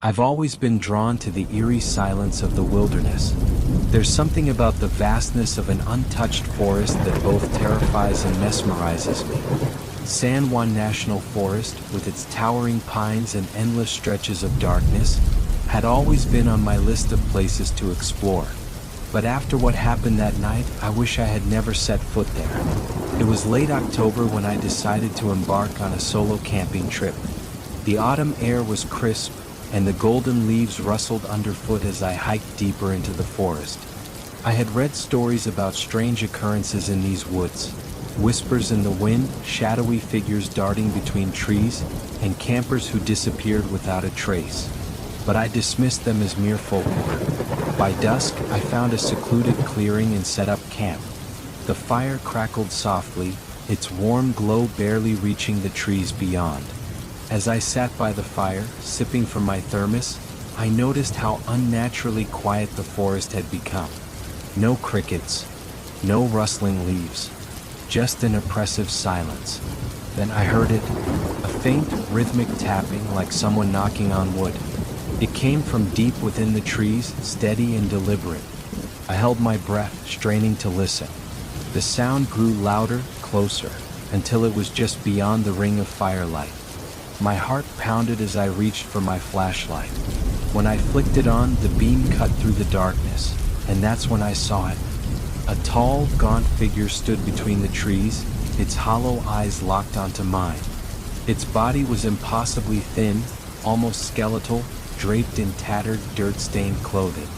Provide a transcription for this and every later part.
I've always been drawn to the eerie silence of the wilderness. There's something about the vastness of an untouched forest that both terrifies and mesmerizes me. San Juan National Forest, with its towering pines and endless stretches of darkness, had always been on my list of places to explore. But after what happened that night, I wish I had never set foot there. It was late October when I decided to embark on a solo camping trip. The autumn air was crisp, and the golden leaves rustled underfoot as I hiked deeper into the forest. I had read stories about strange occurrences in these woods, whispers in the wind, shadowy figures darting between trees, and campers who disappeared without a trace. But I dismissed them as mere folklore. By dusk, I found a secluded clearing and set up camp. The fire crackled softly, its warm glow barely reaching the trees beyond. As I sat by the fire, sipping from my thermos, I noticed how unnaturally quiet the forest had become. No crickets, no rustling leaves, just an oppressive silence. Then I heard it, a faint, rhythmic tapping like someone knocking on wood. It came from deep within the trees, steady and deliberate. I held my breath, straining to listen. The sound grew louder, closer, until it was just beyond the ring of firelight. My heart pounded as I reached for my flashlight. When I flicked it on, the beam cut through the darkness, and that's when I saw it. A tall, gaunt figure stood between the trees, its hollow eyes locked onto mine. Its body was impossibly thin, almost skeletal, draped in tattered, dirt-stained clothing.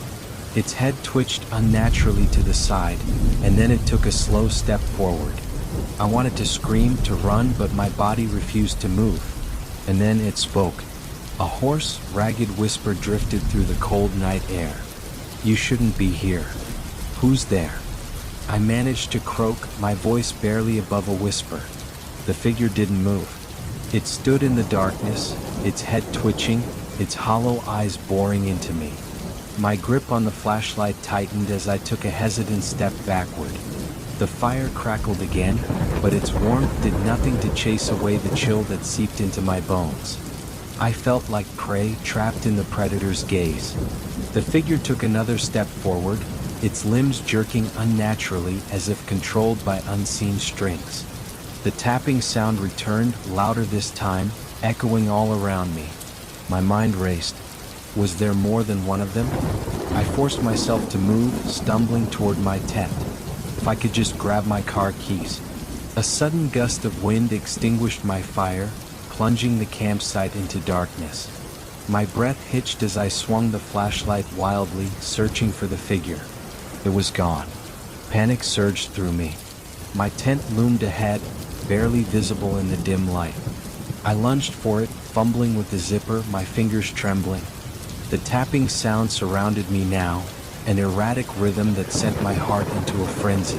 Its head twitched unnaturally to the side, and then it took a slow step forward. I wanted to scream, to run, but my body refused to move. And then it spoke. A hoarse, ragged whisper drifted through the cold night air. "You shouldn't be here. Who's there?" I managed to croak, my voice barely above a whisper. The figure didn't move. It stood in the darkness, its head twitching, its hollow eyes boring into me. My grip on the flashlight tightened as I took a hesitant step backward. The fire crackled again, but its warmth did nothing to chase away the chill that seeped into my bones. I felt like prey trapped in the predator's gaze. The figure took another step forward, its limbs jerking unnaturally as if controlled by unseen strings. The tapping sound returned, louder this time, echoing all around me. My mind raced. Was there more than one of them? I forced myself to move, stumbling toward my tent. If I could just grab my car keys. A sudden gust of wind extinguished my fire, plunging the campsite into darkness. My breath hitched as I swung the flashlight wildly, searching for the figure. It was gone. Panic surged through me. My tent loomed ahead, barely visible in the dim light. I lunged for it, fumbling with the zipper, my fingers trembling. The tapping sound surrounded me now, an erratic rhythm that sent my heart into a frenzy.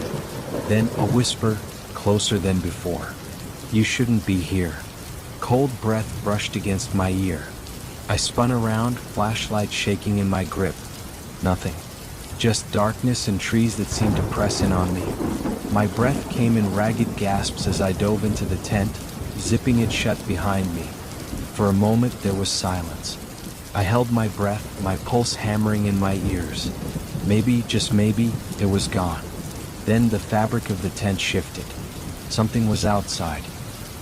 Then a whisper, closer than before. "You shouldn't be here." Cold breath brushed against my ear. I spun around, flashlight shaking in my grip. Nothing. Just darkness and trees that seemed to press in on me. My breath came in ragged gasps as I dove into the tent, zipping it shut behind me. For a moment there was silence. I held my breath, my pulse hammering in my ears. Maybe, just maybe, it was gone. Then the fabric of the tent shifted. Something was outside.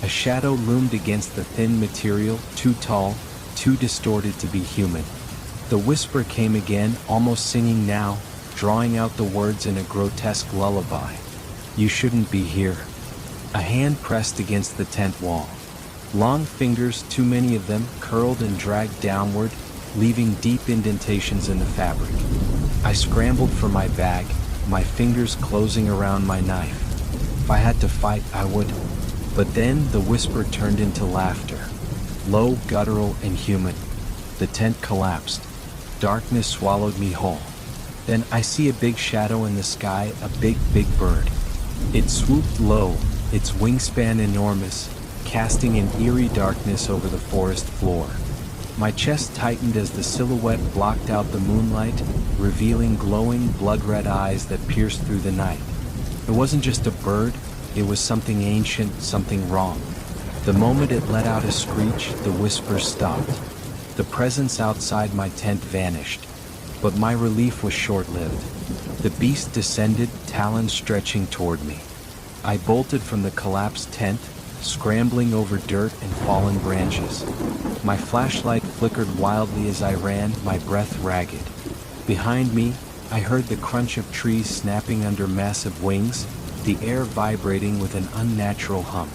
A shadow loomed against the thin material, too tall, too distorted to be human. The whisper came again, almost singing now, drawing out the words in a grotesque lullaby. "You shouldn't be here." A hand pressed against the tent wall. Long fingers, too many of them, curled and dragged downward, leaving deep indentations in the fabric. I scrambled for my bag, my fingers closing around my knife. If I had to fight, I would. But then the whisper turned into laughter. Low, guttural, and human. The tent collapsed. Darkness swallowed me whole. Then I see a big shadow in the sky, a big, big bird. It swooped low, its wingspan enormous, casting an eerie darkness over the forest floor. My chest tightened as the silhouette blocked out the moonlight, revealing glowing, blood-red eyes that pierced through the night. It wasn't just a bird, it was something ancient, something wrong. The moment it let out a screech, the whisper stopped. The presence outside my tent vanished, but my relief was short-lived. The beast descended, talons stretching toward me. I bolted from the collapsed tent, scrambling over dirt and fallen branches. My flashlight flickered wildly as I ran, my breath ragged. Behind me, I heard the crunch of trees snapping under massive wings, the air vibrating with an unnatural hum.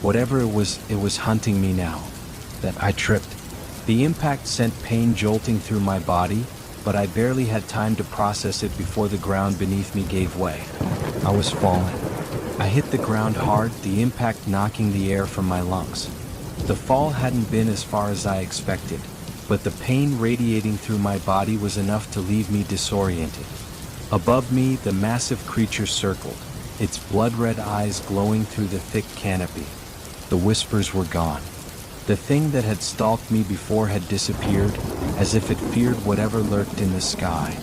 Whatever it was hunting me now. That I tripped. The impact sent pain jolting through my body, but I barely had time to process it before the ground beneath me gave way. I was falling. I hit the ground hard, the impact knocking the air from my lungs. The fall hadn't been as far as I expected, but the pain radiating through my body was enough to leave me disoriented. Above me, the massive creature circled, its blood-red eyes glowing through the thick canopy. The whispers were gone. The thing that had stalked me before had disappeared, as if it feared whatever lurked in the sky.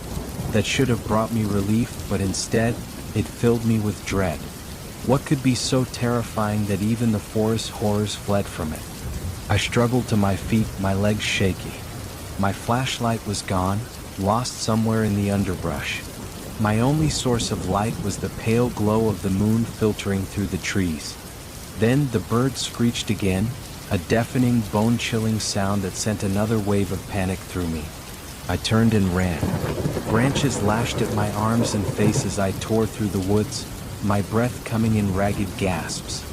That should have brought me relief, but instead, it filled me with dread. What could be so terrifying that even the forest horrors fled from it? I struggled to my feet, my legs shaky. My flashlight was gone, lost somewhere in the underbrush. My only source of light was the pale glow of the moon filtering through the trees. Then the bird screeched again, a deafening, bone-chilling sound that sent another wave of panic through me. I turned and ran. Branches lashed at my arms and face as I tore through the woods, my breath coming in ragged gasps.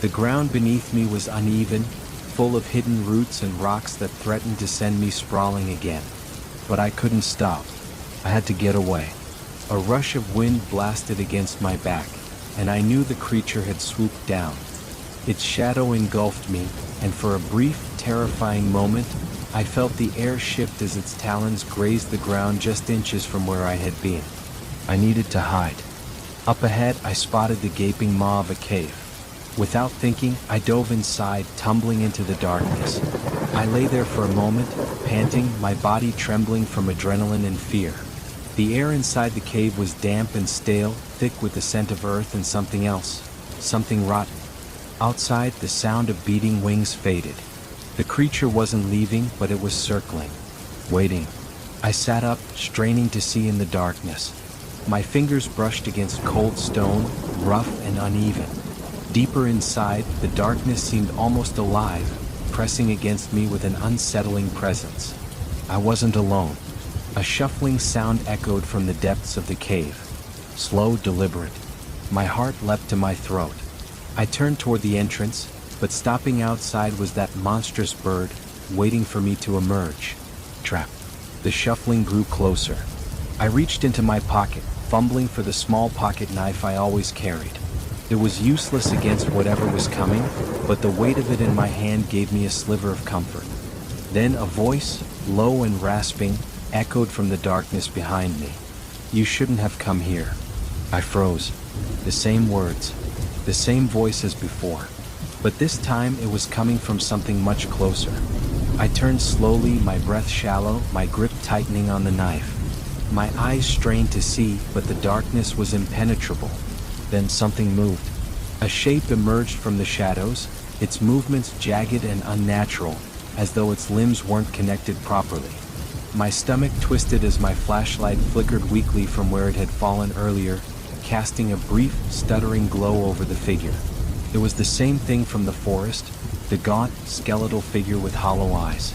The ground beneath me was uneven, full of hidden roots and rocks that threatened to send me sprawling again. But I couldn't stop. I had to get away. A rush of wind blasted against my back, and I knew the creature had swooped down. Its shadow engulfed me, and for a brief, terrifying moment, I felt the air shift as its talons grazed the ground just inches from where I had been. I needed to hide. Up ahead, I spotted the gaping maw of a cave. Without thinking, I dove inside, tumbling into the darkness. I lay there for a moment, panting, my body trembling from adrenaline and fear. The air inside the cave was damp and stale, thick with the scent of earth and something else, something rotten. Outside, the sound of beating wings faded. The creature wasn't leaving, but it was circling, waiting. I sat up, straining to see in the darkness. My fingers brushed against cold stone, rough and uneven. Deeper inside, the darkness seemed almost alive, pressing against me with an unsettling presence. I wasn't alone. A shuffling sound echoed from the depths of the cave. Slow, deliberate. My heart leapt to my throat. I turned toward the entrance, but stopping outside was that monstrous bird, waiting for me to emerge. Trapped. The shuffling grew closer. I reached into my pocket, fumbling for the small pocket knife I always carried. It was useless against whatever was coming, but the weight of it in my hand gave me a sliver of comfort. Then a voice, low and rasping, echoed from the darkness behind me. "You shouldn't have come here." I froze. The same words, the same voice as before. But this time it was coming from something much closer. I turned slowly, my breath shallow, my grip tightening on the knife. My eyes strained to see, but the darkness was impenetrable. Then something moved. A shape emerged from the shadows, its movements jagged and unnatural, as though its limbs weren't connected properly. My stomach twisted as my flashlight flickered weakly from where it had fallen earlier, casting a brief, stuttering glow over the figure. It was the same thing from the forest, the gaunt, skeletal figure with hollow eyes.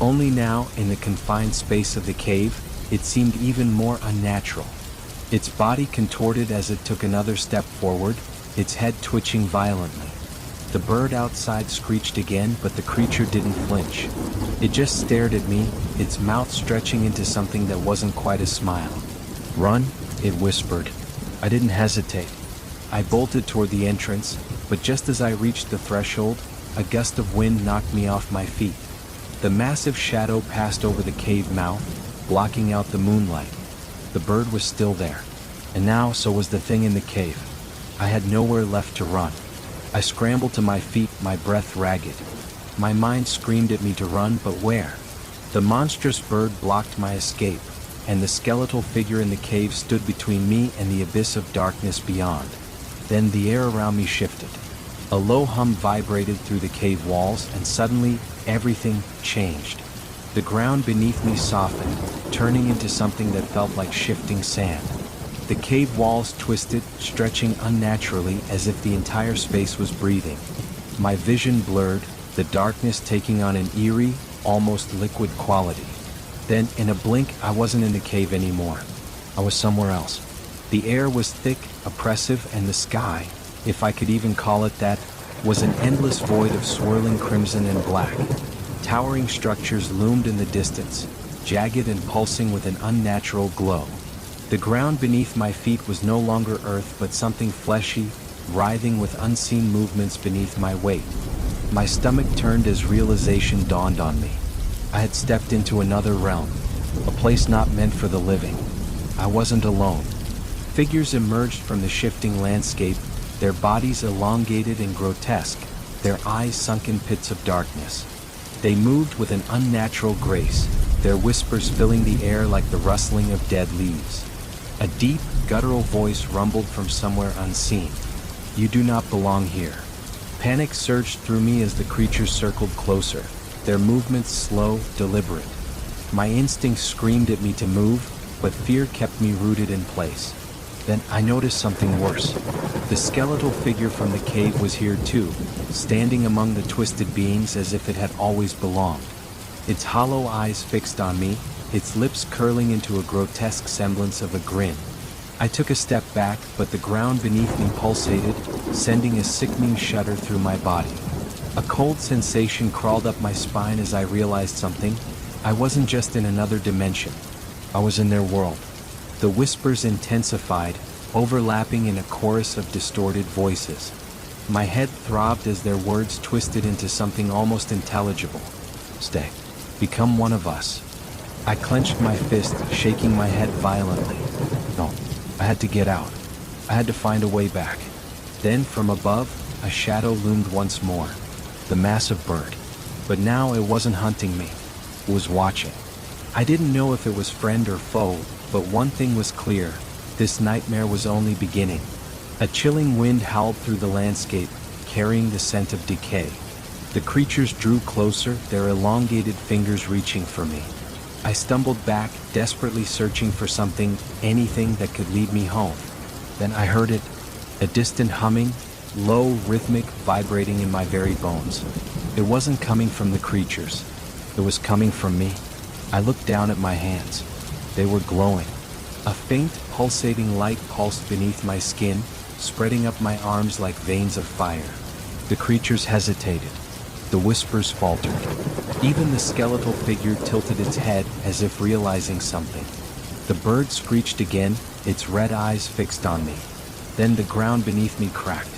Only now, in the confined space of the cave, it seemed even more unnatural. Its body contorted as it took another step forward, its head twitching violently. The bird outside screeched again, but the creature didn't flinch. It just stared at me, its mouth stretching into something that wasn't quite a smile. "Run," it whispered. I didn't hesitate. I bolted toward the entrance, but just as I reached the threshold, a gust of wind knocked me off my feet. The massive shadow passed over the cave mouth, blocking out the moonlight. The bird was still there, and now so was the thing in the cave. I had nowhere left to run. I scrambled to my feet, my breath ragged. My mind screamed at me to run, but where? The monstrous bird blocked my escape, and the skeletal figure in the cave stood between me and the abyss of darkness beyond. Then the air around me shifted. A low hum vibrated through the cave walls, and suddenly, everything changed. The ground beneath me softened, turning into something that felt like shifting sand. The cave walls twisted, stretching unnaturally as if the entire space was breathing. My vision blurred, the darkness taking on an eerie, almost liquid quality. Then, in a blink, I wasn't in the cave anymore. I was somewhere else. The air was thick, oppressive, and the sky, if I could even call it that, was an endless void of swirling crimson and black. Towering structures loomed in the distance, jagged and pulsing with an unnatural glow. The ground beneath my feet was no longer earth but something fleshy, writhing with unseen movements beneath my weight. My stomach turned as realization dawned on me. I had stepped into another realm, a place not meant for the living. I wasn't alone. Figures emerged from the shifting landscape, their bodies elongated and grotesque, their eyes sunk in pits of darkness. They moved with an unnatural grace, their whispers filling the air like the rustling of dead leaves. A deep, guttural voice rumbled from somewhere unseen. "You do not belong here." Panic surged through me as the creatures circled closer, their movements slow, deliberate. My instincts screamed at me to move, but fear kept me rooted in place. Then I noticed something worse. The skeletal figure from the cave was here too, standing among the twisted beings as if it had always belonged. Its hollow eyes fixed on me, its lips curling into a grotesque semblance of a grin. I took a step back, but the ground beneath me pulsated, sending a sickening shudder through my body. A cold sensation crawled up my spine as I realized something. I wasn't just in another dimension. I was in their world. The whispers intensified, overlapping in a chorus of distorted voices. My head throbbed as their words twisted into something almost intelligible. "Stay. Become one of us." I clenched my fist, shaking my head violently. No, I had to get out. I had to find a way back. Then, from above, a shadow loomed once more. The massive bird. But now it wasn't hunting me. It was watching. I didn't know if it was friend or foe, but one thing was clear. This nightmare was only beginning. A chilling wind howled through the landscape, carrying the scent of decay. The creatures drew closer, their elongated fingers reaching for me. I stumbled back, desperately searching for something, anything that could lead me home. Then I heard it, a distant humming, low, rhythmic, vibrating in my very bones. It wasn't coming from the creatures. It was coming from me. I looked down at my hands. They were glowing. A faint, pulsating light pulsed beneath my skin, spreading up my arms like veins of fire. The creatures hesitated. The whispers faltered. Even the skeletal figure tilted its head as if realizing something. The bird screeched again, its red eyes fixed on me. Then the ground beneath me cracked.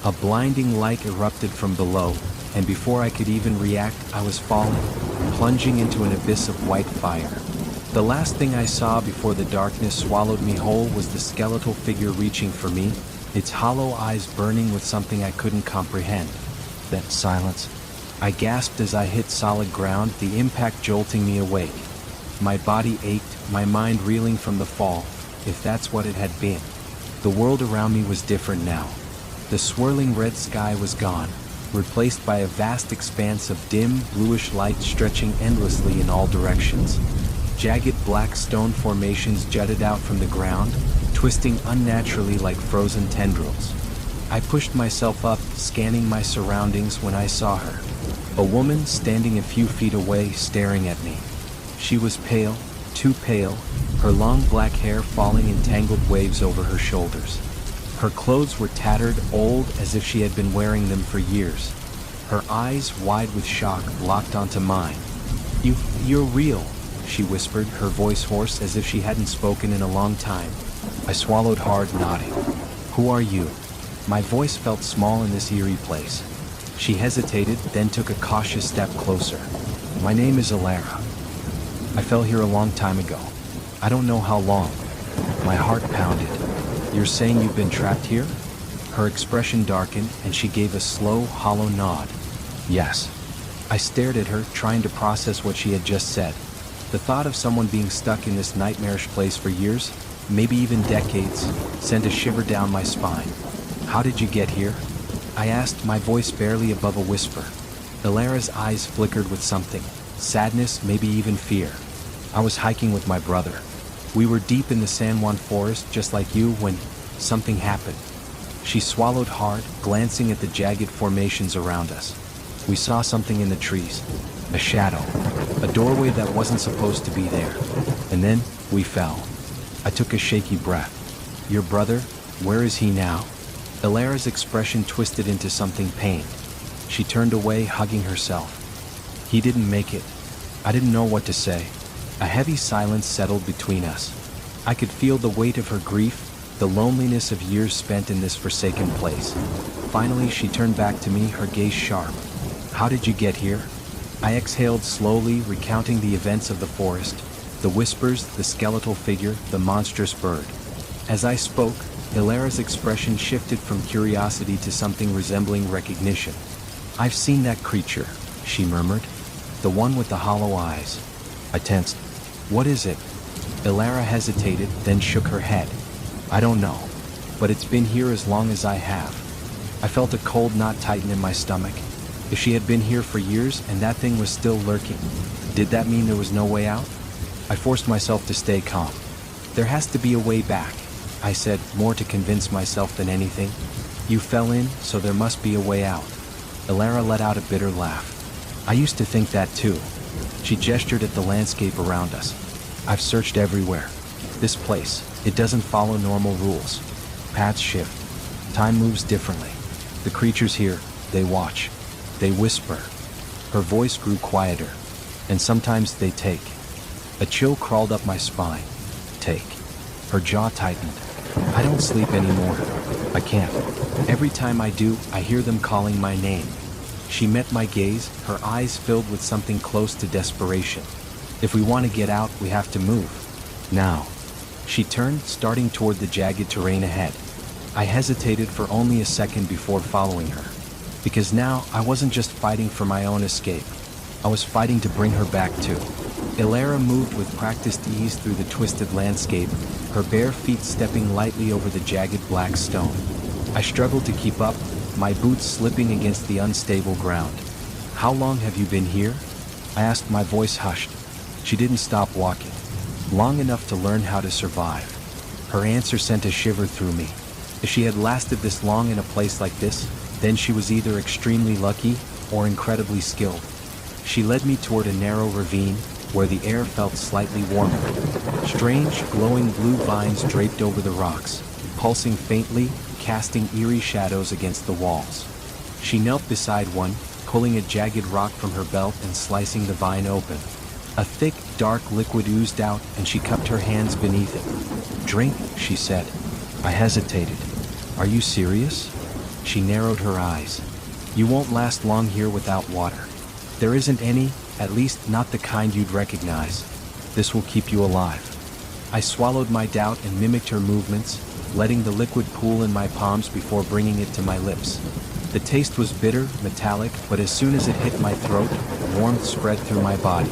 A blinding light erupted from below, and before I could even react, I was falling, plunging into an abyss of white fire. The last thing I saw before the darkness swallowed me whole was the skeletal figure reaching for me, its hollow eyes burning with something I couldn't comprehend. Then silence. I gasped as I hit solid ground, the impact jolting me awake. My body ached, my mind reeling from the fall, if that's what it had been. The world around me was different now. The swirling red sky was gone, replaced by a vast expanse of dim, bluish light stretching endlessly in all directions. Jagged black stone formations jutted out from the ground, twisting unnaturally like frozen tendrils. I pushed myself up, scanning my surroundings when I saw her. A woman standing a few feet away, staring at me. She was pale, too pale, her long black hair falling in tangled waves over her shoulders. Her clothes were tattered, old, as if she had been wearing them for years. Her eyes, wide with shock, locked onto mine. You're real," she whispered, her voice hoarse as if she hadn't spoken in a long time. I swallowed hard, nodding. "Who are you?" My voice felt small in this eerie place. She hesitated, then took a cautious step closer. "My name is Elara. I fell here a long time ago. I don't know how long." My heart pounded. "You're saying you've been trapped here?" Her expression darkened, and she gave a slow, hollow nod. "Yes." I stared at her, trying to process what she had just said. The thought of someone being stuck in this nightmarish place for years, maybe even decades, sent a shiver down my spine. "How did you get here?" I asked, my voice barely above a whisper. Elara's eyes flickered with something sadness, maybe even fear. I was hiking with my brother. We were deep in the San Juan forest, just like you, when something happened. She swallowed hard, glancing at the jagged formations around us. We saw something in the trees. A shadow. A doorway that wasn't supposed to be there. And then, we fell. I took a shaky breath. Your brother? Where is he now? Elara's expression twisted into something pained. She turned away, hugging herself. He didn't make it. I didn't know what to say. A heavy silence settled between us. I could feel the weight of her grief, the loneliness of years spent in this forsaken place. Finally, she turned back to me, her gaze sharp. How did you get here? I exhaled slowly, recounting the events of the forest, the whispers, the skeletal figure, the monstrous bird. As I spoke, Elara's expression shifted from curiosity to something resembling recognition. I've seen that creature, she murmured. The one with the hollow eyes. I tensed. What is it? Elara hesitated, then shook her head. I don't know, but it's been here as long as I have. I felt a cold knot tighten in my stomach. If she had been here for years and that thing was still lurking, did that mean there was no way out? I forced myself to stay calm. There has to be a way back, I said, more to convince myself than anything. You fell in, so there must be a way out. Elara let out a bitter laugh. I used to think that too. She gestured at the landscape around us. I've searched everywhere. This place, it doesn't follow normal rules. Paths shift. Time moves differently. The creatures here, they watch. They whisper. Her voice grew quieter. And sometimes they take. A chill crawled up my spine. Take. Her jaw tightened. I don't sleep anymore. I can't. Every time I do, I hear them calling my name. She met my gaze, her eyes filled with something close to desperation. If we want to get out, we have to move. Now. She turned, starting toward the jagged terrain ahead. I hesitated for only a second before following her. Because now, I wasn't just fighting for my own escape. I was fighting to bring her back too. Elara moved with practiced ease through the twisted landscape, her bare feet stepping lightly over the jagged black stone. I struggled to keep up, my boots slipping against the unstable ground. How long have you been here? I asked, my voice hushed. She didn't stop walking. Long enough to learn how to survive. Her answer sent a shiver through me. If she had lasted this long in a place like this, then she was either extremely lucky or incredibly skilled. She led me toward a narrow ravine where the air felt slightly warmer. Strange, glowing blue vines draped over the rocks, pulsing faintly, casting eerie shadows against the walls. She knelt beside one, pulling a jagged rock from her belt and slicing the vine open. A thick, dark liquid oozed out, and she cupped her hands beneath it. Drink, she said. I hesitated. Are you serious? She narrowed her eyes. You won't last long here without water. There isn't any, at least not the kind you'd recognize. This will keep you alive. I swallowed my doubt and mimicked her movements, letting the liquid pool in my palms before bringing it to my lips. The taste was bitter, metallic, but as soon as it hit my throat, warmth spread through my body.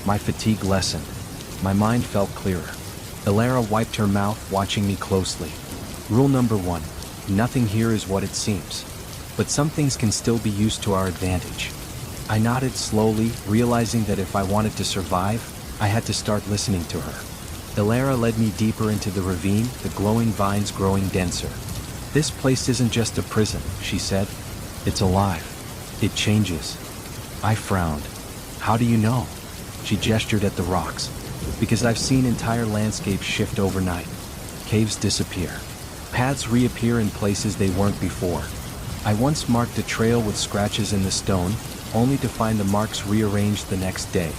My fatigue lessened. My mind felt clearer. Elara wiped her mouth, watching me closely. Rule number 1. Nothing here is what it seems. But some things can still be used to our advantage. I nodded slowly, realizing that if I wanted to survive, I had to start listening to her. Elara led me deeper into the ravine, the glowing vines growing denser. This place isn't just a prison, she said. It's alive. It changes. I frowned. How do you know? She gestured at the rocks. Because I've seen entire landscapes shift overnight. Caves disappear. Paths reappear in places they weren't before. I once marked a trail with scratches in the stone, only to find the marks rearranged the next day.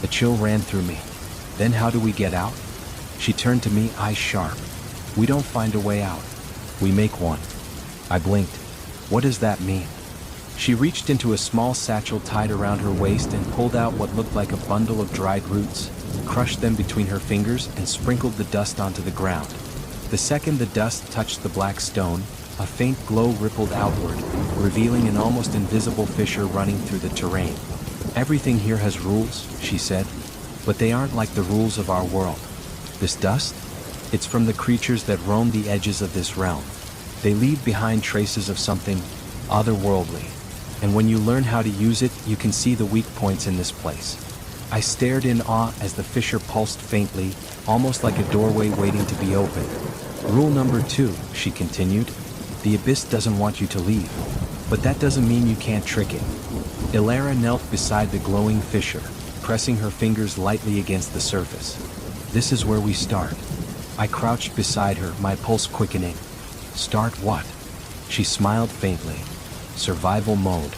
A chill ran through me. Then how do we get out? She turned to me, eyes sharp. We don't find a way out. We make one. I blinked. What does that mean? She reached into a small satchel tied around her waist and pulled out what looked like a bundle of dried roots, crushed them between her fingers and sprinkled the dust onto the ground. The second the dust touched the black stone, a faint glow rippled outward, revealing an almost invisible fissure running through the terrain. Everything here has rules, she said, but they aren't like the rules of our world. This dust? It's from the creatures that roam the edges of this realm. They leave behind traces of something otherworldly. And when you learn how to use it, you can see the weak points in this place. I stared in awe as the fissure pulsed faintly, almost like a doorway waiting to be opened. Rule number 2, she continued. The abyss doesn't want you to leave. But that doesn't mean you can't trick it. Elara knelt beside the glowing fissure, pressing her fingers lightly against the surface. This is where we start. I crouched beside her, my pulse quickening. Start what? She smiled faintly. Survival mode.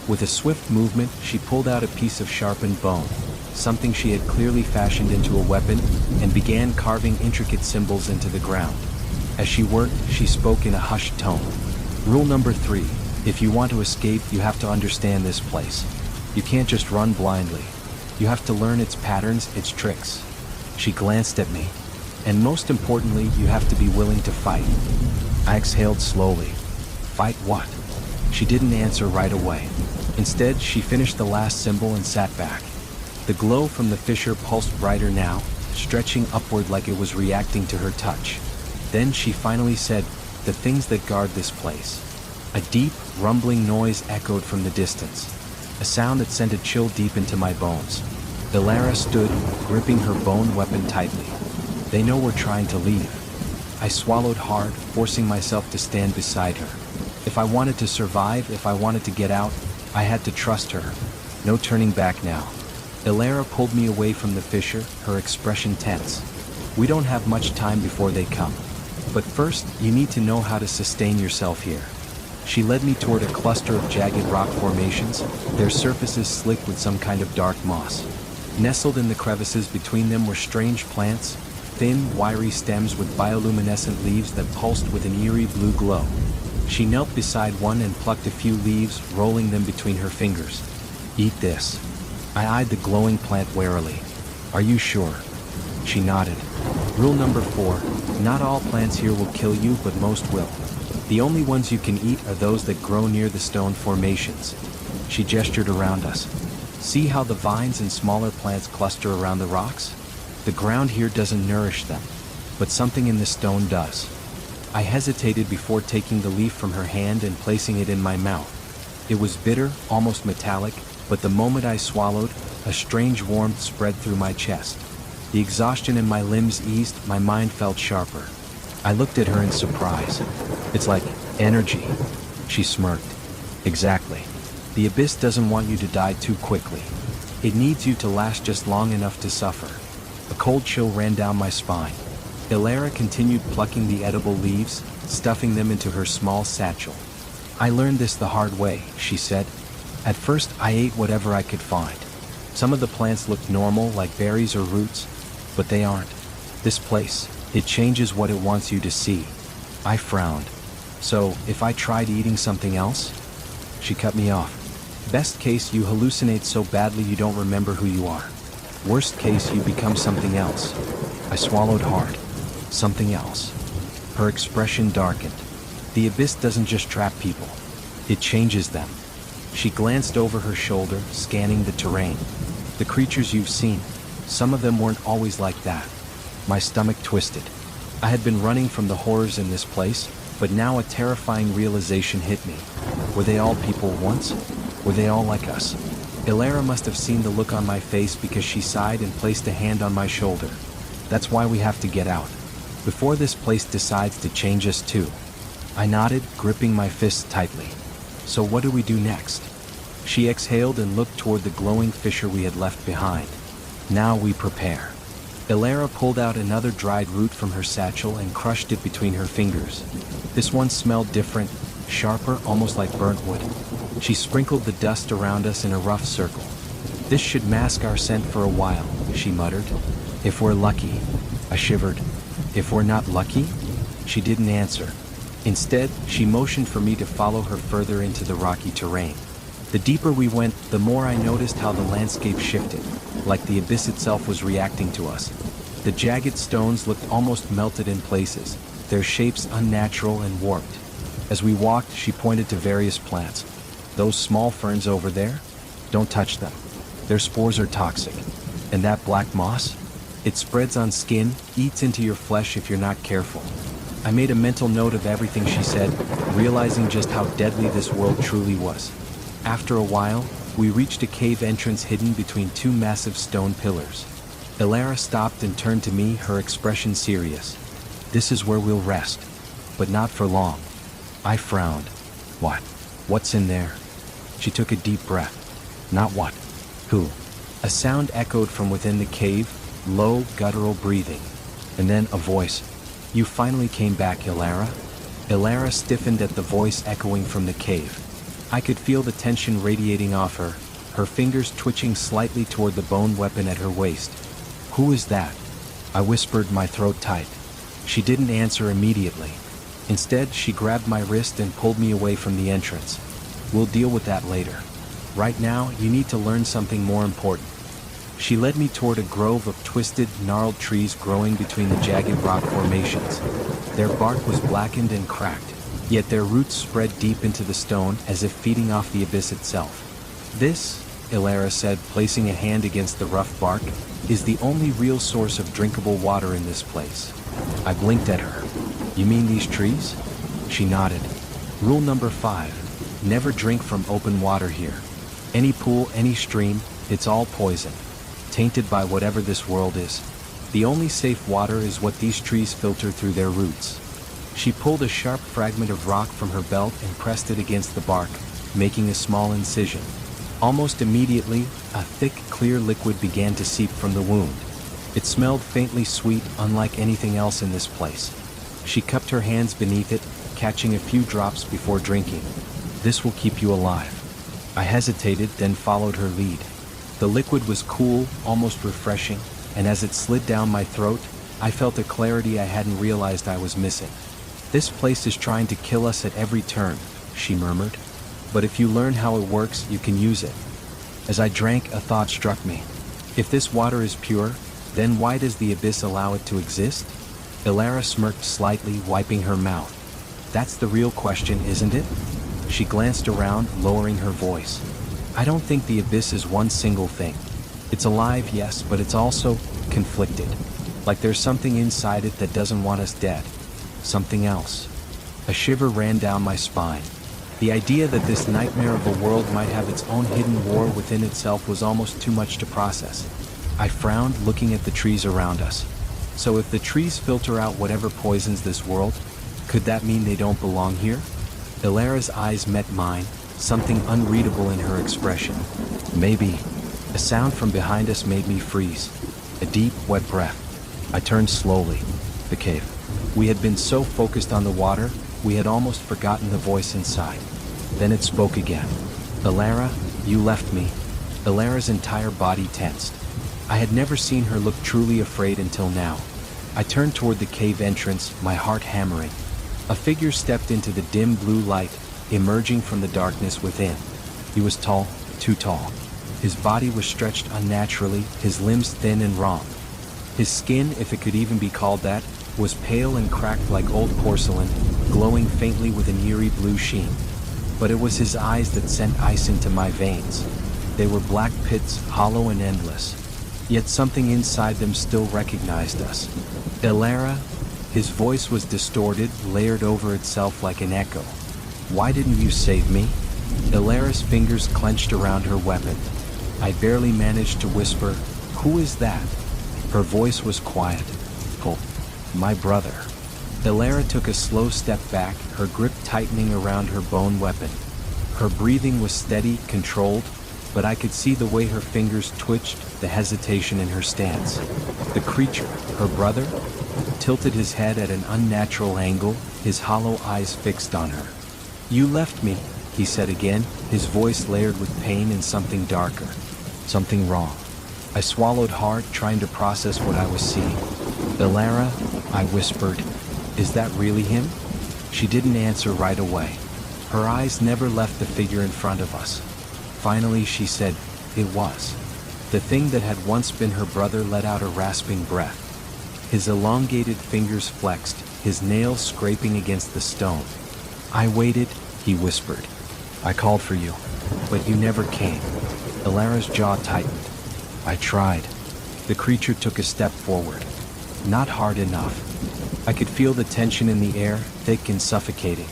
With a swift movement, she pulled out a piece of sharpened bone, something she had clearly fashioned into a weapon, and began carving intricate symbols into the ground. As she worked, she spoke in a hushed tone. Rule number 3, if you want to escape, you have to understand this place. You can't just run blindly. You have to learn its patterns, its tricks. She glanced at me. And most importantly, you have to be willing to fight. I exhaled slowly. Fight what? She didn't answer right away. Instead, she finished the last symbol and sat back. The glow from the fissure pulsed brighter now, stretching upward like it was reacting to her touch. Then she finally said, the things that guard this place. A deep, rumbling noise echoed from the distance, a sound that sent a chill deep into my bones. Elara stood, gripping her bone weapon tightly. They know we're trying to leave. I swallowed hard, forcing myself to stand beside her. If I wanted to survive, if I wanted to get out, I had to trust her. No turning back now. Elara pulled me away from the fissure, her expression tense. We don't have much time before they come. But first, you need to know how to sustain yourself here. She led me toward a cluster of jagged rock formations, their surfaces slick with some kind of dark moss. Nestled in the crevices between them were strange plants, thin, wiry stems with bioluminescent leaves that pulsed with an eerie blue glow. She knelt beside one and plucked a few leaves, rolling them between her fingers. Eat this. I eyed the glowing plant warily. Are you sure? She nodded. Rule number 4, not all plants here will kill you, but most will. The only ones you can eat are those that grow near the stone formations. She gestured around us. See how the vines and smaller plants cluster around the rocks? The ground here doesn't nourish them, but something in the stone does. I hesitated before taking the leaf from her hand and placing it in my mouth. It was bitter, almost metallic, but the moment I swallowed, a strange warmth spread through my chest. The exhaustion in my limbs eased, my mind felt sharper. I looked at her in surprise. It's like energy. She smirked. Exactly. The abyss doesn't want you to die too quickly. It needs you to last just long enough to suffer. A cold chill ran down my spine. Elara continued plucking the edible leaves, stuffing them into her small satchel. I learned this the hard way, she said. At first, I ate whatever I could find. Some of the plants looked normal, like berries or roots, but they aren't. This place, it changes what it wants you to see. I frowned. So, if I tried eating something else? She cut me off. Best case, you hallucinate so badly you don't remember who you are. Worst case, you become something else. I swallowed hard. Something else. Her expression darkened. The abyss doesn't just trap people. It changes them. She glanced over her shoulder, scanning the terrain. The creatures you've seen, some of them weren't always like that. My stomach twisted. I had been running from the horrors in this place, but now a terrifying realization hit me. Were they all people once? Were they all like us? Elara must have seen the look on my face because she sighed and placed a hand on my shoulder. That's why we have to get out. Before this place decides to change us too. I nodded, gripping my fists tightly. So what do we do next? She exhaled and looked toward the glowing fissure we had left behind. Now we prepare. Elara pulled out another dried root from her satchel and crushed it between her fingers. This one smelled different, sharper, almost like burnt wood. She sprinkled the dust around us in a rough circle. This should mask our scent for a while, she muttered. If we're lucky. I shivered. If we're not lucky? She didn't answer. Instead, she motioned for me to follow her further into the rocky terrain. The deeper we went, the more I noticed how the landscape shifted, like the abyss itself was reacting to us. The jagged stones looked almost melted in places, their shapes unnatural and warped. As we walked, she pointed to various plants. Those small ferns over there? Don't touch them. Their spores are toxic. And that black moss? It spreads on skin, eats into your flesh if you're not careful. I made a mental note of everything she said, realizing just how deadly this world truly was. After a while, We reached a cave entrance hidden between two massive stone pillars. Elara stopped and turned to me, her expression serious. "This is where we'll rest. But not for long." I frowned. "What? What's in there?" She took a deep breath. "Not what? Who?" A sound echoed from within the cave, low, guttural breathing. And then a voice. "You finally came back, Elara?" Elara stiffened at the voice echoing from the cave. I could feel the tension radiating off her fingers twitching slightly toward the bone weapon at her waist. "Who is that?" I whispered, my throat tight. She didn't answer immediately. Instead, she grabbed my wrist and pulled me away from the entrance. "We'll deal with that later. Right now, you need to learn something more important." She led me toward a grove of twisted, gnarled trees growing between the jagged rock formations. Their bark was blackened and cracked, yet their roots spread deep into the stone as if feeding off the abyss itself. "This," Elara said, placing a hand against the rough bark, "is the only real source of drinkable water in this place." I blinked at her. "You mean these trees?" She nodded. "Rule number 5. Never drink from open water here. Any pool, any stream, it's all poison. Tainted by whatever this world is. The only safe water is what these trees filter through their roots." She pulled a sharp fragment of rock from her belt and pressed it against the bark, making a small incision. Almost immediately, a thick, clear liquid began to seep from the wound. It smelled faintly sweet, unlike anything else in this place. She cupped her hands beneath it, catching a few drops before drinking. "This will keep you alive." I hesitated, then followed her lead. The liquid was cool, almost refreshing, and as it slid down my throat, I felt a clarity I hadn't realized I was missing. "This place is trying to kill us at every turn," she murmured. "But if you learn how it works, you can use it." As I drank, a thought struck me. If this water is pure, then why does the abyss allow it to exist? Elara smirked slightly, wiping her mouth. "That's the real question, isn't it?" She glanced around, lowering her voice. "I don't think the abyss is one single thing. It's alive, yes, but it's also conflicted. Like there's something inside it that doesn't want us dead. Something else." A shiver ran down my spine. The idea that this nightmare of a world might have its own hidden war within itself was almost too much to process. I frowned, looking at the trees around us. So if the trees filter out whatever poisons this world, could that mean they don't belong here? Elara's eyes met mine, something unreadable in her expression. "Maybe." A sound from behind us made me freeze. A deep, wet breath. I turned slowly. The cave. We had been so focused on the water, we had almost forgotten the voice inside. Then it spoke again. "Elara, you left me." Elara's entire body tensed. I had never seen her look truly afraid until now. I turned toward the cave entrance, my heart hammering. A figure stepped into the dim blue light, emerging from the darkness within. He was tall, too tall. His body was stretched unnaturally, his limbs thin and raw. His skin, if it could even be called that, was pale and cracked like old porcelain, glowing faintly with an eerie blue sheen. But it was his eyes that sent ice into my veins. They were black pits, hollow and endless. Yet something inside them still recognized us. "Elara?" His voice was distorted, layered over itself like an echo. "Why didn't you save me?" Elara's fingers clenched around her weapon. I barely managed to whisper, "Who is that?" Her voice was quiet. "Oh, my brother." Elara took a slow step back, her grip tightening around her bone weapon. Her breathing was steady, controlled, but I could see the way her fingers twitched, the hesitation in her stance. The creature, her brother, tilted his head at an unnatural angle, his hollow eyes fixed on her. "You left me," he said again, his voice layered with pain and something darker. Something wrong. I swallowed hard, trying to process what I was seeing. "Elara," I whispered, "is that really him?" She didn't answer right away. Her eyes never left the figure in front of us. Finally she said, "It was." The thing that had once been her brother let out a rasping breath. His elongated fingers flexed, his nails scraping against the stone. "I waited," he whispered. "I called for you, but you never came." Elara's jaw tightened. "I tried." The creature took a step forward. Not hard enough. I could feel the tension in the air, thick and suffocating.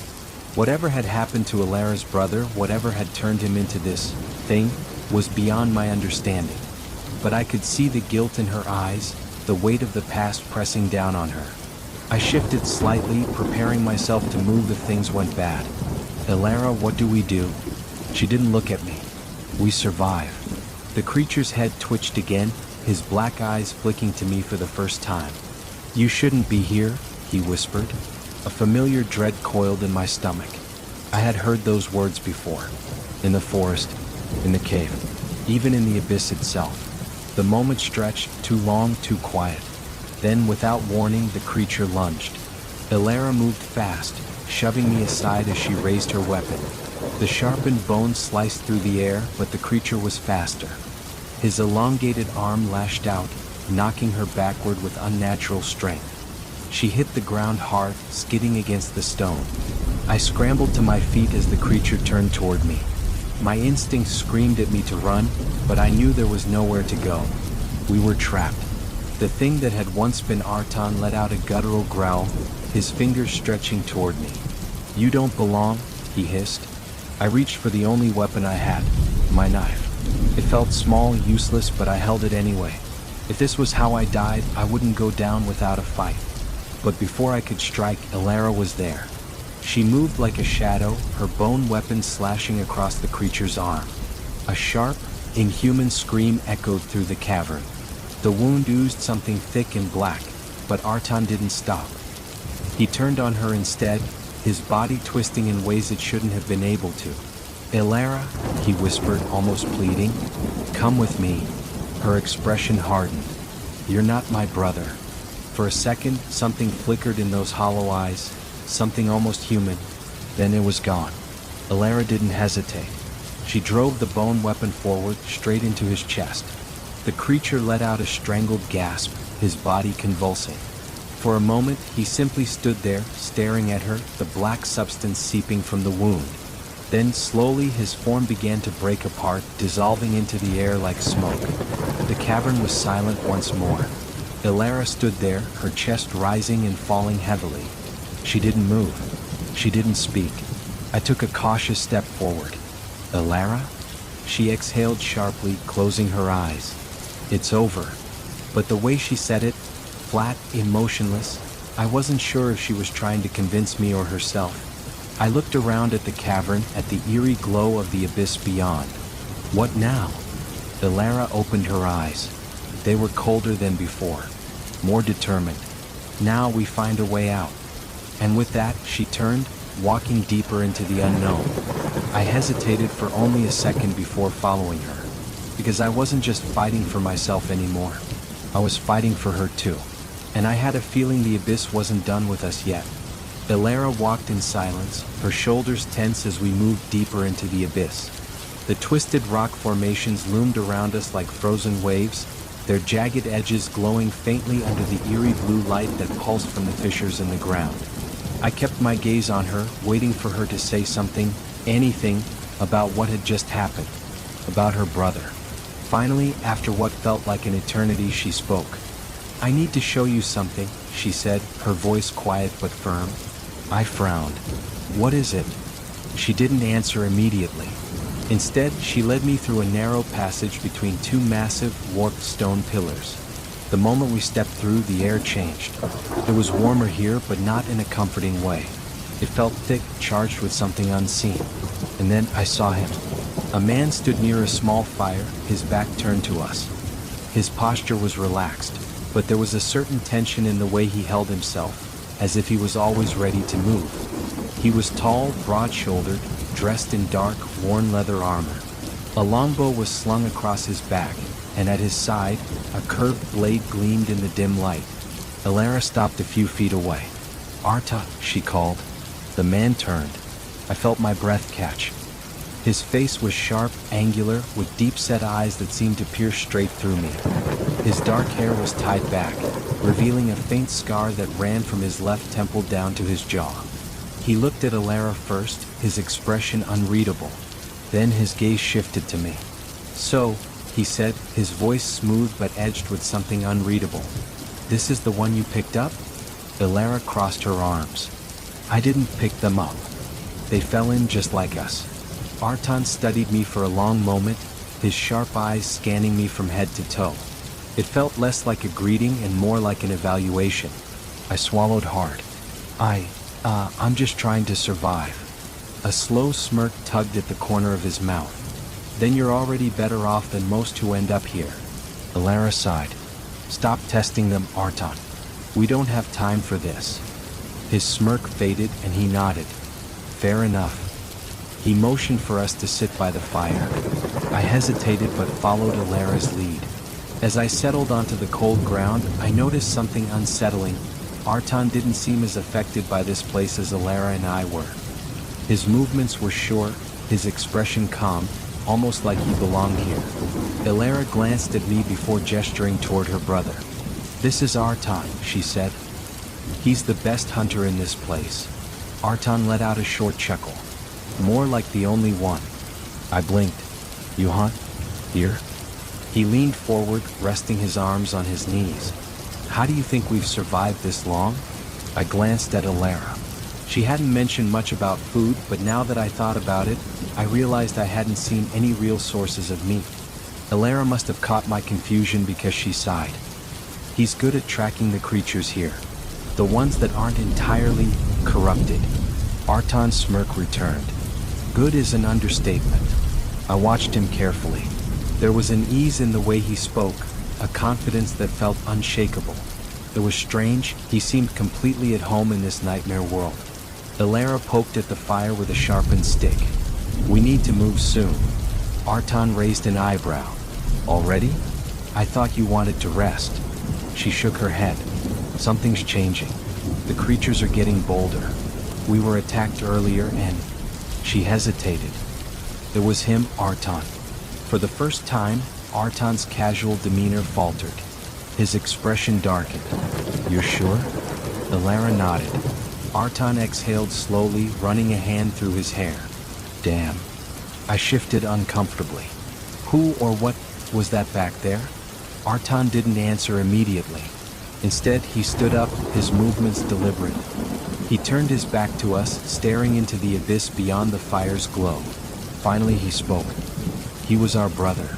Whatever had happened to Elara's brother, whatever had turned him into this thing was beyond my understanding. But I could see the guilt in her eyes, the weight of the past pressing down on her. I shifted slightly, preparing myself to move if things went bad. "Elara, what do we do?" She didn't look at me. "We survive." The creature's head twitched again, his black eyes flicking to me for the first time. "You shouldn't be here," he whispered. A familiar dread coiled in my stomach. I had heard those words before. In the forest, in the cave, even in the abyss itself. The moment stretched, too long, too quiet. Then, without warning, the creature lunged. Elara moved fast, shoving me aside as she raised her weapon. The sharpened bone sliced through the air, but the creature was faster. His elongated arm lashed out, knocking her backward with unnatural strength. She hit the ground hard, skidding against the stone. I scrambled to my feet as the creature turned toward me. My instincts screamed at me to run, but I knew there was nowhere to go. We were trapped. The thing that had once been Artan let out a guttural growl, his fingers stretching toward me. "You don't belong," he hissed. I reached for the only weapon I had, my knife. It felt small, useless, but I held it anyway. If this was how I died, I wouldn't go down without a fight. But before I could strike, Elara was there. She moved like a shadow, her bone weapon slashing across the creature's arm. A sharp, inhuman scream echoed through the cavern. The wound oozed something thick and black, but Artan didn't stop. He turned on her instead, his body twisting in ways it shouldn't have been able to. "Elara," he whispered, almost pleading. "Come with me." Her expression hardened. "You're not my brother." For a second, something flickered in those hollow eyes, something almost human. Then it was gone. Elara didn't hesitate. She drove the bone weapon forward, straight into his chest. The creature let out a strangled gasp, his body convulsing. For a moment, he simply stood there, staring at her, the black substance seeping from the wound. Then, slowly, his form began to break apart, dissolving into the air like smoke. The cavern was silent once more. Elara stood there, her chest rising and falling heavily. She didn't move. She didn't speak. I took a cautious step forward. "Elara?" She exhaled sharply, closing her eyes. "It's over." But the way she said it, flat, emotionless, I wasn't sure if she was trying to convince me or herself. I looked around at the cavern, at the eerie glow of the abyss beyond. What now? Elara opened her eyes. They were colder than before, more determined. "Now we find a way out." And with that, she turned, walking deeper into the unknown. I hesitated for only a second before following her, because I wasn't just fighting for myself anymore. I was fighting for her too. And I had a feeling the abyss wasn't done with us yet. Elara walked in silence, her shoulders tense as we moved deeper into the abyss. The twisted rock formations loomed around us like frozen waves, their jagged edges glowing faintly under the eerie blue light that pulsed from the fissures in the ground. I kept my gaze on her, waiting for her to say something, anything, about what had just happened, about her brother. Finally, after what felt like an eternity, she spoke. "I need to show you something," she said, her voice quiet but firm. I frowned. "What is it?" She didn't answer immediately. Instead, she led me through a narrow passage between two massive, warped stone pillars. The moment we stepped through, the air changed. It was warmer here, but not in a comforting way. It felt thick, charged with something unseen. And then I saw him. A man stood near a small fire, his back turned to us. His posture was relaxed, but there was a certain tension in the way he held himself, as if he was always ready to move. He was tall, broad-shouldered, dressed in dark, worn leather armor. A longbow was slung across his back, and at his side, a curved blade gleamed in the dim light. Elara stopped a few feet away. "Arta," she called. The man turned. I felt my breath catch. His face was sharp, angular, with deep-set eyes that seemed to pierce straight through me. His dark hair was tied back, revealing a faint scar that ran from his left temple down to his jaw. He looked at Elara first, his expression unreadable. Then his gaze shifted to me. "So," he said, his voice smooth but edged with something unreadable. "This is the one you picked up?" Elara crossed her arms. "I didn't pick them up. They fell in just like us." Artan studied me for a long moment, his sharp eyes scanning me from head to toe. It felt less like a greeting and more like an evaluation. I swallowed hard. I'm just trying to survive. A slow smirk tugged at the corner of his mouth. Then you're already better off than most who end up here. Elara sighed. Stop testing them, Artan. We don't have time for this. His smirk faded and he nodded. Fair enough. He motioned for us to sit by the fire. I hesitated but followed Elara's lead. As I settled onto the cold ground, I noticed something unsettling. Artan didn't seem as affected by this place as Elara and I were. His movements were short, his expression calm, almost like he belonged here. Elara glanced at me before gesturing toward her brother. This is Artan, she said. He's the best hunter in this place. Artan let out a short chuckle. More like the only one. I blinked. You hunt? Here? He leaned forward, resting his arms on his knees. How do you think we've survived this long? I glanced at Elara. She hadn't mentioned much about food, but now that I thought about it, I realized I hadn't seen any real sources of meat. Elara must have caught my confusion because she sighed. He's good at tracking the creatures here. The ones that aren't entirely corrupted. Artan's smirk returned. Good is an understatement. I watched him carefully. There was an ease in the way he spoke, a confidence that felt unshakable. It was strange, he seemed completely at home in this nightmare world. Elara poked at the fire with a sharpened stick. We need to move soon. Artan raised an eyebrow. Already? I thought you wanted to rest. She shook her head. Something's changing. The creatures are getting bolder. We were attacked earlier and... She hesitated. It was him, Artan. For the first time, Artan's casual demeanor faltered. His expression darkened. You're sure? Elara nodded. Artan exhaled slowly, running a hand through his hair. Damn. I shifted uncomfortably. Who or what was that back there? Artan didn't answer immediately. Instead, he stood up, his movements deliberate. He turned his back to us, staring into the abyss beyond the fire's glow. Finally, he spoke. He was our brother.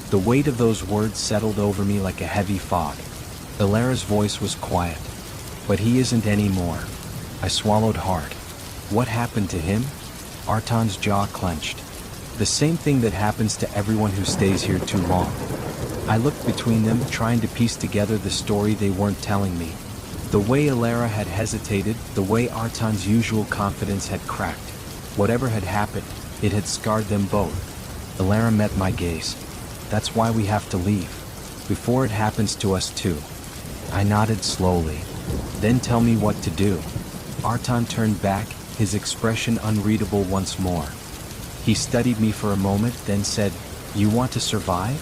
The weight of those words settled over me like a heavy fog. Elara's voice was quiet. But he isn't anymore. I swallowed hard. What happened to him? Artan's jaw clenched. The same thing that happens to everyone who stays here too long. I looked between them, trying to piece together the story they weren't telling me. The way Elara had hesitated, the way Artan's usual confidence had cracked. Whatever had happened, it had scarred them both. Elara met my gaze. That's why we have to leave. Before it happens to us too. I nodded slowly. Then tell me what to do. Artan turned back, his expression unreadable once more. He studied me for a moment, then said, You want to survive?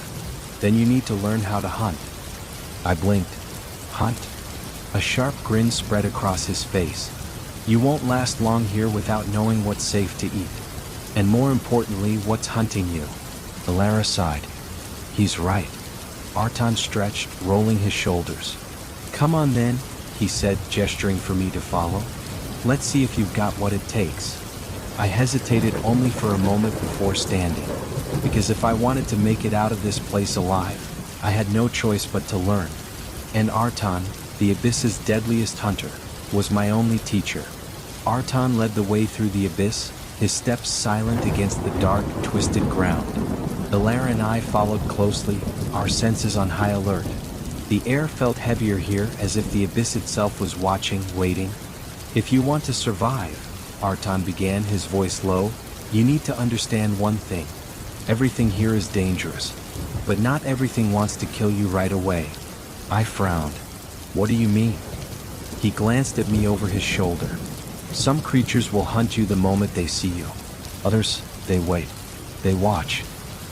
Then you need to learn how to hunt. I blinked. Hunt? A sharp grin spread across his face. You won't last long here without knowing what's safe to eat. And more importantly, what's hunting you. Elara sighed. He's right. Artan stretched, rolling his shoulders. Come on then, he said, gesturing for me to follow. Let's see if you've got what it takes. I hesitated only for a moment before standing, because if I wanted to make it out of this place alive, I had no choice but to learn. And Artan, the abyss's deadliest hunter, was my only teacher. Artan led the way through the abyss, his steps silent against the dark, twisted ground. Elara and I followed closely, our senses on high alert. The air felt heavier here, as if the abyss itself was watching, waiting. If you want to survive, Artan began, his voice low, you need to understand one thing. Everything here is dangerous, but not everything wants to kill you right away. I frowned. What do you mean? He glanced at me over his shoulder. Some creatures will hunt you the moment they see you. Others, they wait. They watch.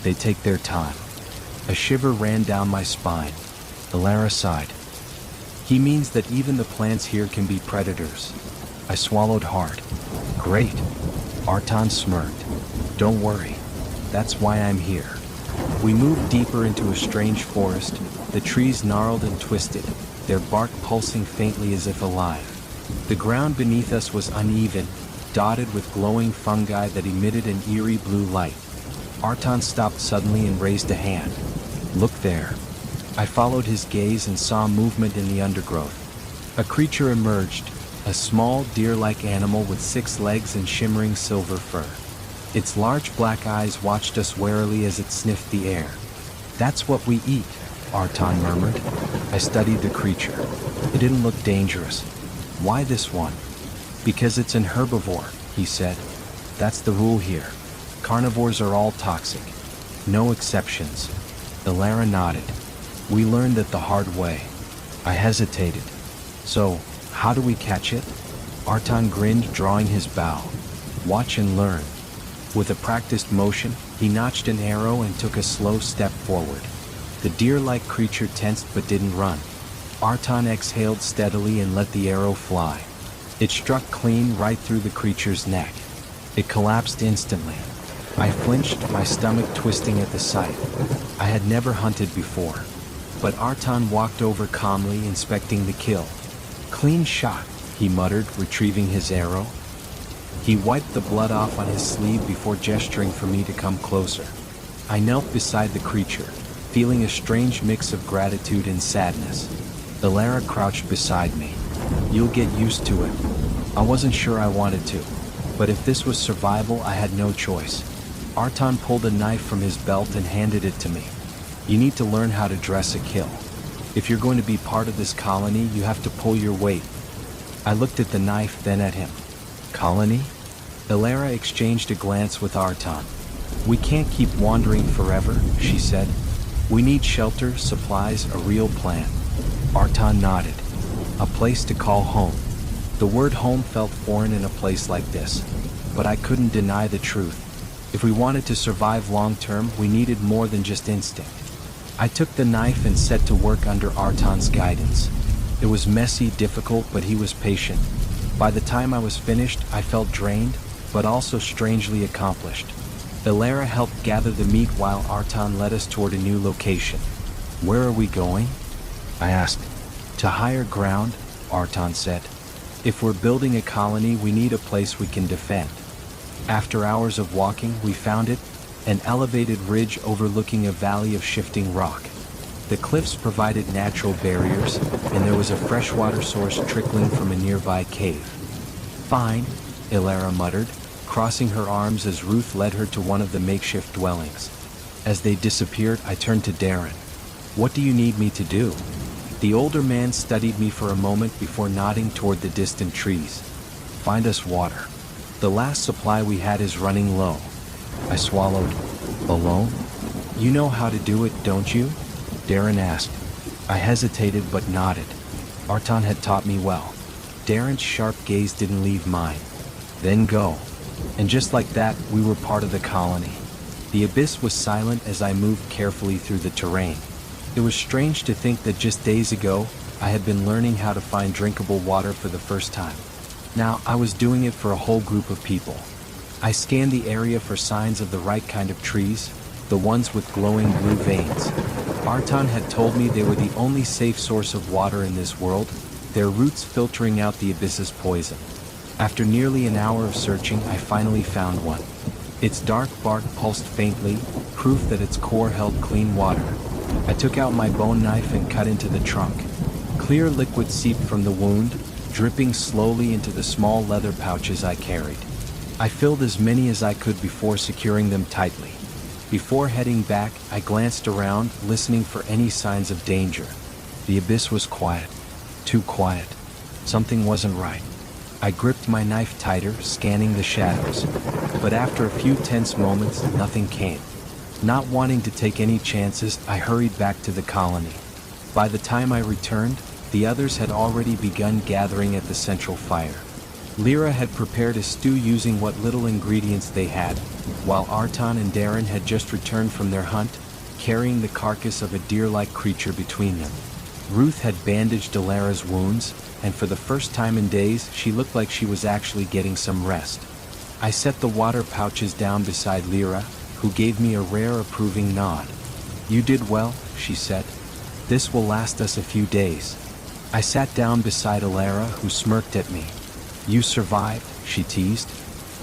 They take their time. A shiver ran down my spine. Elara sighed. He means that even the plants here can be predators. I swallowed hard. Great. Artan smirked. Don't worry. That's why I'm here. We moved deeper into a strange forest. The trees gnarled and twisted, their bark pulsing faintly as if alive. The ground beneath us was uneven, dotted with glowing fungi that emitted an eerie blue light. Artan stopped suddenly and raised a hand. "Look there." I followed his gaze and saw movement in the undergrowth. A creature emerged, a small deer-like animal with 6 legs and shimmering silver fur. Its large black eyes watched us warily as it sniffed the air. "That's what we eat," Artan murmured. I studied the creature. It didn't look dangerous. "Why this one?" "Because it's an herbivore," he said. "That's the rule here. Carnivores are all toxic. No exceptions." Elara nodded. "We learned it the hard way." I hesitated. "So, how do we catch it?" Artan grinned, drawing his bow. "Watch and learn." With a practiced motion, he notched an arrow and took a slow step forward. The deer-like creature tensed but didn't run. Artan exhaled steadily and let the arrow fly. It struck clean right through the creature's neck. It collapsed instantly. I flinched, my stomach twisting at the sight. I had never hunted before. But Artan walked over calmly, inspecting the kill. "Clean shot," he muttered, retrieving his arrow. He wiped the blood off on his sleeve before gesturing for me to come closer. I knelt beside the creature, feeling a strange mix of gratitude and sadness. Elara crouched beside me. "You'll get used to it." I wasn't sure I wanted to, but if this was survival, I had no choice. Artan pulled a knife from his belt and handed it to me. "You need to learn how to dress a kill. If you're going to be part of this colony, you have to pull your weight." I looked at the knife, then at him. "Colony?" Elara exchanged a glance with Artan. "We can't keep wandering forever," she said. "We need shelter, supplies, a real plan." Artan nodded. "A place to call home." The word home felt foreign in a place like this, but I couldn't deny the truth. If we wanted to survive long term, we needed more than just instinct. I took the knife and set to work under Artan's guidance. It was messy, difficult, but he was patient. By the time I was finished, I felt drained, but also strangely accomplished. Elara helped gather the meat while Artan led us toward a new location. "Where are we going?" I asked. "To higher ground," Artan said. "If we're building a colony, we need a place we can defend." After hours of walking, we found it, an elevated ridge overlooking a valley of shifting rock. The cliffs provided natural barriers, and there was a freshwater source trickling from a nearby cave. "Fine," Elara muttered, crossing her arms as Ruth led her to one of the makeshift dwellings. As they disappeared, I turned to Darren. "What do you need me to do?" The older man studied me for a moment before nodding toward the distant trees. "Find us water. The last supply we had is running low." I swallowed. "Alone? You know how to do it, don't you?" Darren asked. I hesitated but nodded. Artan had taught me well. Darren's sharp gaze didn't leave mine. "Then go." And just like that, we were part of the colony. The abyss was silent as I moved carefully through the terrain. It was strange to think that just days ago, I had been learning how to find drinkable water for the first time. Now, I was doing it for a whole group of people. I scanned the area for signs of the right kind of trees, the ones with glowing blue veins. Artan had told me they were the only safe source of water in this world, their roots filtering out the abyss's poison. After nearly an hour of searching, I finally found one. Its dark bark pulsed faintly, proof that its core held clean water. I took out my bone knife and cut into the trunk. Clear liquid seeped from the wound, dripping slowly into the small leather pouches I carried. I filled as many as I could before securing them tightly. Before heading back, I glanced around, listening for any signs of danger. The abyss was quiet. Too quiet. Something wasn't right. I gripped my knife tighter, scanning the shadows. But after a few tense moments, nothing came. Not wanting to take any chances, I hurried back to the colony. By the time I returned, the others had already begun gathering at the central fire. Lyra had prepared a stew using what little ingredients they had, while Artan and Darren had just returned from their hunt, carrying the carcass of a deer-like creature between them. Ruth had bandaged Elara's wounds, and for the first time in days, she looked like she was actually getting some rest. I set the water pouches down beside Lyra, who gave me a rare approving nod. "You did well," she said. "This will last us a few days." I sat down beside Elara, who smirked at me. "You survived," she teased.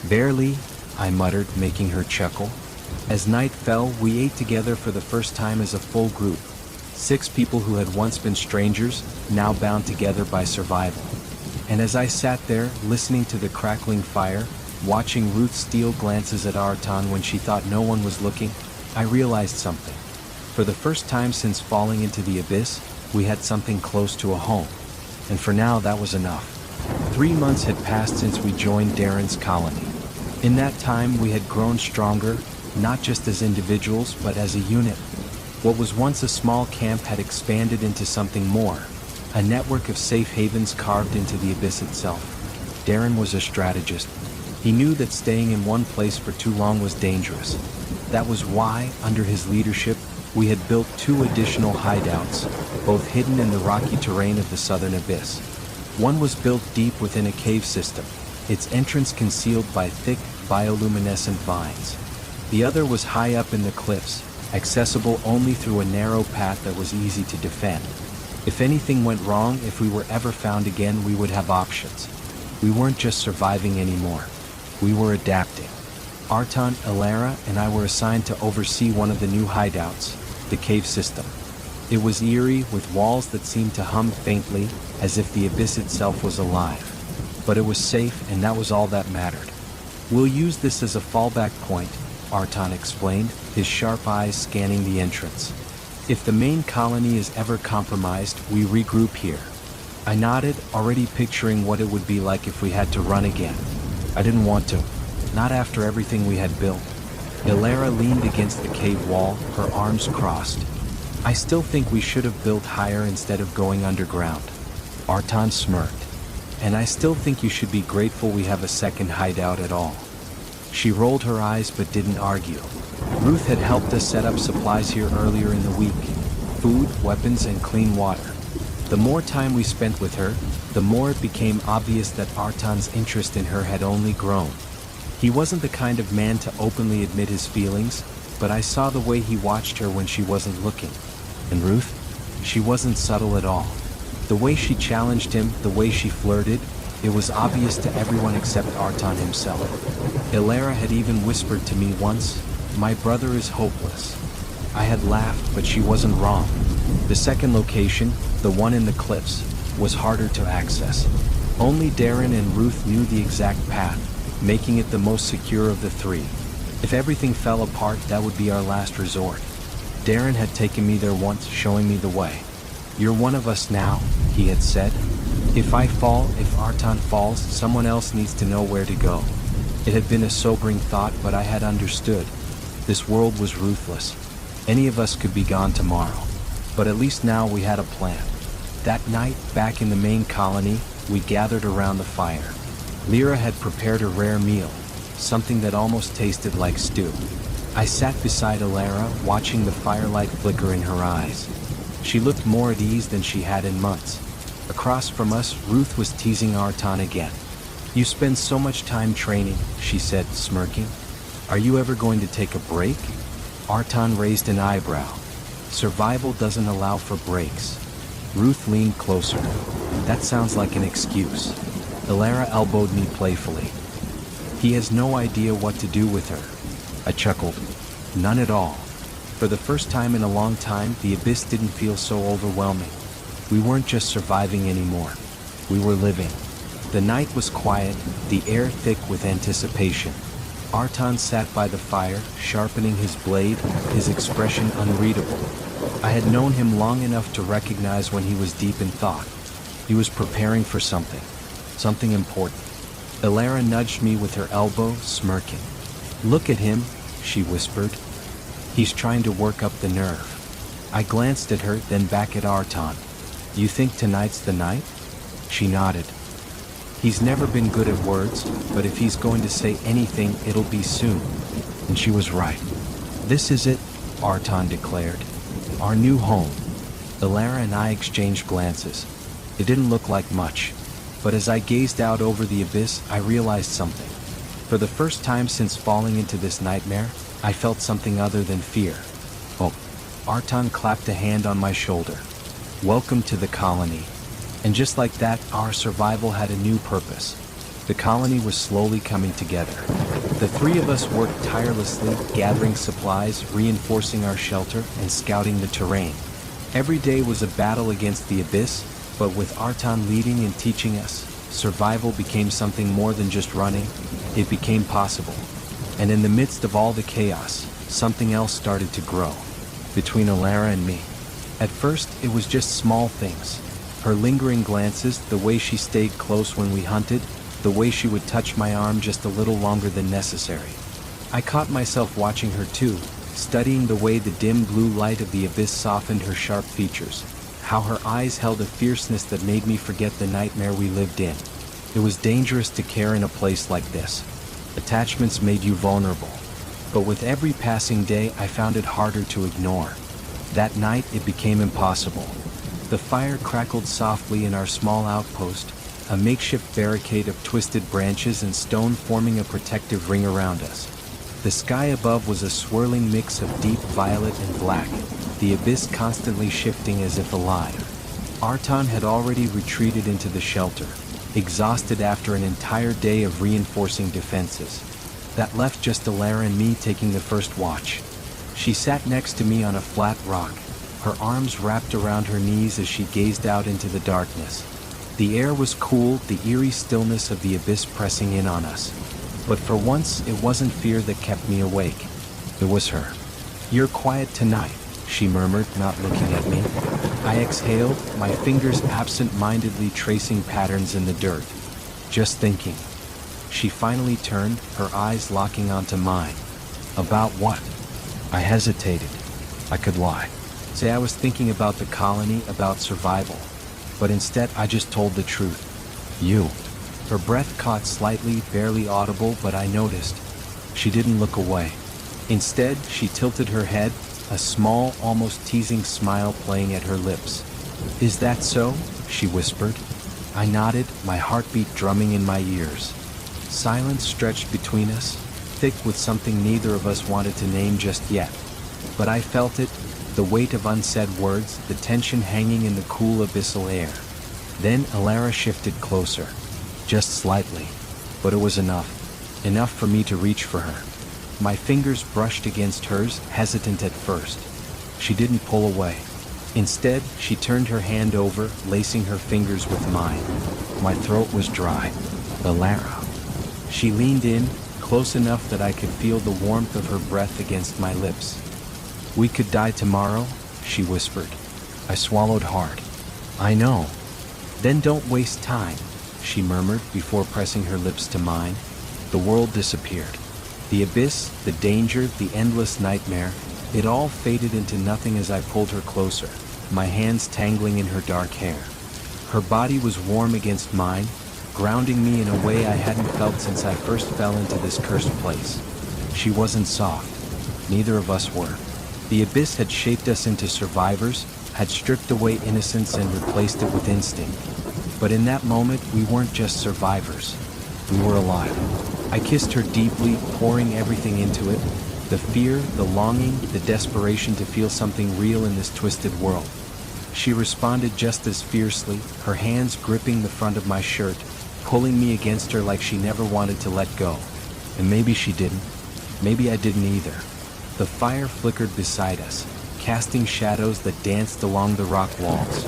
Barely, I muttered, making her chuckle. As night fell, we ate together for the first time as a full group. 6 people who had once been strangers, now bound together by survival. And as I sat there, listening to the crackling fire, watching Ruth steal glances at Artan when she thought no one was looking, I realized something. For the first time since falling into the abyss, we had something close to a home. And for now, that was enough. 3 months had passed since we joined Darren's colony. In that time, we had grown stronger, not just as individuals, but as a unit. What was once a small camp had expanded into something more, a network of safe havens carved into the abyss itself. Darren was a strategist. He knew that staying in one place for too long was dangerous. That was why, under his leadership, we had built 2 additional hideouts, both hidden in the rocky terrain of the southern abyss. One was built deep within a cave system, its entrance concealed by thick, bioluminescent vines. The other was high up in the cliffs, accessible only through a narrow path that was easy to defend. If anything went wrong, if we were ever found again, we would have options. We weren't just surviving anymore. We were adapting. Artan, Elara, and I were assigned to oversee one of the new hideouts, the cave system. It was eerie, with walls that seemed to hum faintly, as if the abyss itself was alive. But it was safe, and that was all that mattered. "We'll use this as a fallback point," Artan explained, his sharp eyes scanning the entrance. "If the main colony is ever compromised, we regroup here." I nodded, already picturing what it would be like if we had to run again. I didn't want to. Not after everything we had built. Elara leaned against the cave wall, her arms crossed. "I still think we should have built higher instead of going underground." Artan smirked. "And I still think you should be grateful we have a second hideout at all." She rolled her eyes but didn't argue. Ruth had helped us set up supplies here earlier in the week. Food, weapons, and clean water. The more time we spent with her, the more it became obvious that Artan's interest in her had only grown. He wasn't the kind of man to openly admit his feelings, but I saw the way he watched her when she wasn't looking. And Ruth? She wasn't subtle at all. The way she challenged him, the way she flirted, it was obvious to everyone except Artan himself. Elara had even whispered to me once, "My brother is hopeless." I had laughed, but she wasn't wrong. The second location, the one in the cliffs, was harder to access. Only Darren and Ruth knew the exact path, making it the most secure of the 3. If everything fell apart, that would be our last resort. Darren had taken me there once, showing me the way. "You're one of us now," he had said. "If I fall, if Artan falls, someone else needs to know where to go." It had been a sobering thought, but I had understood. This world was ruthless. Any of us could be gone tomorrow. But at least now we had a plan. That night, back in the main colony, we gathered around the fire. Lyra had prepared a rare meal, something that almost tasted like stew. I sat beside Elara, watching the firelight flicker in her eyes. She looked more at ease than she had in months. Across from us, Ruth was teasing Artan again. "You spend so much time training," she said, smirking. "Are you ever going to take a break?" Artan raised an eyebrow. "Survival doesn't allow for breaks." Ruth leaned closer. "That sounds like an excuse." Elara elbowed me playfully. "He has no idea what to do with her." I chuckled. "None at all." For the first time in a long time, the abyss didn't feel so overwhelming. We weren't just surviving anymore. We were living. The night was quiet, the air thick with anticipation. Artan sat by the fire, sharpening his blade, his expression unreadable. I had known him long enough to recognize when he was deep in thought. He was preparing for something important. Elara nudged me with her elbow, smirking. "Look at him," she whispered. "He's trying to work up the nerve." I glanced at her, then back at Artan. "You think tonight's the night?" She nodded. "He's never been good at words, but if he's going to say anything, it'll be soon." And she was right. "This is it," Artan declared. "Our new home." Elara and I exchanged glances. It didn't look like much. But as I gazed out over the abyss, I realized something. For the first time since falling into this nightmare, I felt something other than fear. "Oh." Artan clapped a hand on my shoulder. "Welcome to the colony." And just like that, our survival had a new purpose. The colony was slowly coming together. The three of us worked tirelessly, gathering supplies, reinforcing our shelter, and scouting the terrain. Every day was a battle against the abyss, but with Artan leading and teaching us, survival became something more than just running. It became possible. And in the midst of all the chaos, something else started to grow. Between Elara and me. At first, it was just small things. Her lingering glances, the way she stayed close when we hunted, the way she would touch my arm just a little longer than necessary. I caught myself watching her too, studying the way the dim blue light of the abyss softened her sharp features, how her eyes held a fierceness that made me forget the nightmare we lived in. It was dangerous to care in a place like this. Attachments made you vulnerable. But with every passing day, I found it harder to ignore. That night, it became impossible. The fire crackled softly in our small outpost, a makeshift barricade of twisted branches and stone forming a protective ring around us. The sky above was a swirling mix of deep violet and black, the abyss constantly shifting as if alive. Artan had already retreated into the shelter, exhausted after an entire day of reinforcing defenses. That left just Elara and me taking the first watch. She sat next to me on a flat rock, her arms wrapped around her knees as she gazed out into the darkness. The air was cool, the eerie stillness of the abyss pressing in on us. But for once, it wasn't fear that kept me awake. It was her. "You're quiet tonight," she murmured, not looking at me. I exhaled, my fingers absent-mindedly tracing patterns in the dirt. Just thinking. She finally turned, her eyes locking onto mine. "About what?" I hesitated. I could lie. Say I was thinking about the colony, about survival. But instead, I just told the truth. "You." Her breath caught slightly, barely audible, but I noticed. She didn't look away. Instead, she tilted her head, a small, almost teasing smile playing at her lips. "Is that so?" she whispered. I nodded, my heartbeat drumming in my ears. Silence stretched between us, thick with something neither of us wanted to name just yet. But I felt it, the weight of unsaid words, the tension hanging in the cool abyssal air. Then Elara shifted closer. Just slightly. But it was enough. Enough for me to reach for her. My fingers brushed against hers, hesitant at first. She didn't pull away. Instead, she turned her hand over, lacing her fingers with mine. My throat was dry. "Elara." She leaned in, close enough that I could feel the warmth of her breath against my lips. "We could die tomorrow," she whispered. I swallowed hard. "I know." "Then don't waste time," she murmured before pressing her lips to mine. The world disappeared. The abyss, the danger, the endless nightmare, it all faded into nothing as I pulled her closer, my hands tangling in her dark hair. Her body was warm against mine, grounding me in a way I hadn't felt since I first fell into this cursed place. She wasn't soft. Neither of us were. The abyss had shaped us into survivors, had stripped away innocence and replaced it with instinct. But in that moment, we weren't just survivors. We were alive. I kissed her deeply, pouring everything into it. The fear, the longing, the desperation to feel something real in this twisted world. She responded just as fiercely, her hands gripping the front of my shirt, pulling me against her like she never wanted to let go. And maybe she didn't. Maybe I didn't either. The fire flickered beside us, casting shadows that danced along the rock walls.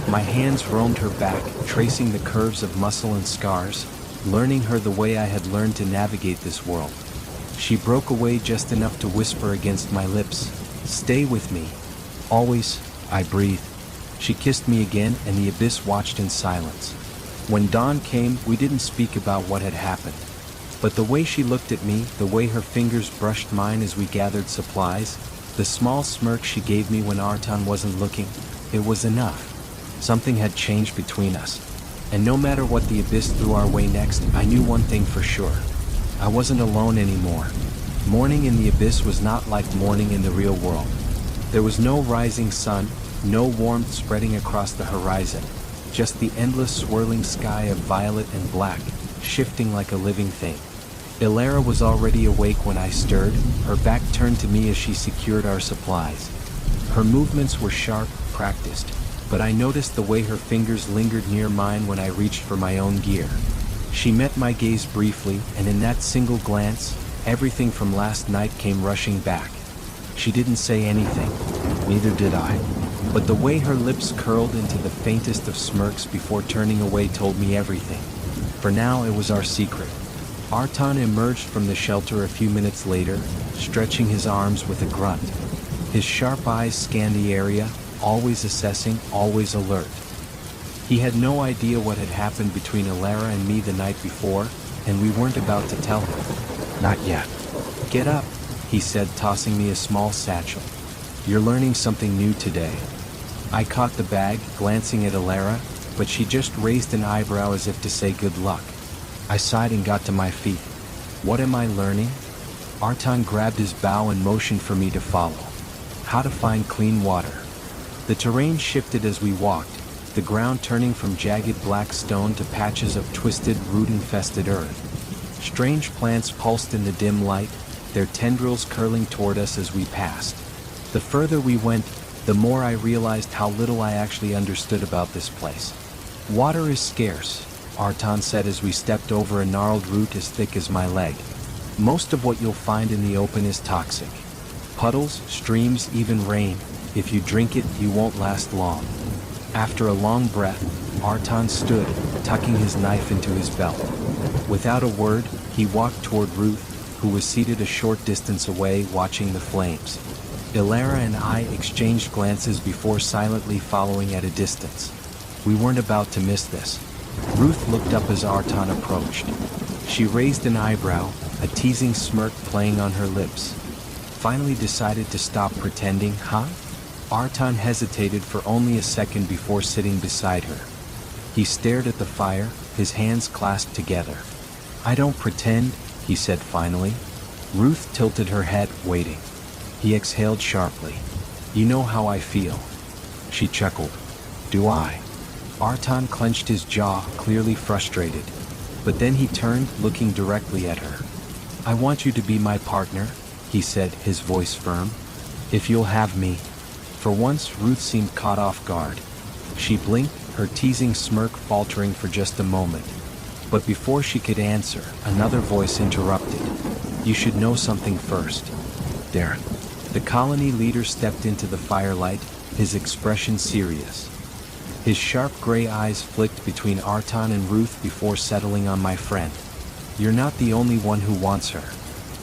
My hands roamed her back, tracing the curves of muscle and scars, learning her the way I had learned to navigate this world. She broke away just enough to whisper against my lips, "Stay with me. Always," I breathed. She kissed me again, and the abyss watched in silence. When dawn came, we didn't speak about what had happened. But the way she looked at me, the way her fingers brushed mine as we gathered supplies, the small smirk she gave me when Artan wasn't looking, it was enough. Something had changed between us. And no matter what the abyss threw our way next, I knew one thing for sure. I wasn't alone anymore. Morning in the abyss was not like morning in the real world. There was no rising sun, no warmth spreading across the horizon, just the endless swirling sky of violet and black, shifting like a living thing. Elara was already awake when I stirred, her back turned to me as she secured our supplies. Her movements were sharp, practiced, but I noticed the way her fingers lingered near mine when I reached for my own gear. She met my gaze briefly, and in that single glance, everything from last night came rushing back. She didn't say anything, neither did I. But the way her lips curled into the faintest of smirks before turning away told me everything. For now, it was our secret. Artan emerged from the shelter a few minutes later, stretching his arms with a grunt. His sharp eyes scanned the area, always assessing, always alert. He had no idea what had happened between Elara and me the night before, and we weren't about to tell him. Not yet. Get up, he said, tossing me a small satchel. You're learning something new today. I caught the bag, glancing at Elara, but she just raised an eyebrow as if to say good luck. I sighed and got to my feet. What am I learning? Artan grabbed his bow and motioned for me to follow. How to find clean water. The terrain shifted as we walked, the ground turning from jagged black stone to patches of twisted, root-infested earth. Strange plants pulsed in the dim light, their tendrils curling toward us as we passed. The further we went, the more I realized how little I actually understood about this place. Water is scarce, Artan said as we stepped over a gnarled root as thick as my leg. Most of what you'll find in the open is toxic. Puddles, streams, even rain. If you drink it, you won't last long. After a long breath, Artan stood, tucking his knife into his belt. Without a word, he walked toward Ruth, who was seated a short distance away watching the flames. Elara and I exchanged glances before silently following at a distance. We weren't about to miss this. Ruth looked up as Artan approached. She raised an eyebrow, a teasing smirk playing on her lips. Finally decided to stop pretending, huh? Artan hesitated for only a second before sitting beside her. He stared at the fire, his hands clasped together. I don't pretend, he said finally. Ruth tilted her head, waiting. He exhaled sharply. You know how I feel. She chuckled. Do I? Artan clenched his jaw, clearly frustrated. But then he turned, looking directly at her. I want you to be my partner, he said, his voice firm. If you'll have me. For once, Ruth seemed caught off guard. She blinked, her teasing smirk faltering for just a moment. But before she could answer, another voice interrupted. You should know something first. Darren. The colony leader stepped into the firelight, his expression serious. His sharp gray eyes flicked between Artan and Ruth before settling on my friend. You're not the only one who wants her.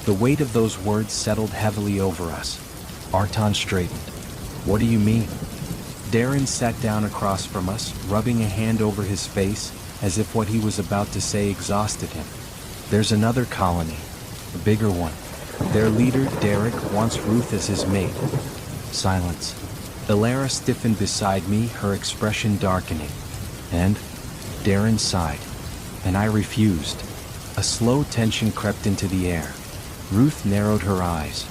The weight of those words settled heavily over us. Artan straightened. What do you mean? Darren sat down across from us, rubbing a hand over his face, as if what he was about to say exhausted him. There's another colony, a bigger one. Their leader, Derek, wants Ruth as his mate. Silence. Elara stiffened beside me, her expression darkening. And? Darren sighed. And I refused. A slow tension crept into the air. Ruth narrowed her eyes.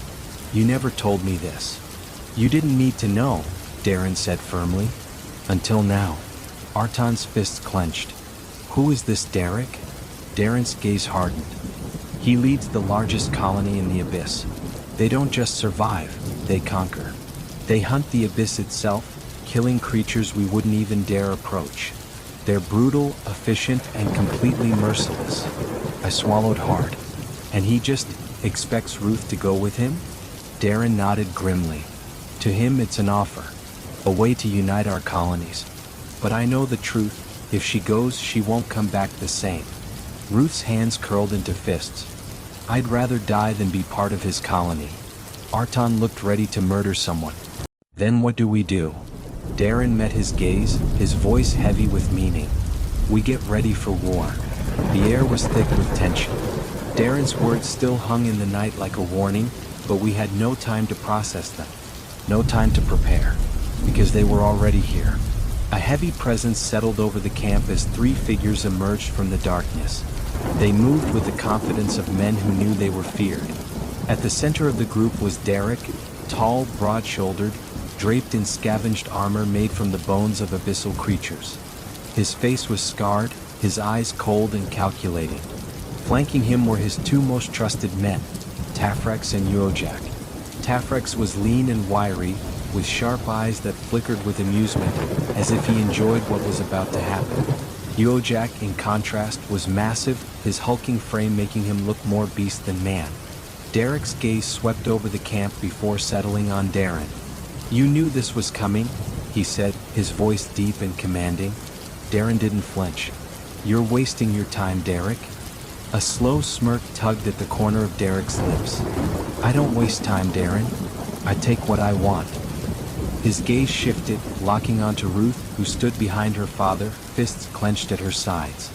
You never told me this. You didn't need to know, Darren said firmly. Until now. Artan's fists clenched. Who is this Derek? Darren's gaze hardened. He leads the largest colony in the Abyss. They don't just survive, they conquer. They hunt the Abyss itself, killing creatures we wouldn't even dare approach. They're brutal, efficient, and completely merciless. I swallowed hard. And he just expects Ruth to go with him? Darren nodded grimly. To him it's an offer, a way to unite our colonies. But I know the truth, if she goes, she won't come back the same. Ruth's hands curled into fists. I'd rather die than be part of his colony. Artan looked ready to murder someone. Then what do we do? Darren met his gaze, his voice heavy with meaning. We get ready for war. The air was thick with tension. Darren's words still hung in the night like a warning, but we had no time to process them. No time to prepare, because they were already here. A heavy presence settled over the camp as three figures emerged from the darkness. They moved with the confidence of men who knew they were feared. At the center of the group was Derek, tall, broad-shouldered, draped in scavenged armor made from the bones of abyssal creatures. His face was scarred, his eyes cold and calculating. Flanking him were his two most trusted men, Tafrex and Uojak. Tafrex was lean and wiry, with sharp eyes that flickered with amusement, as if he enjoyed what was about to happen. Yojak, in contrast, was massive, his hulking frame making him look more beast than man. Derek's gaze swept over the camp before settling on Darren. "You knew this was coming," he said, his voice deep and commanding. Darren didn't flinch. "You're wasting your time, Derek." A slow smirk tugged at the corner of Derek's lips. "I don't waste time, Darren. I take what I want." His gaze shifted, locking onto Ruth, who stood behind her father, fists clenched at her sides.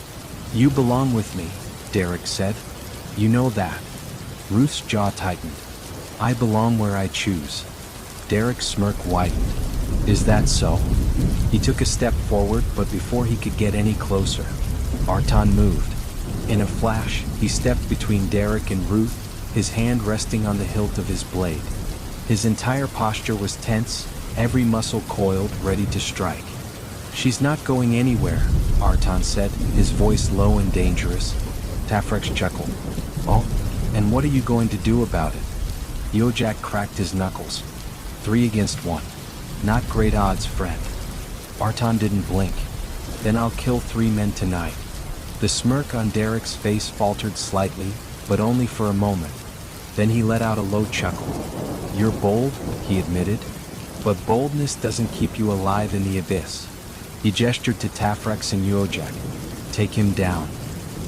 "You belong with me," Derek said. "You know that." Ruth's jaw tightened. "I belong where I choose." Derek's smirk widened. "Is that so?" He took a step forward, but before he could get any closer, Artan moved. In a flash, he stepped between Derek and Ruth, his hand resting on the hilt of his blade. His entire posture was tense, every muscle coiled, ready to strike. "She's not going anywhere," Artan said, his voice low and dangerous. Tafrex chuckled. "Oh, and what are you going to do about it?" Yojak cracked his knuckles. 3 against 1. Not great odds, friend. Artan didn't blink. "Then I'll kill 3 men tonight." The smirk on Derek's face faltered slightly, but only for a moment. Then he let out a low chuckle. "You're bold," he admitted. "But boldness doesn't keep you alive in the abyss." He gestured to Tafrex and Yojak. "Take him down."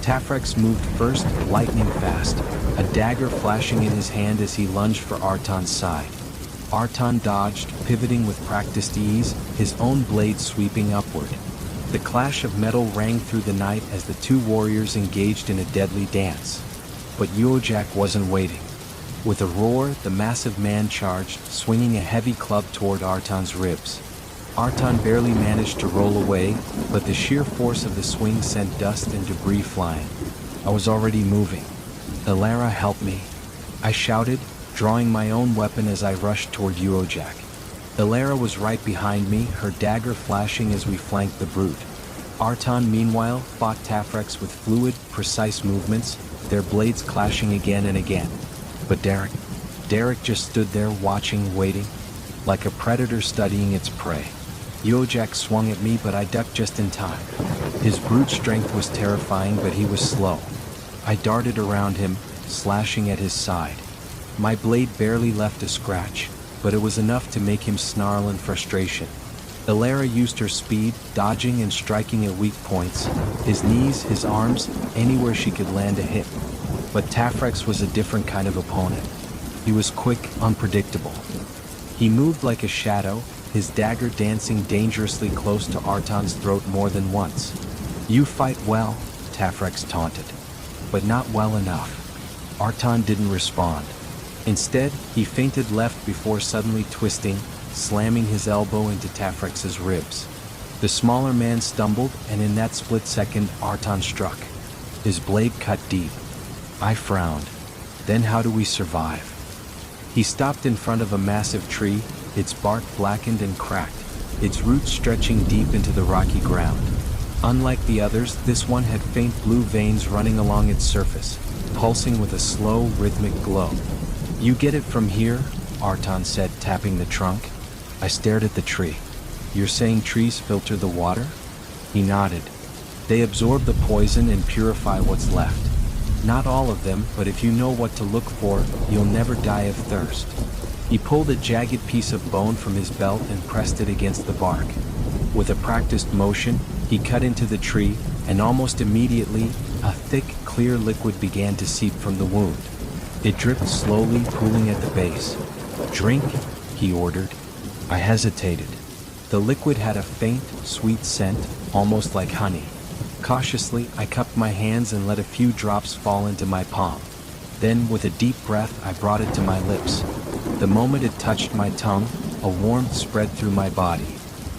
Tafrex moved first, lightning fast, a dagger flashing in his hand as he lunged for Artan's side. Artan dodged, pivoting with practiced ease, his own blade sweeping upward. The clash of metal rang through the night as the 2 warriors engaged in a deadly dance. But Yojak wasn't waiting. With a roar, the massive man charged, swinging a heavy club toward Artan's ribs. Artan barely managed to roll away, but the sheer force of the swing sent dust and debris flying. I was already moving. "Elara, help me," I shouted, drawing my own weapon as I rushed toward Yojak. Elara was right behind me, her dagger flashing as we flanked the brute. Artan, meanwhile, fought Tafrex with fluid, precise movements, their blades clashing again and again. But Derek just stood there watching, waiting, like a predator studying its prey. Yojak swung at me, but I ducked just in time. His brute strength was terrifying, but he was slow. I darted around him, slashing at his side. My blade barely left a scratch, but it was enough to make him snarl in frustration. Elara used her speed, dodging and striking at weak points, his knees, his arms, anywhere she could land a hit. But Tafrex was a different kind of opponent. He was quick, unpredictable. He moved like a shadow, his dagger dancing dangerously close to Artan's throat more than once. "You fight well," Tafrex taunted. "But not well enough." Artan didn't respond. Instead, he feinted left before suddenly twisting, slamming his elbow into Tafrex's ribs. The smaller man stumbled, and in that split second, Artan struck. His blade cut deep. I frowned. Then how do we survive? He stopped in front of a massive tree, its bark blackened and cracked, its roots stretching deep into the rocky ground. Unlike the others, this one had faint blue veins running along its surface, pulsing with a slow, rhythmic glow. "You get it from here?" Artan said, tapping the trunk. I stared at the tree. "You're saying trees filter the water?" He nodded. "They absorb the poison and purify what's left. Not all of them, but if you know what to look for, you'll never die of thirst." He pulled a jagged piece of bone from his belt and pressed it against the bark. With a practiced motion, he cut into the tree, and almost immediately, a thick, clear liquid began to seep from the wound. It dripped slowly, pooling at the base. "Drink," he ordered. I hesitated. The liquid had a faint, sweet scent, almost like honey. Cautiously, I cupped my hands and let a few drops fall into my palm. Then, with a deep breath, I brought it to my lips. The moment it touched my tongue, a warmth spread through my body.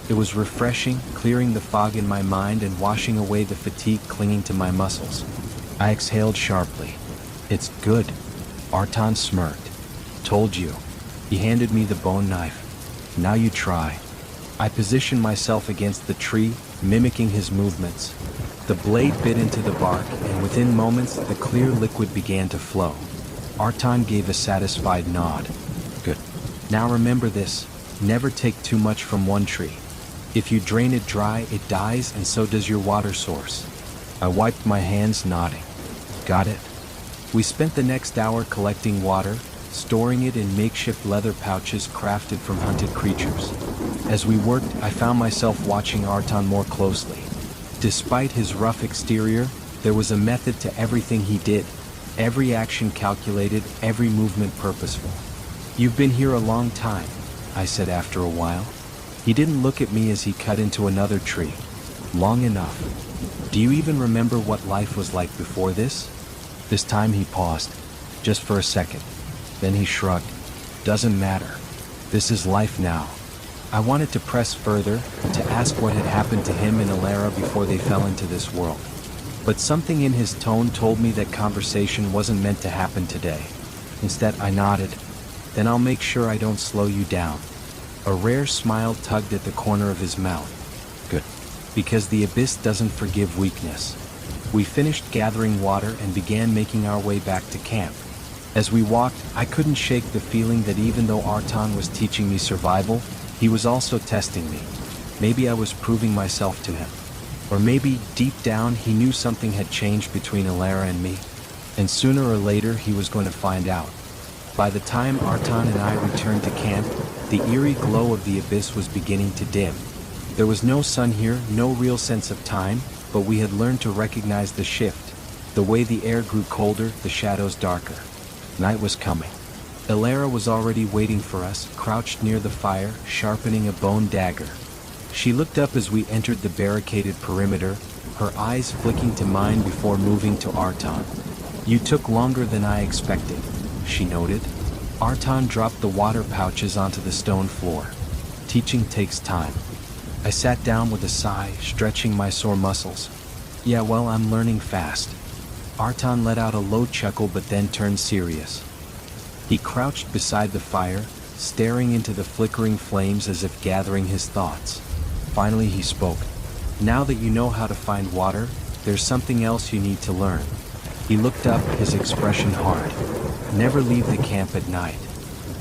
It was refreshing, clearing the fog in my mind and washing away the fatigue clinging to my muscles. I exhaled sharply. "It's good." Artan smirked. "Told you." He handed me the bone knife. "Now you try." I positioned myself against the tree, mimicking his movements. The blade bit into the bark, and within moments, the clear liquid began to flow. Artan gave a satisfied nod. "Good. Now remember this, never take too much from one tree." If you drain it dry, it dies, and so does your water source. I wiped my hands, nodding. Got it? We spent the next hour collecting water, storing it in makeshift leather pouches crafted from hunted creatures. As we worked, I found myself watching Arton more closely. Despite his rough exterior, there was a method to everything he did. Every action calculated, every movement purposeful. "You've been here a long time," I said after a while. He didn't look at me as he cut into another tree. "Long enough. Do you even remember what life was like before this?" This time he paused, just for a second. Then he shrugged. "Doesn't matter. This is life now." I wanted to press further, to ask what had happened to him and Elara before they fell into this world. But something in his tone told me that conversation wasn't meant to happen today. Instead, I nodded. "Then I'll make sure I don't slow you down." A rare smile tugged at the corner of his mouth. "Good. Because the abyss doesn't forgive weakness." We finished gathering water and began making our way back to camp. As we walked, I couldn't shake the feeling that even though Arton was teaching me survival, he was also testing me. Maybe I was proving myself to him. Or maybe, deep down, he knew something had changed between Elara and me. And sooner or later, he was going to find out. By the time Arton and I returned to camp, the eerie glow of the abyss was beginning to dim. There was no sun here, no real sense of time, but we had learned to recognize the shift. The way the air grew colder, the shadows darker. Night was coming. Elara was already waiting for us, crouched near the fire, sharpening a bone dagger. She looked up as we entered the barricaded perimeter, her eyes flicking to mine before moving to Arton. "You took longer than I expected," she noted. Arton dropped the water pouches onto the stone floor. "Teaching takes time." I sat down with a sigh, stretching my sore muscles. "Yeah, well, I'm learning fast." Arton let out a low chuckle but then turned serious. He crouched beside the fire, staring into the flickering flames as if gathering his thoughts. Finally he spoke. "Now that you know how to find water, there's something else you need to learn." He looked up, his expression hard. "Never leave the camp at night."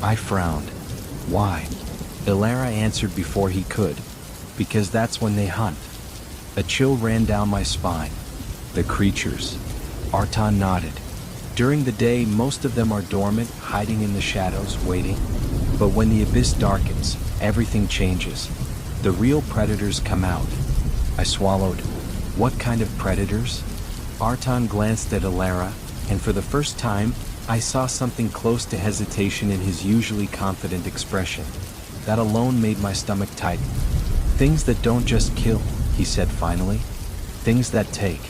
I frowned. "Why?" Elara answered before he could. "Because that's when they hunt." A chill ran down my spine. "The creatures." Arton nodded. "During the day, most of them are dormant, hiding in the shadows, waiting. But when the abyss darkens, everything changes. The real predators come out." I swallowed. "What kind of predators?" Arton glanced at Elara, and for the first time, I saw something close to hesitation in his usually confident expression. That alone made my stomach tighten. "Things that don't just kill," he said finally. "Things that take."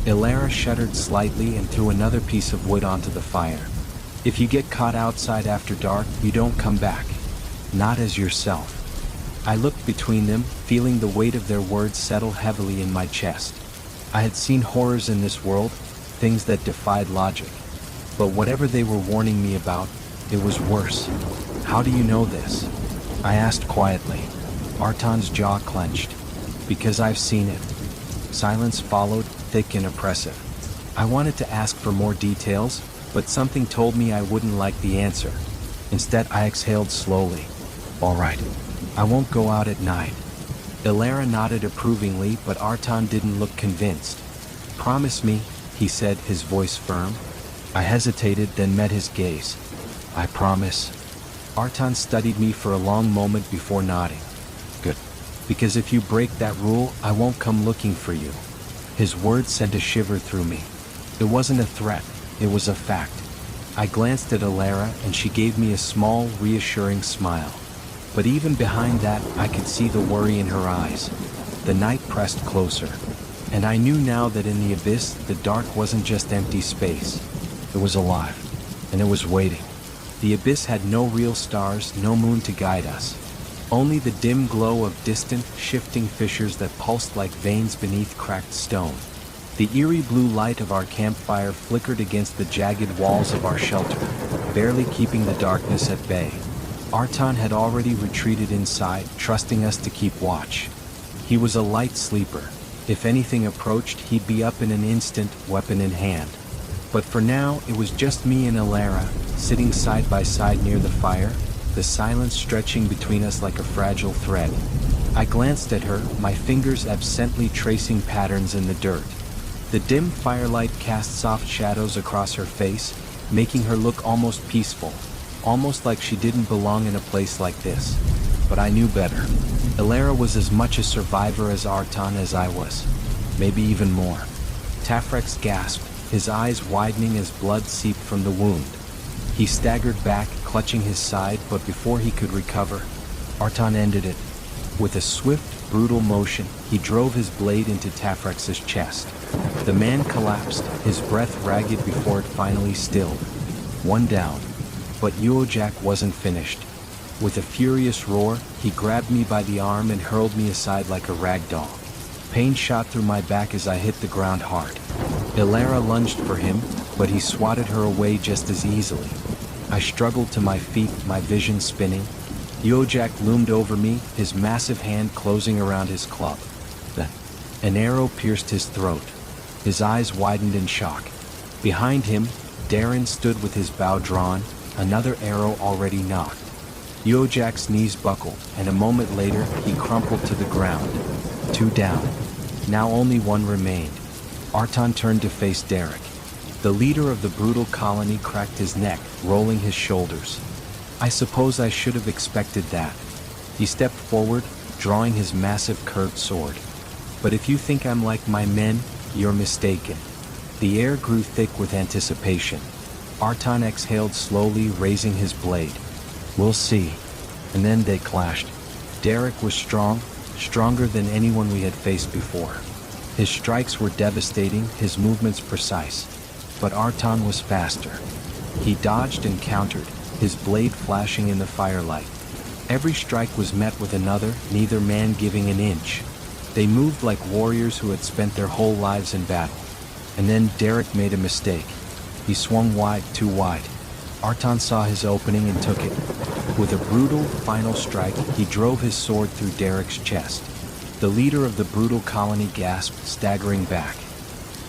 Elara shuddered slightly and threw another piece of wood onto the fire. "If you get caught outside after dark, you don't come back. Not as yourself." I looked between them, feeling the weight of their words settle heavily in my chest. I had seen horrors in this world, things that defied logic. But whatever they were warning me about, it was worse. "How do you know this?" I asked quietly. Arton's jaw clenched. "Because I've seen it." Silence followed, thick and oppressive. I wanted to ask for more details, but something told me I wouldn't like the answer. Instead, I exhaled slowly. "All right. I won't go out at night." Elara nodded approvingly, but Arton didn't look convinced. "Promise me," he said, his voice firm. I hesitated, then met his gaze. "I promise." Arton studied me for a long moment before nodding. "Good. Because if you break that rule, I won't come looking for you." His words sent a shiver through me. It wasn't a threat, it was a fact. I glanced at Elara and she gave me a small, reassuring smile. But even behind that, I could see the worry in her eyes. The night pressed closer. And I knew now that in the abyss, the dark wasn't just empty space. It was alive. And it was waiting. The abyss had no real stars, no moon to guide us. Only the dim glow of distant, shifting fissures that pulsed like veins beneath cracked stone. The eerie blue light of our campfire flickered against the jagged walls of our shelter, barely keeping the darkness at bay. Arton had already retreated inside, trusting us to keep watch. He was a light sleeper. If anything approached, he'd be up in an instant, weapon in hand. But for now, it was just me and Elara, sitting side by side near the fire, the silence stretching between us like a fragile thread. I glanced at her, my fingers absently tracing patterns in the dirt. The dim firelight cast soft shadows across her face, making her look almost peaceful, almost like she didn't belong in a place like this. But I knew better. Elara was as much a survivor as Artan as I was. Maybe even more. Tafrex gasped, his eyes widening as blood seeped from the wound. He staggered back, clutching his side, but before he could recover, Artan ended it. With a swift, brutal motion, he drove his blade into Tafrex's chest. The man collapsed, his breath ragged before it finally stilled. One down. But Uojak wasn't finished. With a furious roar, he grabbed me by the arm and hurled me aside like a rag doll. Pain shot through my back as I hit the ground hard. Elara lunged for him, but he swatted her away just as easily. I struggled to my feet, my vision spinning. Uojak loomed over me, his massive hand closing around his club. Then, an arrow pierced his throat. His eyes widened in shock. Behind him, Darren stood with his bow drawn, another arrow already knocked. Uojak's knees buckled, and a moment later, he crumpled to the ground. 2 down. Now only one remained. Artan turned to face Derek. The leader of the brutal colony cracked his neck, rolling his shoulders. I suppose I should have expected that. He stepped forward, drawing his massive curved sword. But if you think I'm like my men, you're mistaken. The air grew thick with anticipation. Artan exhaled slowly, raising his blade. We'll see. And then they clashed. Derek was strong, stronger than anyone we had faced before. His strikes were devastating, his movements precise. But Artan was faster. He dodged and countered, his blade flashing in the firelight. Every strike was met with another, neither man giving an inch. They moved like warriors who had spent their whole lives in battle. And then Derek made a mistake. He swung wide, too wide. Artan saw his opening and took it. With a brutal, final strike, he drove his sword through Derek's chest. The leader of the brutal colony gasped, staggering back.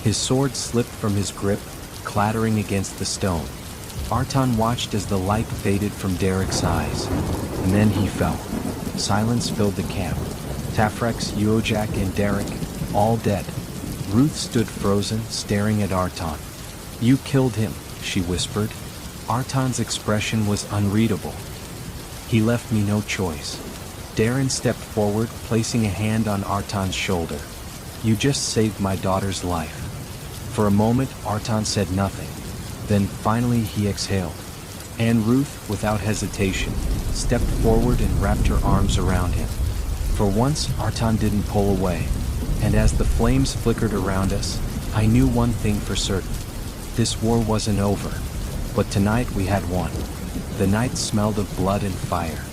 His sword slipped from his grip, clattering against the stone. Artan watched as the light faded from Derek's eyes. And then he fell. Silence filled the camp. Tafrex, Uojak, and Derek, all dead. Ruth stood frozen, staring at Artan. You killed him, she whispered. Artan's expression was unreadable. He left me no choice. Darren stepped forward, placing a hand on Artan's shoulder. You just saved my daughter's life. For a moment, Artan said nothing. Then finally he exhaled. And Ruth, without hesitation, stepped forward and wrapped her arms around him. For once, Artan didn't pull away. And as the flames flickered around us, I knew one thing for certain. This war wasn't over. But tonight we had won. The night smelled of blood and fire.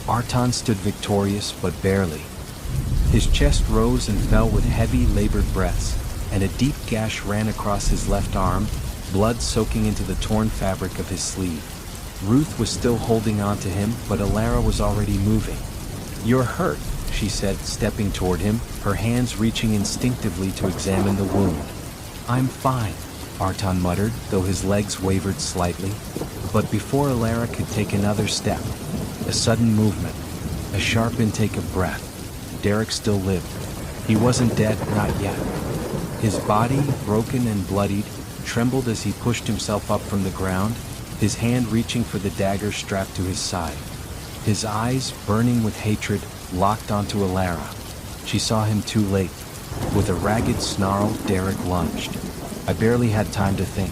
Artan stood victorious, but barely. His chest rose and fell with heavy, labored breaths, and a deep gash ran across his left arm, blood soaking into the torn fabric of his sleeve. Ruth was still holding on to him, but Elara was already moving. You're hurt, she said, stepping toward him, her hands reaching instinctively to examine the wound. I'm fine, Artan muttered, though his legs wavered slightly. But before Elara could take another step, a sudden movement, a sharp intake of breath. Derek still lived. He wasn't dead, not yet. His body, broken and bloodied, trembled as he pushed himself up from the ground, his hand reaching for the dagger strapped to his side. His eyes, burning with hatred, locked onto Elara. She saw him too late. With a ragged snarl, Derek lunged. I barely had time to think.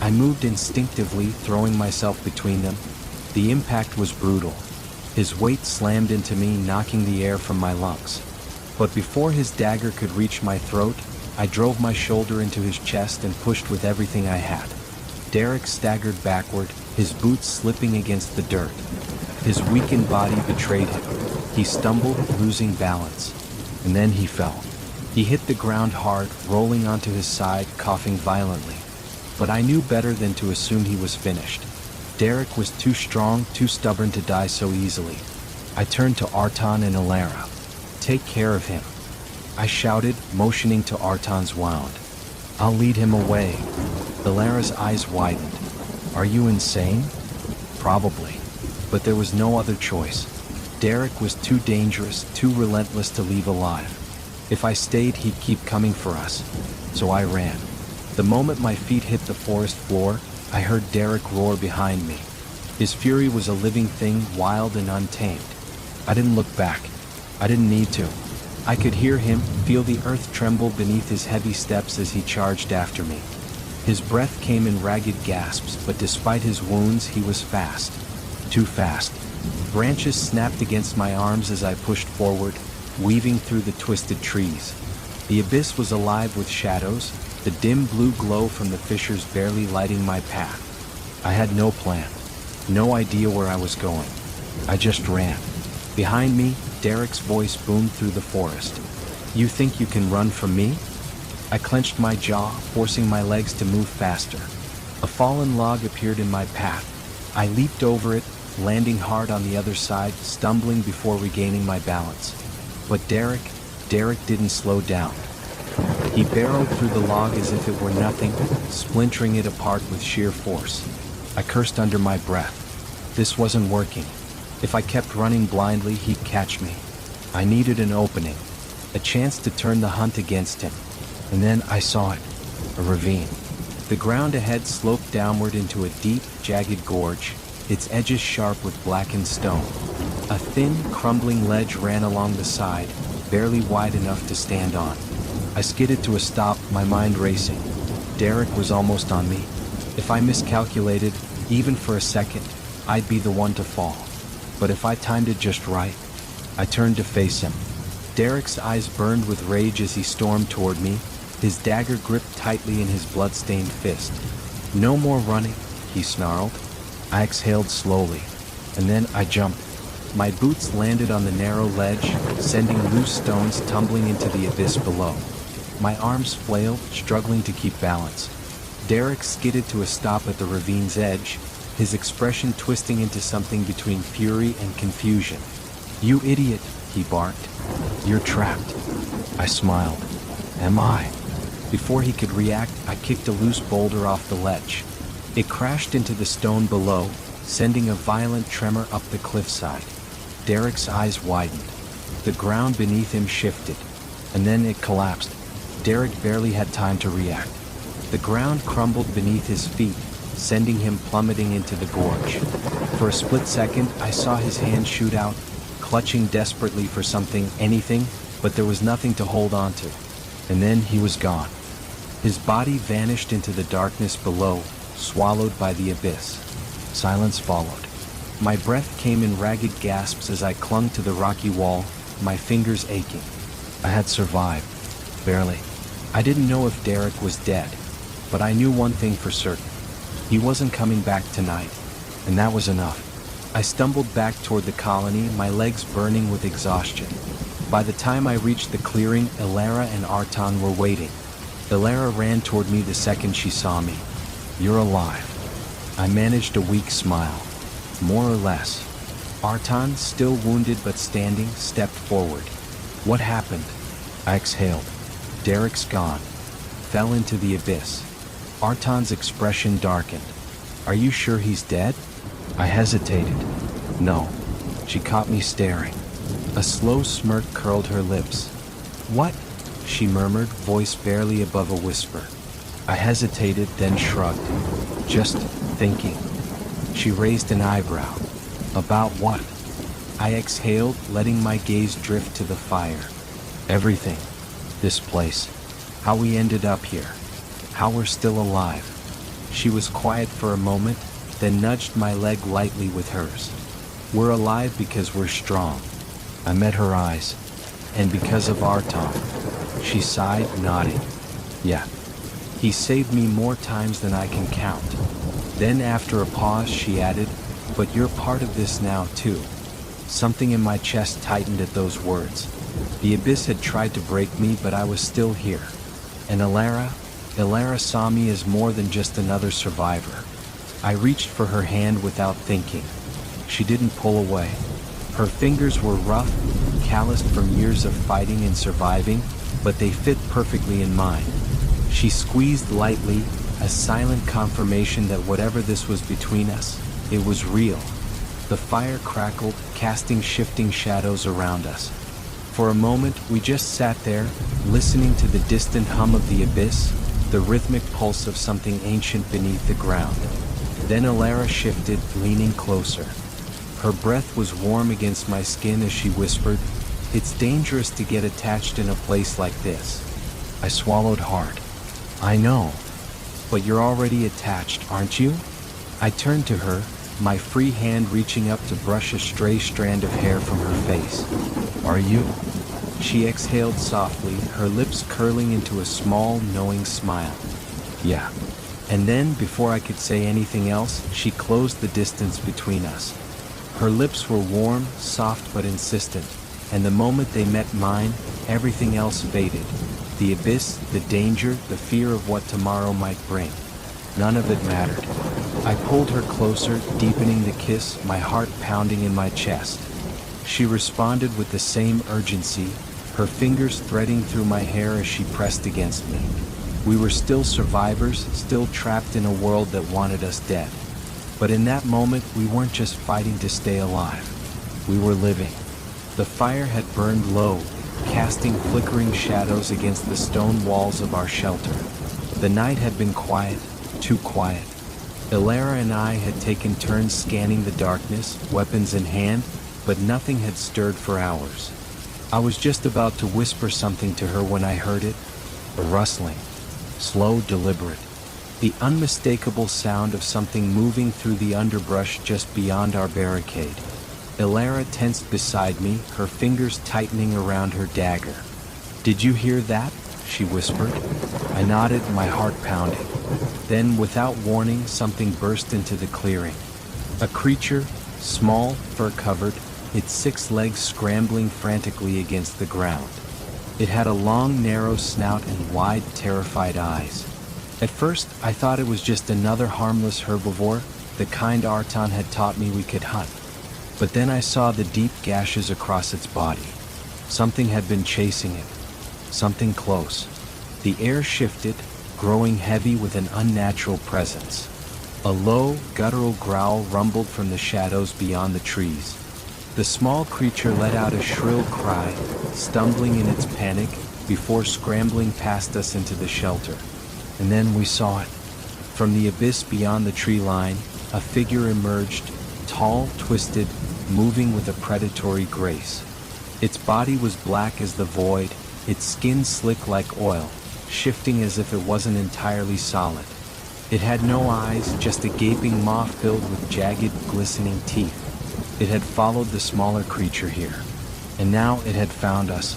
I moved instinctively, throwing myself between them. The impact was brutal. His weight slammed into me, knocking the air from my lungs. But before his dagger could reach my throat, I drove my shoulder into his chest and pushed with everything I had. Derek staggered backward, his boots slipping against the dirt. His weakened body betrayed him. He stumbled, losing balance. And then he fell. He hit the ground hard, rolling onto his side, coughing violently. But I knew better than to assume he was finished. Derek was too strong, too stubborn to die so easily. I turned to Artan and Elara. Take care of him, I shouted, motioning to Artan's wound. I'll lead him away. Elara's eyes widened. Are you insane? Probably. But there was no other choice. Derek was too dangerous, too relentless to leave alive. If I stayed, he'd keep coming for us. So I ran. The moment my feet hit the forest floor, I heard Derek roar behind me. His fury was a living thing, wild and untamed. I didn't look back. I didn't need to. I could hear him, feel the earth tremble beneath his heavy steps as he charged after me. His breath came in ragged gasps, but despite his wounds, he was fast. Too fast. Branches snapped against my arms as I pushed forward, weaving through the twisted trees. The abyss was alive with shadows, the dim blue glow from the fissures barely lighting my path. I had no plan, no idea where I was going. I just ran. Behind me, Derek's voice boomed through the forest. "You think you can run from me?" I clenched my jaw, forcing my legs to move faster. A fallen log appeared in my path. I leaped over it, landing hard on the other side, stumbling before regaining my balance. But Derek didn't slow down. He barreled through the log as if it were nothing, splintering it apart with sheer force. I cursed under my breath. This wasn't working. If I kept running blindly, he'd catch me. I needed an opening, a chance to turn the hunt against him. And then I saw it, a ravine. The ground ahead sloped downward into a deep, jagged gorge, its edges sharp with blackened stone. A thin, crumbling ledge ran along the side, barely wide enough to stand on. I skidded to a stop, my mind racing. Derek was almost on me. If I miscalculated, even for a second, I'd be the one to fall. But if I timed it just right, I turned to face him. Derek's eyes burned with rage as he stormed toward me, his dagger gripped tightly in his blood-stained fist. "No more running," he snarled. I exhaled slowly, and then I jumped. My boots landed on the narrow ledge, sending loose stones tumbling into the abyss below. My arms flailed, struggling to keep balance. Derek skidded to a stop at the ravine's edge, his expression twisting into something between fury and confusion. "You idiot," he barked. "You're trapped." I smiled. "Am I?" Before he could react, I kicked a loose boulder off the ledge. It crashed into the stone below, sending a violent tremor up the cliffside. Derek's eyes widened. The ground beneath him shifted, and then it collapsed. Derek barely had time to react. The ground crumbled beneath his feet, sending him plummeting into the gorge. For a split second, I saw his hand shoot out, clutching desperately for something, anything, but there was nothing to hold on to. And then he was gone. His body vanished into the darkness below, swallowed by the abyss. Silence followed. My breath came in ragged gasps as I clung to the rocky wall, my fingers aching. I had survived. Barely. I didn't know if Derek was dead, but I knew one thing for certain. He wasn't coming back tonight, and that was enough. I stumbled back toward the colony, my legs burning with exhaustion. By the time I reached the clearing, Elara and Artan were waiting. Elara ran toward me the second she saw me. "You're alive." I managed a weak smile. More or less. Artan, still wounded but standing, stepped forward. "What happened?" I exhaled. "Derek's gone. Fell into the abyss." Artan's expression darkened. "Are you sure he's dead?" I hesitated. "No." She caught me staring. A slow smirk curled her lips. "What?" she murmured, voice barely above a whisper. I hesitated, then shrugged. "Just thinking." She raised an eyebrow. "About what?" I exhaled, letting my gaze drift to the fire. "Everything. This place. How we ended up here. How we're still alive." She was quiet for a moment, then nudged my leg lightly with hers. "We're alive because we're strong." I met her eyes. "And because of Artan." She sighed, nodding. "Yeah. He saved me more times than I can count." Then after a pause she added, "But you're part of this now too." Something in my chest tightened at those words. The abyss had tried to break me, but I was still here. And Elara saw me as more than just another survivor. I reached for her hand without thinking. She didn't pull away. Her fingers were rough, calloused from years of fighting and surviving, but they fit perfectly in mine. She squeezed lightly, a silent confirmation that whatever this was between us, it was real. The fire crackled, casting shifting shadows around us. For a moment, we just sat there, listening to the distant hum of the abyss, the rhythmic pulse of something ancient beneath the ground. Then Elara shifted, leaning closer. Her breath was warm against my skin as she whispered, "It's dangerous to get attached in a place like this." I swallowed hard. "I know. But you're already attached, aren't you?" I turned to her, my free hand reaching up to brush a stray strand of hair from her face. "Are you?" She exhaled softly, her lips curling into a small, knowing smile. "Yeah." And then, before I could say anything else, she closed the distance between us. Her lips were warm, soft but insistent, and the moment they met mine, everything else faded. The abyss, the danger, the fear of what tomorrow might bring. None of it mattered. I pulled her closer, deepening the kiss, my heart pounding in my chest. She responded with the same urgency, her fingers threading through my hair as she pressed against me. We were still survivors, still trapped in a world that wanted us dead. But in that moment, we weren't just fighting to stay alive. We were living. The fire had burned low, casting flickering shadows against the stone walls of our shelter. The night had been quiet, too quiet. Elara and I had taken turns scanning the darkness, weapons in hand, but nothing had stirred for hours. I was just about to whisper something to her when I heard it, a rustling, slow, deliberate. The unmistakable sound of something moving through the underbrush just beyond our barricade. Elara tensed beside me, her fingers tightening around her dagger. "Did you hear that?" she whispered. I nodded, my heart pounding. Then, without warning, something burst into the clearing. A creature, small, fur-covered, its 6 legs scrambling frantically against the ground. It had a long, narrow snout and wide, terrified eyes. At first, I thought it was just another harmless herbivore, the kind Artan had taught me we could hunt. But then I saw the deep gashes across its body. Something had been chasing it. Something close. The air shifted, growing heavy with an unnatural presence. A low, guttural growl rumbled from the shadows beyond the trees. The small creature let out a shrill cry, stumbling in its panic, before scrambling past us into the shelter. And then we saw it. From the abyss beyond the tree line, a figure emerged, tall, twisted, moving with a predatory grace. Its body was black as the void, its skin slick like oil, shifting as if it wasn't entirely solid. It had no eyes, just a gaping maw filled with jagged, glistening teeth. It had followed the smaller creature here. And now it had found us.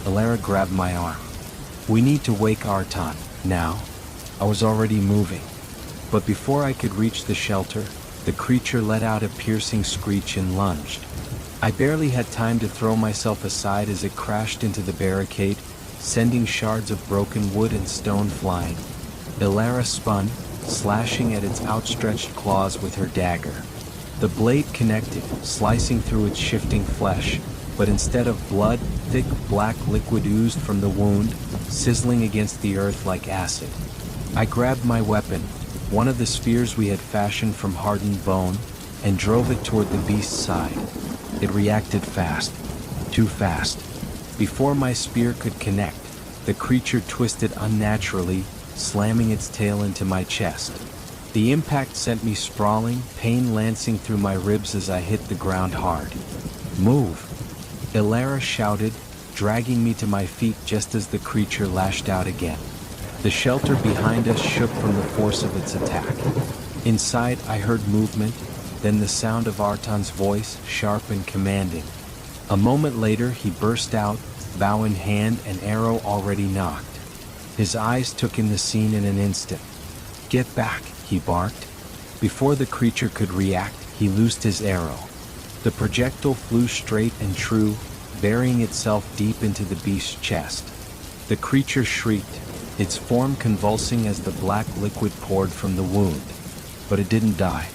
Elara grabbed my arm. "We need to wake Artan, now." I was already moving. But before I could reach the shelter, the creature let out a piercing screech and lunged. I barely had time to throw myself aside as it crashed into the barricade, sending shards of broken wood and stone flying. Elara spun, slashing at its outstretched claws with her dagger. The blade connected, slicing through its shifting flesh, but instead of blood, thick black liquid oozed from the wound, sizzling against the earth like acid. I grabbed my weapon, one of the spears we had fashioned from hardened bone, and drove it toward the beast's side. It reacted fast, too fast. Before my spear could connect, the creature twisted unnaturally, slamming its tail into my chest. The impact sent me sprawling, pain lancing through my ribs as I hit the ground hard. "Move!" Elara shouted, dragging me to my feet just as the creature lashed out again. The shelter behind us shook from the force of its attack. Inside, I heard movement, then the sound of Artan's voice, sharp and commanding. A moment later, he burst out, bow in hand, an arrow already knocked. His eyes took in the scene in an instant. "Get back," he barked. Before the creature could react, he loosed his arrow. The projectile flew straight and true, burying itself deep into the beast's chest. The creature shrieked, its form convulsing as the black liquid poured from the wound. But it didn't die.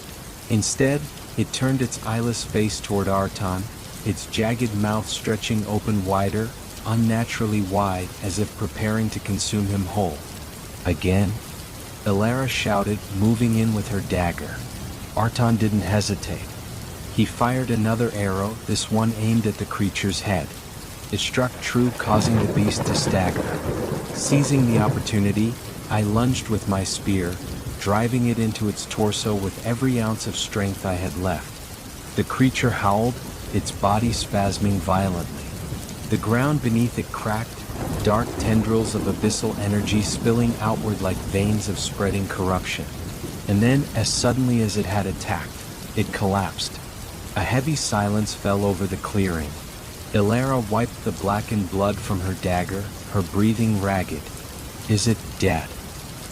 Instead, it turned its eyeless face toward Artan, its jagged mouth stretching open wider, unnaturally wide, as if preparing to consume him whole. "Again?" Elara shouted, moving in with her dagger. Artan didn't hesitate. He fired another arrow, this one aimed at the creature's head. It struck true, causing the beast to stagger. Seizing the opportunity, I lunged with my spear, driving it into its torso with every ounce of strength I had left. The creature howled, its body spasming violently. The ground beneath it cracked, dark tendrils of abyssal energy spilling outward like veins of spreading corruption. And then, as suddenly as it had attacked, it collapsed. A heavy silence fell over the clearing. Elara wiped the blackened blood from her dagger, her breathing ragged. Is it dead?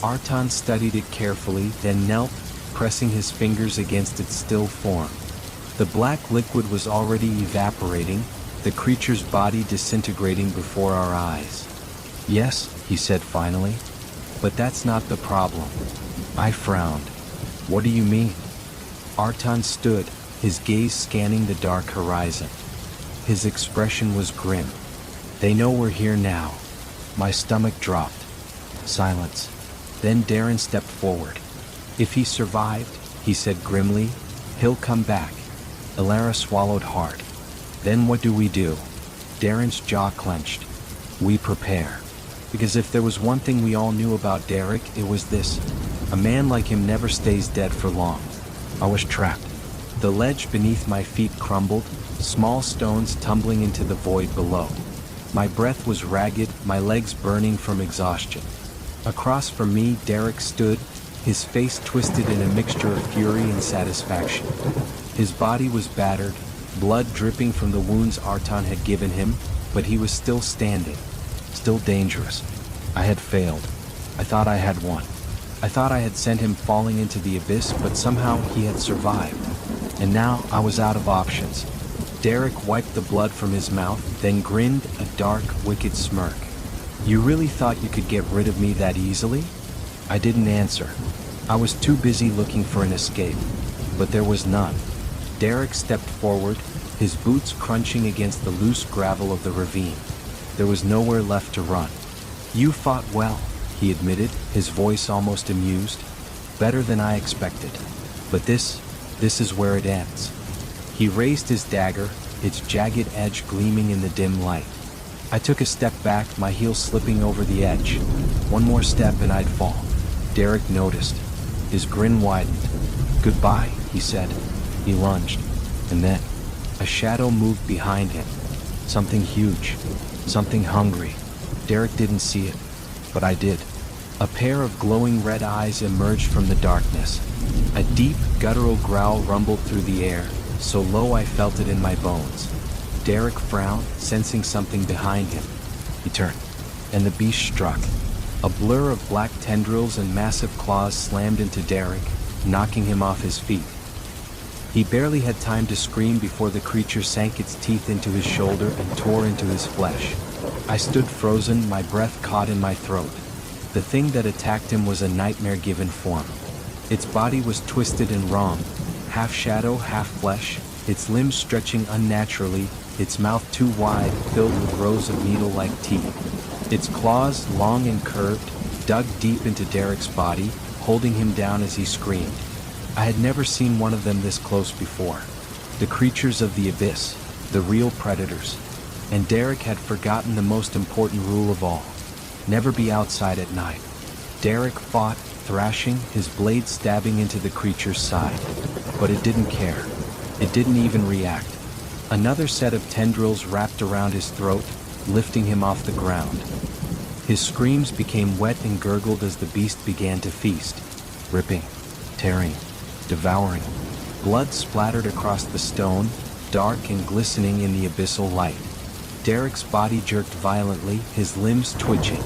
Artan studied it carefully, then knelt, pressing his fingers against its still form. The black liquid was already evaporating, the creature's body disintegrating before our eyes. Yes, he said finally, but that's not the problem. I frowned. What do you mean? Artan stood, his gaze scanning the dark horizon. His expression was grim. They know we're here now. My stomach dropped. Silence. Then Darren stepped forward. If he survived, he said grimly, he'll come back. Elara swallowed hard. Then what do we do? Darren's jaw clenched. We prepare. Because if there was one thing we all knew about Derek, it was this. A man like him never stays dead for long. I was trapped. The ledge beneath my feet crumbled, small stones tumbling into the void below. My breath was ragged, my legs burning from exhaustion. Across from me, Derek stood, his face twisted in a mixture of fury and satisfaction. His body was battered, blood dripping from the wounds Artan had given him, but he was still standing, still dangerous. I had failed. I thought I had won. I thought I had sent him falling into the abyss, but somehow he had survived. And now I was out of options. Derek wiped the blood from his mouth, then grinned a dark, wicked smirk. You really thought you could get rid of me that easily? I didn't answer. I was too busy looking for an escape, but there was none. Derek stepped forward, his boots crunching against the loose gravel of the ravine. There was nowhere left to run. You fought well, he admitted, his voice almost amused. Better than I expected. But this is where it ends. He raised his dagger, its jagged edge gleaming in the dim light. I took a step back, my heel slipping over the edge. One more step and I'd fall. Derek noticed. His grin widened. Goodbye, he said. He lunged. And then, a shadow moved behind him. Something huge. Something hungry. Derek didn't see it, but I did. A pair of glowing red eyes emerged from the darkness. A deep, guttural growl rumbled through the air, so low I felt it in my bones. Derek frowned, sensing something behind him. He turned, and the beast struck. A blur of black tendrils and massive claws slammed into Derek, knocking him off his feet. He barely had time to scream before the creature sank its teeth into his shoulder and tore into his flesh. I stood frozen, my breath caught in my throat. The thing that attacked him was a nightmare-given form. Its body was twisted and wrong, half shadow, half flesh, its limbs stretching unnaturally, its mouth too wide, filled with rows of needle-like teeth. Its claws, long and curved, dug deep into Derek's body, holding him down as he screamed. I had never seen one of them this close before. The creatures of the abyss, the real predators. And Derek had forgotten the most important rule of all. Never be outside at night. Derek fought, thrashing, his blade stabbing into the creature's side. But it didn't care. It didn't even react. Another set of tendrils wrapped around his throat, lifting him off the ground. His screams became wet and gurgled as the beast began to feast, ripping, tearing, devouring. Blood splattered across the stone, dark and glistening in the abyssal light. Derek's body jerked violently, his limbs twitching,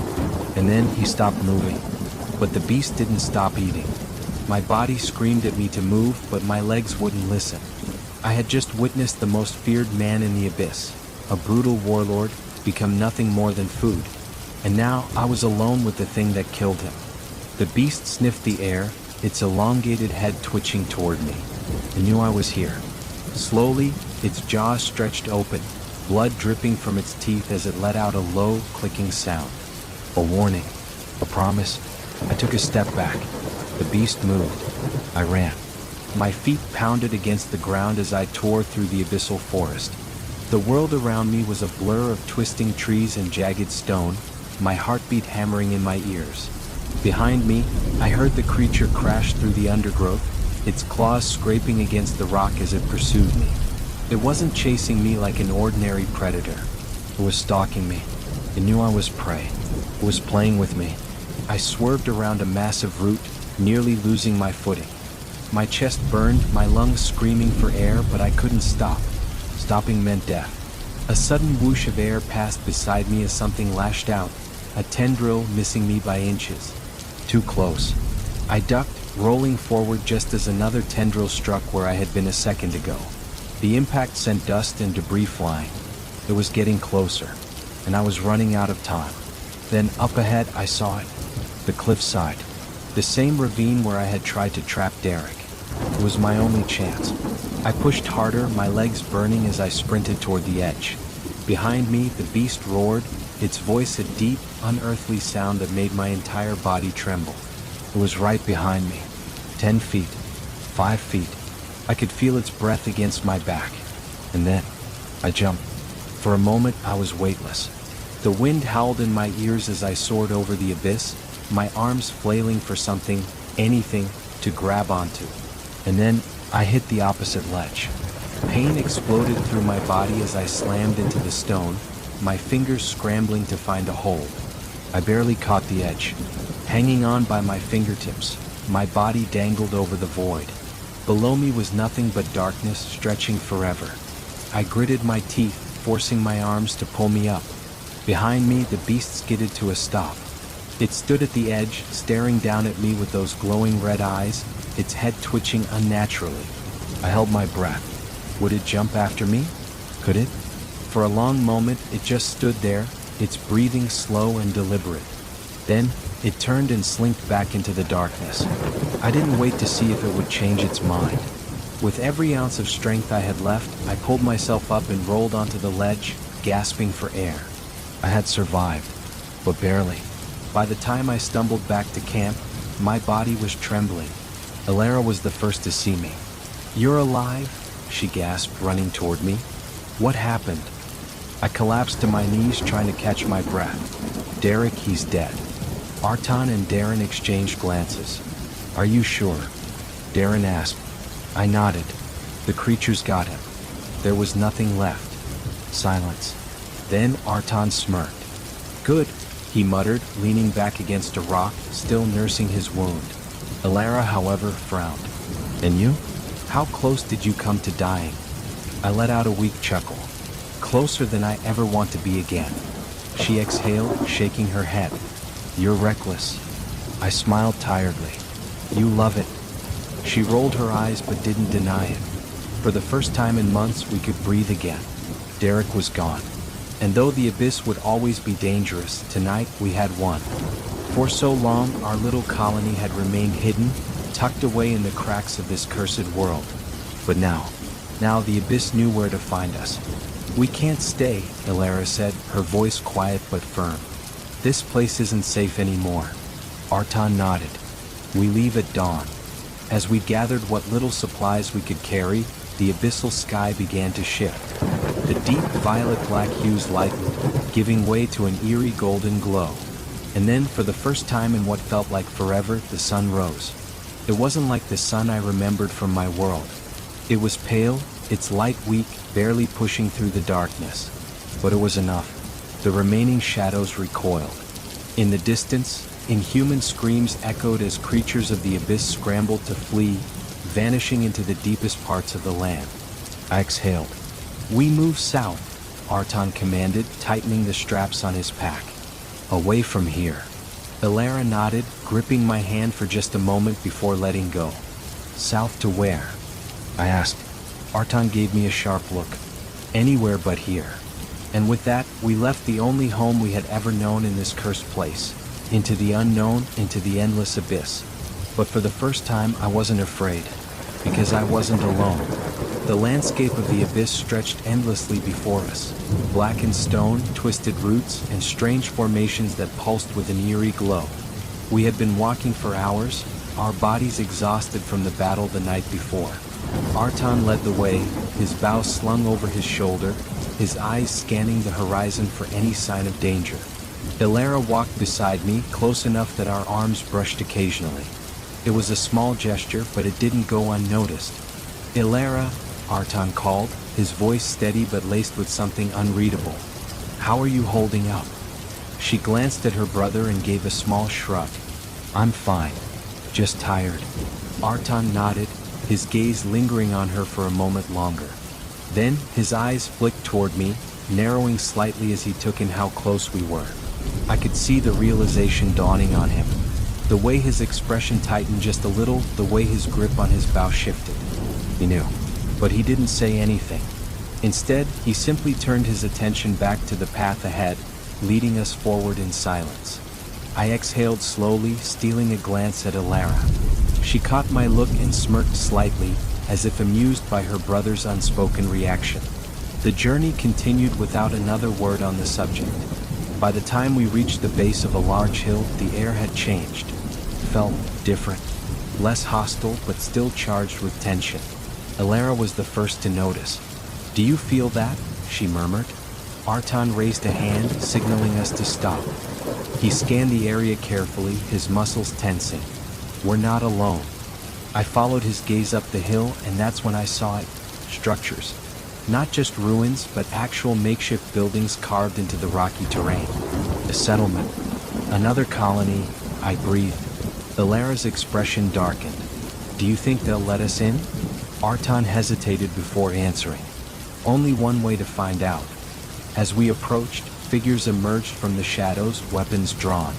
and then he stopped moving. But the beast didn't stop eating. My body screamed at me to move, but my legs wouldn't listen. I had just witnessed the most feared man in the abyss, a brutal warlord, become nothing more than food. And now I was alone with the thing that killed him. The beast sniffed the air, its elongated head twitching toward me. It knew I was here. Slowly, its jaws stretched open, blood dripping from its teeth as it let out a low, clicking sound. A warning, a promise. I took a step back. The beast moved. I ran. My feet pounded against the ground as I tore through the abyssal forest. The world around me was a blur of twisting trees and jagged stone, my heartbeat hammering in my ears. Behind me, I heard the creature crash through the undergrowth, its claws scraping against the rock as it pursued me. It wasn't chasing me like an ordinary predator. It was stalking me. It knew I was prey. It was playing with me. I swerved around a massive root, nearly losing my footing. My chest burned, my lungs screaming for air, but I couldn't stop. Stopping meant death. A sudden whoosh of air passed beside me as something lashed out, a tendril missing me by inches. Too close. I ducked, rolling forward just as another tendril struck where I had been a second ago. The impact sent dust and debris flying. It was getting closer, and I was running out of time. Then up ahead I saw it. The cliffside. The same ravine where I had tried to trap Derek. It was my only chance. I pushed harder, my legs burning as I sprinted toward the edge. Behind me, the beast roared, its voice a deep, unearthly sound that made my entire body tremble. It was right behind me. 10 feet. 5 feet. I could feel its breath against my back. And then, I jumped. For a moment, I was weightless. The wind howled in my ears as I soared over the abyss, my arms flailing for something, anything, to grab onto. And then, I hit the opposite ledge. Pain exploded through my body as I slammed into the stone, my fingers scrambling to find a hold. I barely caught the edge. Hanging on by my fingertips, my body dangled over the void. Below me was nothing but darkness stretching forever. I gritted my teeth, forcing my arms to pull me up. Behind me, the beast skidded to a stop. It stood at the edge, staring down at me with those glowing red eyes, its head twitching unnaturally. I held my breath. Would it jump after me? Could it? For a long moment, it just stood there, its breathing slow and deliberate. Then, it turned and slinked back into the darkness. I didn't wait to see if it would change its mind. With every ounce of strength I had left, I pulled myself up and rolled onto the ledge, gasping for air. I had survived, but barely. By the time I stumbled back to camp, my body was trembling. Elara was the first to see me. "You're alive?" she gasped, running toward me. "What happened?" I collapsed to my knees, trying to catch my breath. "Derek, he's dead." Artan and Darren exchanged glances. "Are you sure?" Darren asked. I nodded. The creatures got him. There was nothing left. Silence. Then Artan smirked. "Good," he muttered, leaning back against a rock, still nursing his wound. Elara, however, frowned. "And you? How close did you come to dying?" I let out a weak chuckle. "Closer than I ever want to be again." She exhaled, shaking her head. "You're reckless." I smiled tiredly. "You love it." She rolled her eyes but didn't deny it. For the first time in months, we could breathe again. Derek was gone. And though the abyss would always be dangerous, tonight we had won. For so long, our little colony had remained hidden, tucked away in the cracks of this cursed world. But now the abyss knew where to find us. "We can't stay," Elara said, her voice quiet but firm. "This place isn't safe anymore." Artan nodded. "We leave at dawn." As we gathered what little supplies we could carry, the abyssal sky began to shift. The deep violet-black hues lightened, giving way to an eerie golden glow. And then, for the first time in what felt like forever, the sun rose. It wasn't like the sun I remembered from my world. It was pale, its light weak, barely pushing through the darkness. But it was enough. The remaining shadows recoiled. In the distance, inhuman screams echoed as creatures of the abyss scrambled to flee, vanishing into the deepest parts of the land. I exhaled. "We move south," Artan commanded, tightening the straps on his pack. "Away from here." Elara nodded, gripping my hand for just a moment before letting go. "South to where?" I asked. Artan gave me a sharp look. "Anywhere but here." And with that, we left the only home we had ever known in this cursed place. Into the unknown, into the endless abyss. But for the first time, I wasn't afraid. Because I wasn't alone. The landscape of the abyss stretched endlessly before us. Blackened stone, twisted roots, and strange formations that pulsed with an eerie glow. We had been walking for hours, our bodies exhausted from the battle the night before. Artan led the way, his bow slung over his shoulder, his eyes scanning the horizon for any sign of danger. Elara walked beside me, close enough that our arms brushed occasionally. It was a small gesture, but it didn't go unnoticed. "Elara," Artan called, his voice steady but laced with something unreadable. "How are you holding up?" She glanced at her brother and gave a small shrug. "I'm fine. Just tired." Artan nodded, his gaze lingering on her for a moment longer. Then, his eyes flicked toward me, narrowing slightly as he took in how close we were. I could see the realization dawning on him. The way his expression tightened just a little, the way his grip on his bow shifted. He knew. But he didn't say anything. Instead, he simply turned his attention back to the path ahead, leading us forward in silence. I exhaled slowly, stealing a glance at Elara. She caught my look and smirked slightly, as if amused by her brother's unspoken reaction. The journey continued without another word on the subject. By the time we reached the base of a large hill, the air had changed. Felt different. Less hostile, but still charged with tension. Elara was the first to notice. "Do you feel that?" she murmured. Artan raised a hand, signaling us to stop. He scanned the area carefully, his muscles tensing. "We're not alone." I followed his gaze up the hill, and that's when I saw it. Structures. Not just ruins, but actual makeshift buildings carved into the rocky terrain. A settlement. Another colony. I breathed. Elara's expression darkened. "Do you think they'll let us in?" Artan hesitated before answering. "Only one way to find out." As we approached, figures emerged from the shadows, weapons drawn.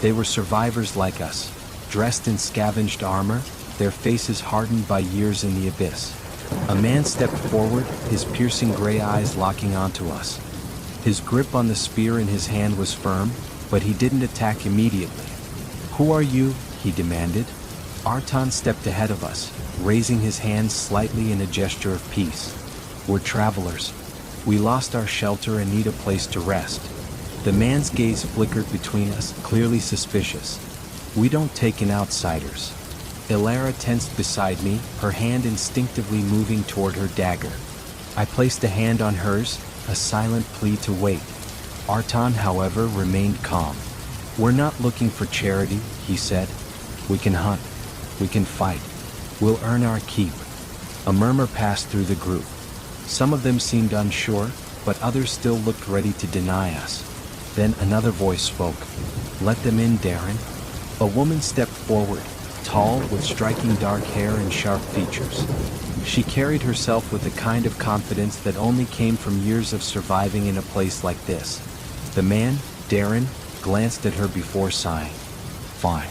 They were survivors like us, dressed in scavenged armor, their faces hardened by years in the abyss. A man stepped forward, his piercing gray eyes locking onto us. His grip on the spear in his hand was firm, but he didn't attack immediately. "Who are you?" he demanded. Artan stepped ahead of us, raising his hand slightly in a gesture of peace. "We're travelers. We lost our shelter and need a place to rest." The man's gaze flickered between us, clearly suspicious. "We don't take in outsiders." Elara tensed beside me, her hand instinctively moving toward her dagger. I placed a hand on hers, a silent plea to wait. Artan, however, remained calm. "We're not looking for charity," he said. "We can hunt. We can fight. We'll earn our keep." A murmur passed through the group. Some of them seemed unsure, but others still looked ready to deny us. Then another voice spoke. "Let them in, Darren." A woman stepped forward, tall, with striking dark hair and sharp features. She carried herself with a kind of confidence that only came from years of surviving in a place like this. The man, Darren, glanced at her before sighing. "Fine.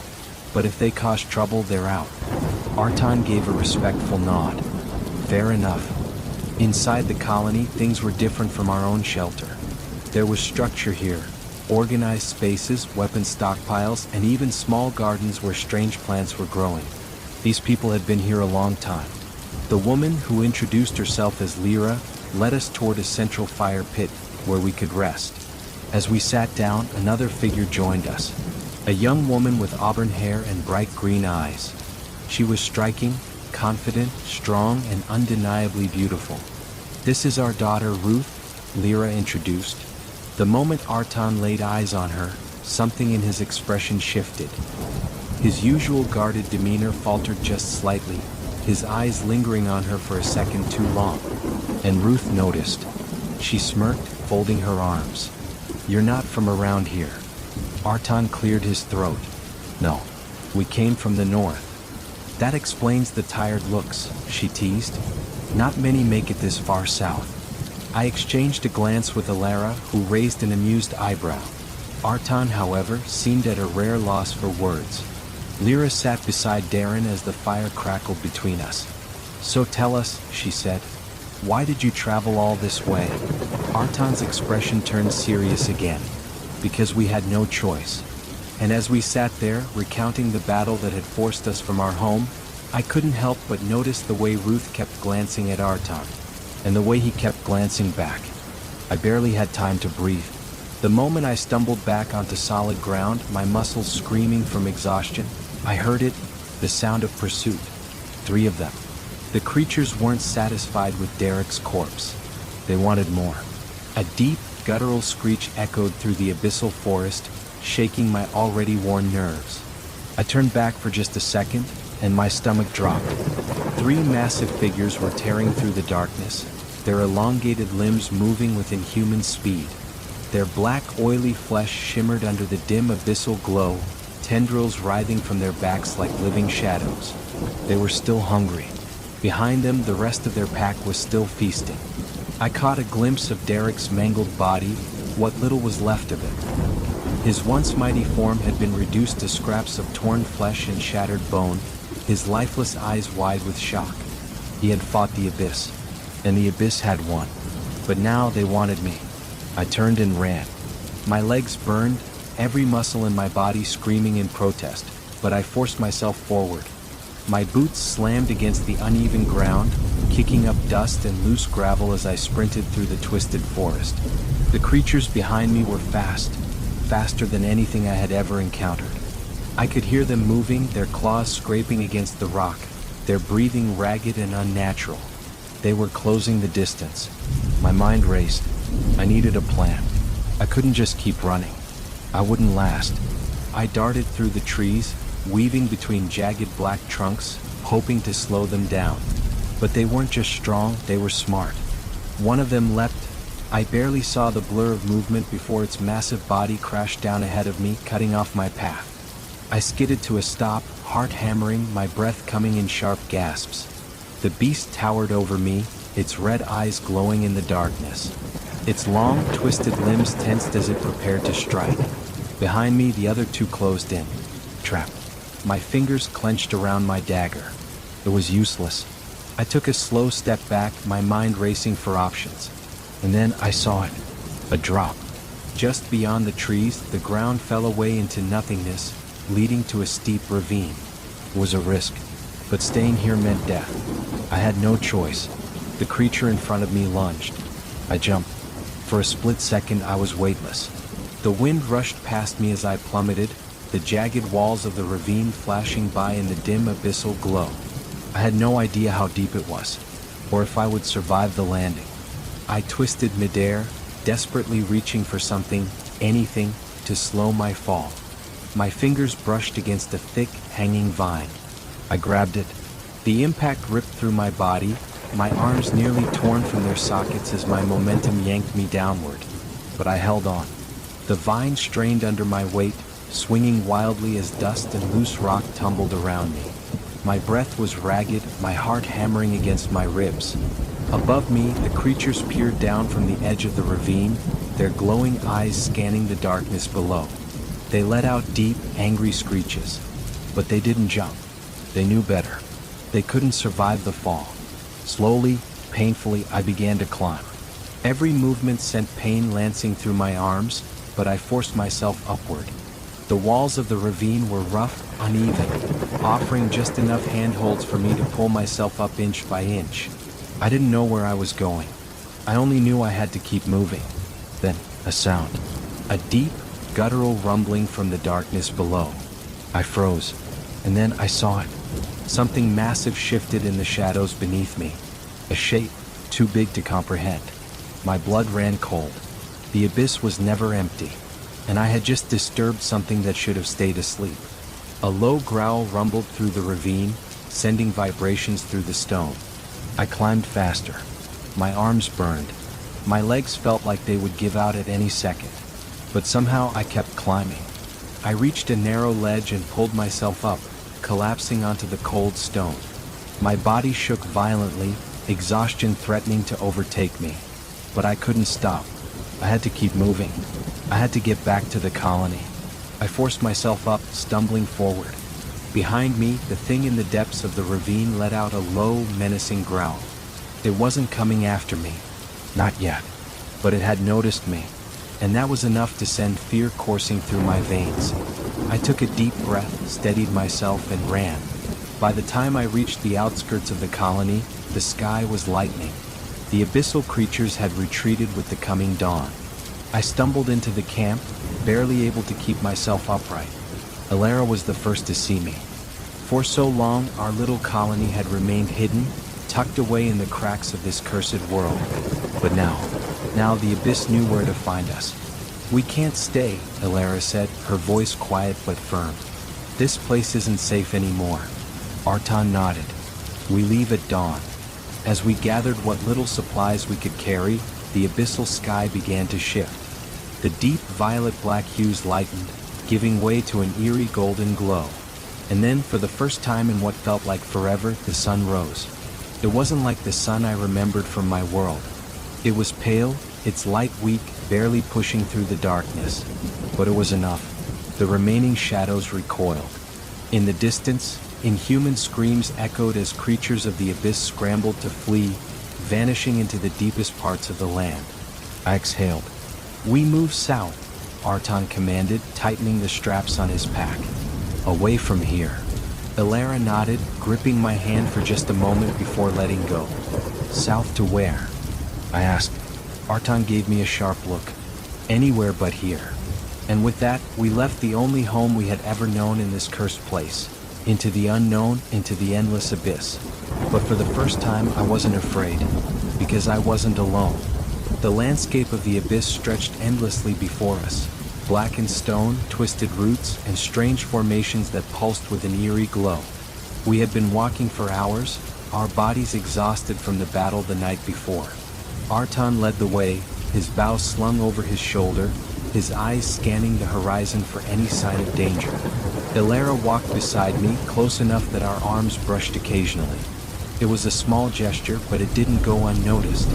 But if they cause trouble, they're out." Artan gave a respectful nod. "Fair enough." Inside the colony, things were different from our own shelter. There was structure here. Organized spaces, weapon stockpiles, and even small gardens where strange plants were growing. These people had been here a long time. The woman, who introduced herself as Lyra, led us toward a central fire pit where we could rest. As we sat down, another figure joined us. A young woman with auburn hair and bright green eyes. She was striking, confident, strong, and undeniably beautiful. "This is our daughter Ruth," Lyra introduced. The moment Artan laid eyes on her, something in his expression shifted. His usual guarded demeanor faltered just slightly, his eyes lingering on her for a second too long. And Ruth noticed. She smirked, folding her arms. "You're not from around here." Artan cleared his throat. "No, we came from the north." "That explains the tired looks," she teased. "Not many make it this far south." I exchanged a glance with Elara, who raised an amused eyebrow. Artan, however, seemed at a rare loss for words. Lyra sat beside Darren as the fire crackled between us. "So tell us," she said, "why did you travel all this way?" Artan's expression turned serious again. "Because we had no choice." And as we sat there, recounting the battle that had forced us from our home, I couldn't help but notice the way Ruth kept glancing at Artan, and the way he kept glancing back. I barely had time to breathe. The moment I stumbled back onto solid ground, my muscles screaming from exhaustion, I heard it, the sound of pursuit. 3 of them. The creatures weren't satisfied with Derek's corpse. They wanted more. A deep, guttural screech echoed through the abyssal forest, shaking my already worn nerves. I turned back for just a second, and my stomach dropped. 3 massive figures were tearing through the darkness, their elongated limbs moving with inhuman speed. Their black, oily flesh shimmered under the dim abyssal glow, tendrils writhing from their backs like living shadows. They were still hungry. Behind them, the rest of their pack was still feasting. I caught a glimpse of Derek's mangled body, what little was left of it. His once mighty form had been reduced to scraps of torn flesh and shattered bone, his lifeless eyes wide with shock. He had fought the abyss, and the abyss had won. But now they wanted me. I turned and ran. My legs burned, every muscle in my body screaming in protest, but I forced myself forward. My boots slammed against the uneven ground, kicking up dust and loose gravel as I sprinted through the twisted forest. The creatures behind me were fast, faster than anything I had ever encountered. I could hear them moving, their claws scraping against the rock, their breathing ragged and unnatural. They were closing the distance. My mind raced. I needed a plan. I couldn't just keep running. I wouldn't last. I darted through the trees, weaving between jagged black trunks, hoping to slow them down. But they weren't just strong, they were smart. One of them leapt. I barely saw the blur of movement before its massive body crashed down ahead of me, cutting off my path. I skidded to a stop, heart hammering, my breath coming in sharp gasps. The beast towered over me, its red eyes glowing in the darkness. Its long, twisted limbs tensed as it prepared to strike. Behind me, the other 2 closed in. Trapped. My fingers clenched around my dagger. It was useless. I took a slow step back, my mind racing for options. And then I saw it. A drop. Just beyond the trees, the ground fell away into nothingness, leading to a steep ravine. It was a risk, but staying here meant death. I had no choice. The creature in front of me lunged. I jumped. For a split second, I was weightless. The wind rushed past me as I plummeted, the jagged walls of the ravine flashing by in the dim abyssal glow. I had no idea how deep it was, or if I would survive the landing. I twisted midair, desperately reaching for something, anything, to slow my fall. My fingers brushed against a thick, hanging vine. I grabbed it. The impact ripped through my body, my arms nearly torn from their sockets as my momentum yanked me downward. But I held on. The vine strained under my weight, swinging wildly as dust and loose rock tumbled around me. My breath was ragged, my heart hammering against my ribs. Above me, the creatures peered down from the edge of the ravine, their glowing eyes scanning the darkness below. They let out deep, angry screeches. But they didn't jump. They knew better. They couldn't survive the fall. Slowly, painfully, I began to climb. Every movement sent pain lancing through my arms, but I forced myself upward. The walls of the ravine were rough, uneven, offering just enough handholds for me to pull myself up inch by inch. I didn't know where I was going. I only knew I had to keep moving. Then, a sound. A deep, guttural rumbling from the darkness below. I froze, and then I saw it. Something massive shifted in the shadows beneath me. A shape, too big to comprehend. My blood ran cold. The abyss was never empty, and I had just disturbed something that should have stayed asleep. A low growl rumbled through the ravine, sending vibrations through the stone. I climbed faster. My arms burned. My legs felt like they would give out at any second. But somehow I kept climbing. I reached a narrow ledge and pulled myself up, collapsing onto the cold stone. My body shook violently, exhaustion threatening to overtake me. But I couldn't stop. I had to keep moving. I had to get back to the colony. I forced myself up, stumbling forward. Behind me, the thing in the depths of the ravine let out a low, menacing growl. It wasn't coming after me. Not yet. But it had noticed me. And that was enough to send fear coursing through my veins. I took a deep breath, steadied myself, and ran. By the time I reached the outskirts of the colony, the sky was lightening. The abyssal creatures had retreated with the coming dawn. I stumbled into the camp, barely able to keep myself upright. Elara was the first to see me. For so long, our little colony had remained hidden, tucked away in the cracks of this cursed world. But now the abyss knew where to find us. "We can't stay," Elara said, her voice quiet but firm. "This place isn't safe anymore." Artan nodded. "We leave at dawn." As we gathered what little supplies we could carry, the abyssal sky began to shift. The deep violet-black hues lightened, giving way to an eerie golden glow. And then, for the first time in what felt like forever, the sun rose. It wasn't like the sun I remembered from my world. It was pale, its light weak, barely pushing through the darkness. But it was enough. The remaining shadows recoiled. In the distance, inhuman screams echoed as creatures of the abyss scrambled to flee, vanishing into the deepest parts of the land. I exhaled. "We move south," Artan commanded, tightening the straps on his pack. "Away from here." Elara nodded, gripping my hand for just a moment before letting go. "South to where?" I asked. Artan gave me a sharp look. "Anywhere but here." And with that, we left the only home we had ever known in this cursed place. Into the unknown, into the endless abyss. But for the first time, I wasn't afraid. Because I wasn't alone. The landscape of the abyss stretched endlessly before us. Blackened stone, twisted roots, and strange formations that pulsed with an eerie glow. We had been walking for hours, our bodies exhausted from the battle the night before. Artan led the way, his bow slung over his shoulder, his eyes scanning the horizon for any sign of danger. Elara walked beside me, close enough that our arms brushed occasionally. It was a small gesture, but it didn't go unnoticed.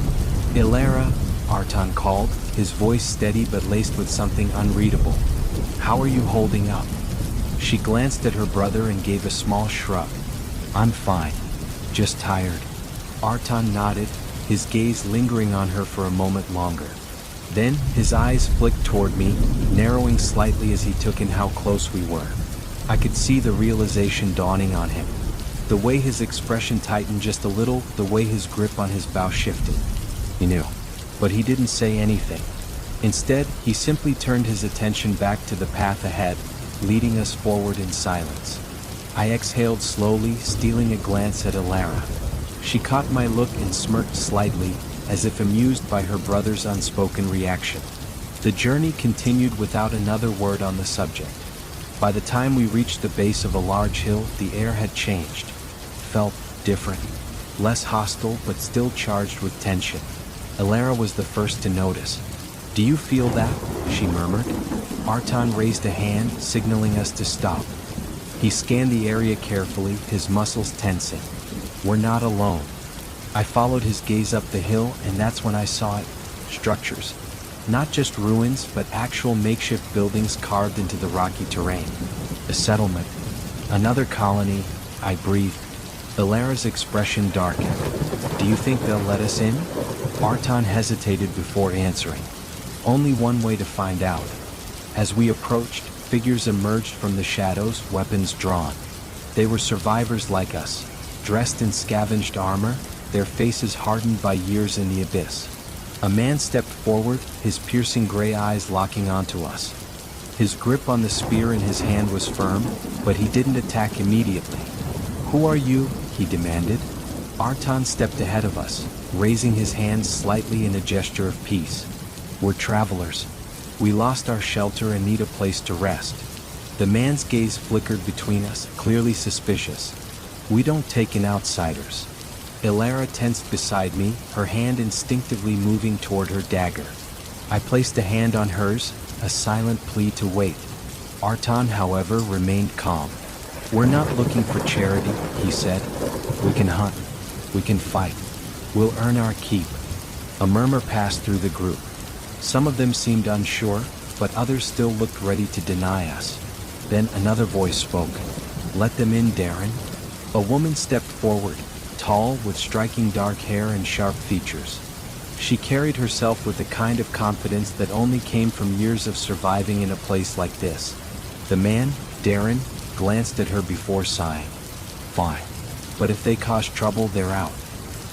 "Elara," Artan called, his voice steady but laced with something unreadable. "How are you holding up?" She glanced at her brother and gave a small shrug. "I'm fine. Just tired." Artan nodded, his gaze lingering on her for a moment longer. Then, his eyes flicked toward me, narrowing slightly as he took in how close we were. I could see the realization dawning on him. The way his expression tightened just a little, the way his grip on his bow shifted. He knew. But he didn't say anything. Instead, he simply turned his attention back to the path ahead, leading us forward in silence. I exhaled slowly, stealing a glance at Elara. She caught my look and smirked slightly, as if amused by her brother's unspoken reaction. The journey continued without another word on the subject. By the time we reached the base of a large hill, the air had changed. Felt different. Less hostile, but still charged with tension. Elara was the first to notice. "Do you feel that?" she murmured. Artan raised a hand, signaling us to stop. He scanned the area carefully, his muscles tensing. "We're not alone." I followed his gaze up the hill, and that's when I saw it. Structures. Not just ruins, but actual makeshift buildings carved into the rocky terrain. A settlement. Another colony. I breathed. Elara's expression darkened. "Do you think they'll let us in?" Artan hesitated before answering. "Only one way to find out." As we approached, figures emerged from the shadows, weapons drawn. They were survivors like us, dressed in scavenged armor, their faces hardened by years in the abyss. A man stepped forward, his piercing gray eyes locking onto us. His grip on the spear in his hand was firm, but he didn't attack immediately. "Who are you?" he demanded. Artan stepped ahead of us, raising his hands slightly in a gesture of peace. "We're travelers. We lost our shelter and need a place to rest." The man's gaze flickered between us, clearly suspicious. "We don't take in outsiders." Elara tensed beside me, her hand instinctively moving toward her dagger. I placed a hand on hers, a silent plea to wait. Artan, however, remained calm. "We're not looking for charity," he said. "We can hunt. We can fight. We'll earn our keep." A murmur passed through the group. Some of them seemed unsure, but others still looked ready to deny us. Then another voice spoke. "Let them in, Darren." A woman stepped forward, tall, with striking dark hair and sharp features. She carried herself with the kind of confidence that only came from years of surviving in a place like this. The man, Darren, glanced at her before sighing. "Fine. But if they cause trouble, they're out."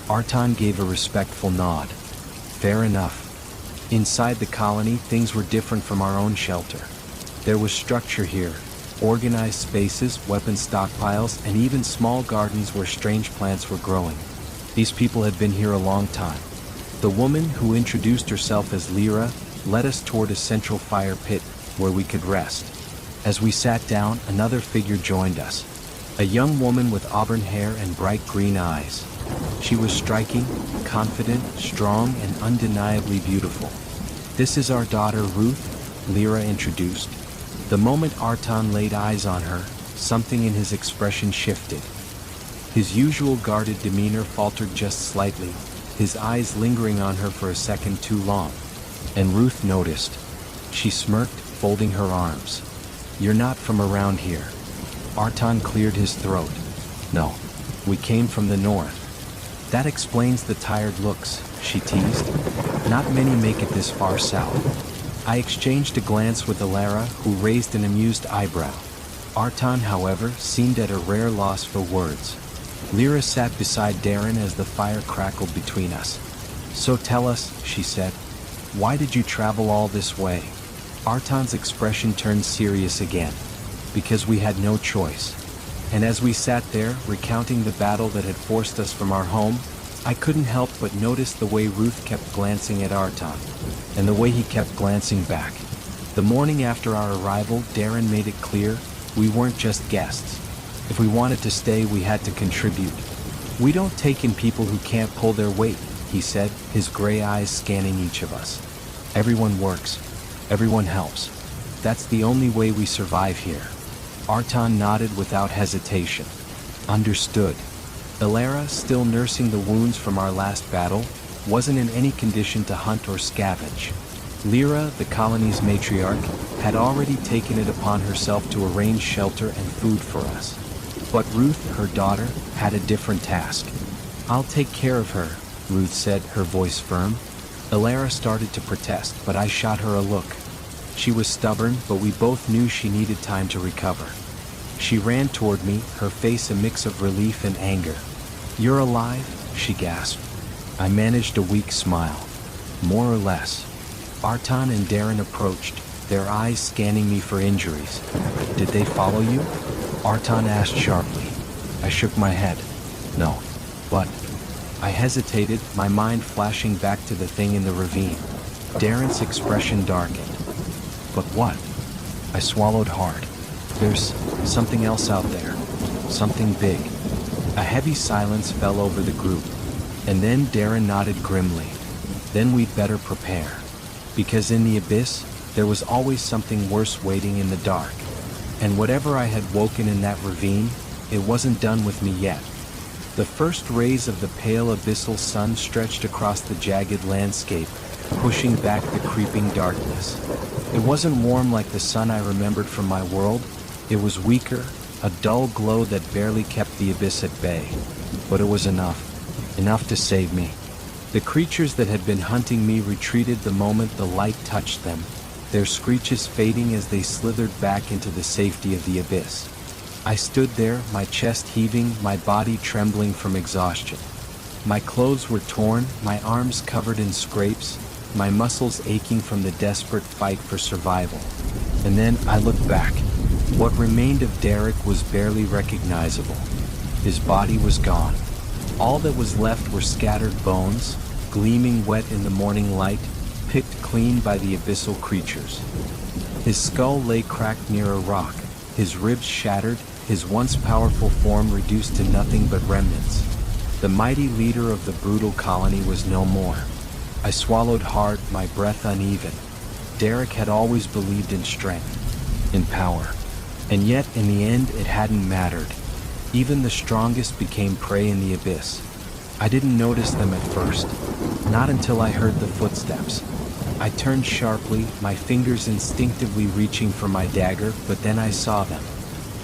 Artan gave a respectful nod. "Fair enough." Inside the colony, things were different from our own shelter. There was structure here, organized spaces, weapon stockpiles, and even small gardens where strange plants were growing. These people had been here a long time. The woman, who introduced herself as Elara, led us toward a central fire pit where we could rest. As we sat down, another figure joined us. A young woman with auburn hair and bright green eyes. She was striking, confident, strong, and undeniably beautiful. "This is our daughter Ruth," Elara introduced. The moment Artan laid eyes on her, something in his expression shifted. His usual guarded demeanor faltered just slightly, his eyes lingering on her for a second too long. And Ruth noticed. She smirked, folding her arms. "You're not from around here." Artan cleared his throat. "No, we came from the north." "That explains the tired looks," she teased. "Not many make it this far south." I exchanged a glance with Elara, who raised an amused eyebrow. Artan, however, seemed at a rare loss for words. Elara sat beside Darren as the fire crackled between us. "So tell us," she said, "why did you travel all this way?" Artan's expression turned serious again. "Because we had no choice." And as we sat there, recounting the battle that had forced us from our home, I couldn't help but notice the way Ruth kept glancing at Artan, and the way he kept glancing back. The morning after our arrival, Darren made it clear we weren't just guests. If we wanted to stay, we had to contribute. "We don't take in people who can't pull their weight," he said, his gray eyes scanning each of us. "Everyone works. Everyone helps. That's the only way we survive here." Artan nodded without hesitation. "Understood." Elara, still nursing the wounds from our last battle, wasn't in any condition to hunt or scavenge. Elara, the colony's matriarch, had already taken it upon herself to arrange shelter and food for us. But Ruth, her daughter, had a different task. "I'll take care of her," Ruth said, her voice firm. Elara started to protest, but I shot her a look. She was stubborn, but we both knew she needed time to recover. She ran toward me, her face a mix of relief and anger. "You're alive?" she gasped. I managed a weak smile. "More or less." Artan and Darren approached, their eyes scanning me for injuries. "Did they follow you?" Artan asked sharply. I shook my head. "No. But..." I hesitated, my mind flashing back to the thing in the ravine. Darren's expression darkened. "But what?" I swallowed hard. "There's something else out there. Something big." A heavy silence fell over the group. And then Darren nodded grimly. "Then we'd better prepare. Because in the abyss, there was always something worse waiting in the dark. And whatever I had woken in that ravine, it wasn't done with me yet." The first rays of the pale abyssal sun stretched across the jagged landscape, pushing back the creeping darkness. It wasn't warm like the sun I remembered from my world. It was weaker, a dull glow that barely kept the abyss at bay. But it was enough to save me. The creatures that had been hunting me retreated the moment the light touched them, their screeches fading as they slithered back into the safety of the abyss. I stood there, my chest heaving, my body trembling from exhaustion. My clothes were torn, my arms covered in scrapes, my muscles aching from the desperate fight for survival. And then I looked back. What remained of Derek was barely recognizable. His body was gone. All that was left were scattered bones, gleaming wet in the morning light, picked clean by the abyssal creatures. His skull lay cracked near a rock, his ribs shattered, his once powerful form reduced to nothing but remnants. The mighty leader of the brutal colony was no more. I swallowed hard, my breath uneven. Derek had always believed in strength, in power. And yet, in the end, it hadn't mattered. Even the strongest became prey in the abyss. I didn't notice them at first, not until I heard the footsteps. I turned sharply, my fingers instinctively reaching for my dagger, but then I saw them.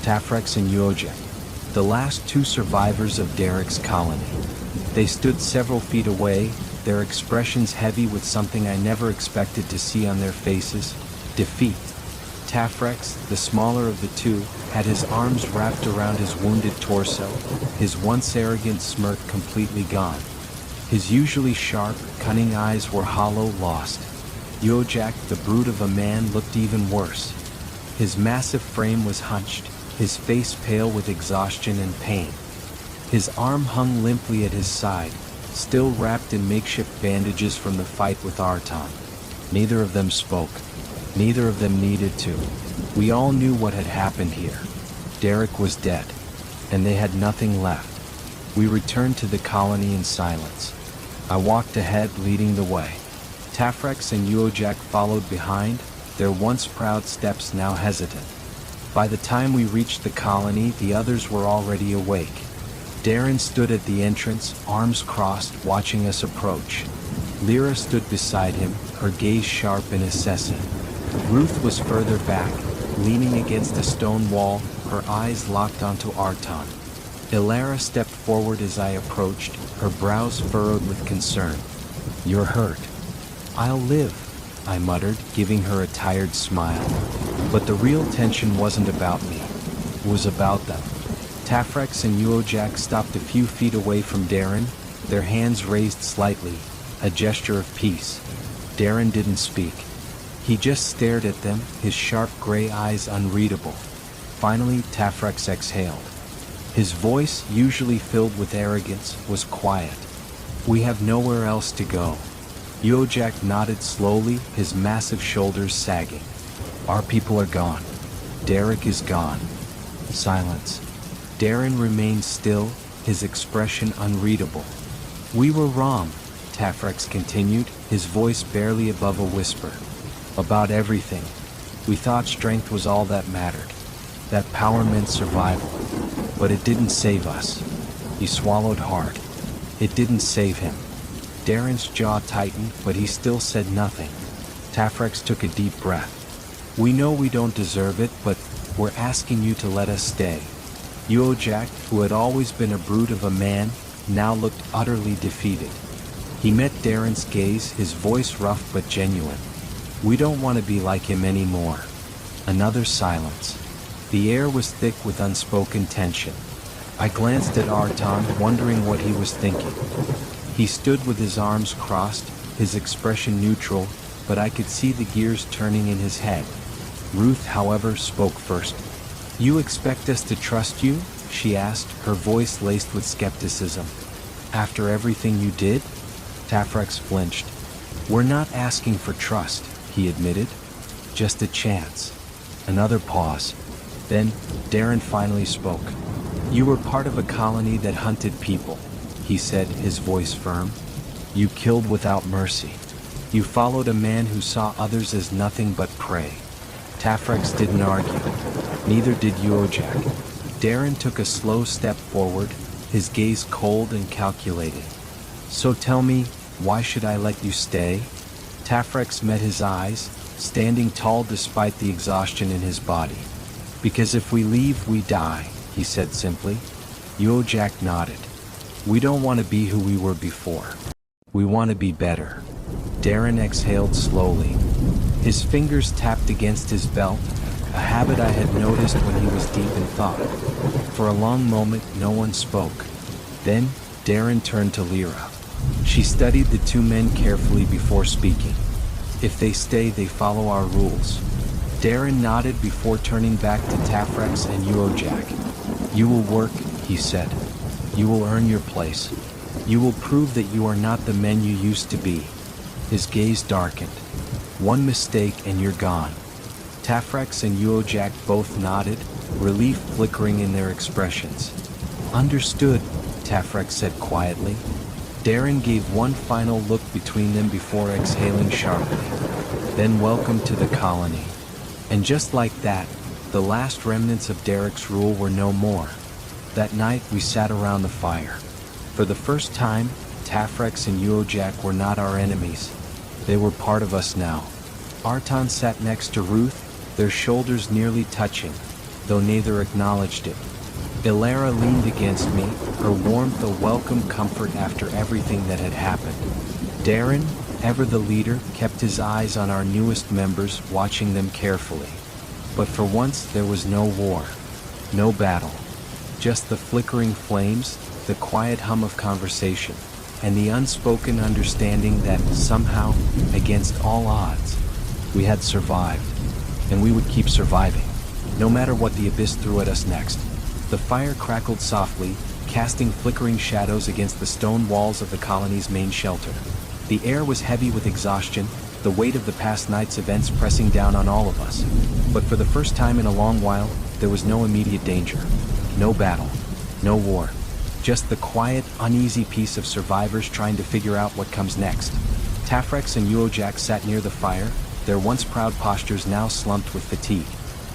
Tafrex and Yojek, the last two survivors of Derek's colony. They stood several feet away, their expressions heavy with something I never expected to see on their faces: defeat. Tafrex, the smaller of the two, had his arms wrapped around his wounded torso, his once arrogant smirk completely gone. His usually sharp, cunning eyes were hollow, lost. Yojak, the brute of a man, looked even worse. His massive frame was hunched, his face pale with exhaustion and pain. His arm hung limply at his side, still wrapped in makeshift bandages from the fight with Arton. Neither of them spoke. Neither of them needed to. We all knew what had happened here. Derek was dead, and they had nothing left. We returned to the colony in silence. I walked ahead, leading the way. Tafrex and Yojak followed behind, their once proud steps now hesitant. By the time we reached the colony, the others were already awake. Darren stood at the entrance, arms crossed, watching us approach. Lyra stood beside him, her gaze sharp and assessing. Ruth was further back, leaning against a stone wall, her eyes locked onto Arton. Elara stepped forward as I approached, her brows furrowed with concern. "You're hurt." "I'll live," I muttered, giving her a tired smile. But the real tension wasn't about me. It was about them. Tafrex and Yojak stopped a few feet away from Darren, their hands raised slightly, a gesture of peace. Darren didn't speak. He just stared at them, his sharp gray eyes unreadable. Finally, Tafrex exhaled. His voice, usually filled with arrogance, was quiet. "We have nowhere else to go." Yojak nodded slowly, his massive shoulders sagging. "Our people are gone. Derek is gone." Silence. Darren remained still, his expression unreadable. "We were wrong," Tafrex continued, his voice barely above a whisper. "About everything. We thought strength was all that mattered. That power meant survival. But it didn't save us." He swallowed hard. It didn't save him. Darren's jaw tightened, but he still said nothing. Tafrex took a deep breath. "We know we don't deserve it, but we're asking you to let us stay." Yojak, who had always been a brute of a man, now looked utterly defeated. He met Darren's gaze, his voice rough but genuine. "We don't want to be like him anymore." Another silence. The air was thick with unspoken tension. I glanced at Arton, wondering what he was thinking. He stood with his arms crossed, his expression neutral, but I could see the gears turning in his head. Ruth, however, spoke first. "You expect us to trust you?" she asked, her voice laced with skepticism. "After everything you did?" Tafrex flinched. "We're not asking for trust," he admitted. "Just a chance." Another pause. Then, Darren finally spoke. "You were part of a colony that hunted people," he said, his voice firm. "You killed without mercy. You followed a man who saw others as nothing but prey." Tafrex didn't argue. Neither did Yojak. Darren took a slow step forward, his gaze cold and calculating. "So tell me, why should I let you stay?" Tafrex met his eyes, standing tall despite the exhaustion in his body. "Because if we leave, we die," he said simply. Yojak nodded. "We don't want to be who we were before. We want to be better." Darren exhaled slowly. His fingers tapped against his belt, a habit I had noticed when he was deep in thought. For a long moment, no one spoke. Then, Darren turned to Lyra. She studied the two men carefully before speaking. "If they stay, they follow our rules." Darren nodded before turning back to Tafrex and Yojak. "You will work," he said. "You will earn your place. You will prove that you are not the men you used to be." His gaze darkened. "One mistake and you're gone." Tafrex and Yojak both nodded, relief flickering in their expressions. "Understood," Tafrex said quietly. Darren gave one final look between them before exhaling sharply. "Then welcome to the colony." And just like that, the last remnants of Derek's rule were no more. That night we sat around the fire. For the first time, Tafrex and Yojak were not our enemies. They were part of us now. Arton sat next to Ruth, their shoulders nearly touching, though neither acknowledged it. Elara leaned against me, her warmth a welcome comfort after everything that had happened. Darren, ever the leader, kept his eyes on our newest members, watching them carefully. But for once there was no war, no battle, just the flickering flames, the quiet hum of conversation. and the unspoken understanding that somehow, against all odds, we had survived, and we would keep surviving, no matter what the abyss threw at us next. The fire crackled softly, casting flickering shadows against the stone walls of the colony's main shelter. The air was heavy with exhaustion, the weight of the past night's events pressing down on all of us. But for the first time in a long while, there was no immediate danger. No battle. No war. Just the quiet, uneasy peace of survivors trying to figure out what comes next. Tafrex and Uojak sat near the fire, their once proud postures now slumped with fatigue.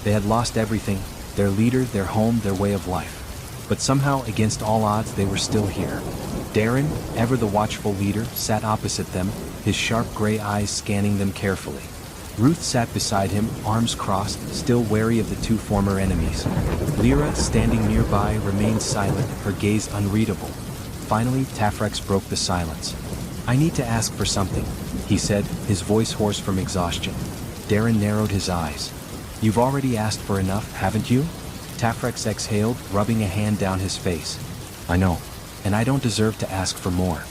They had lost everything, their leader, their home, their way of life. But somehow, against all odds, they were still here. Darren, ever the watchful leader, sat opposite them, his sharp gray eyes scanning them carefully. Ruth sat beside him, arms crossed, still wary of the two former enemies. Lyra, standing nearby, remained silent, her gaze unreadable. Finally, Tafrex broke the silence. "I need to ask for something," he said, his voice hoarse from exhaustion. Darren narrowed his eyes. "You've already asked for enough, haven't you?" Tafrex exhaled, rubbing a hand down his face. "I know, and I don't deserve to ask for more.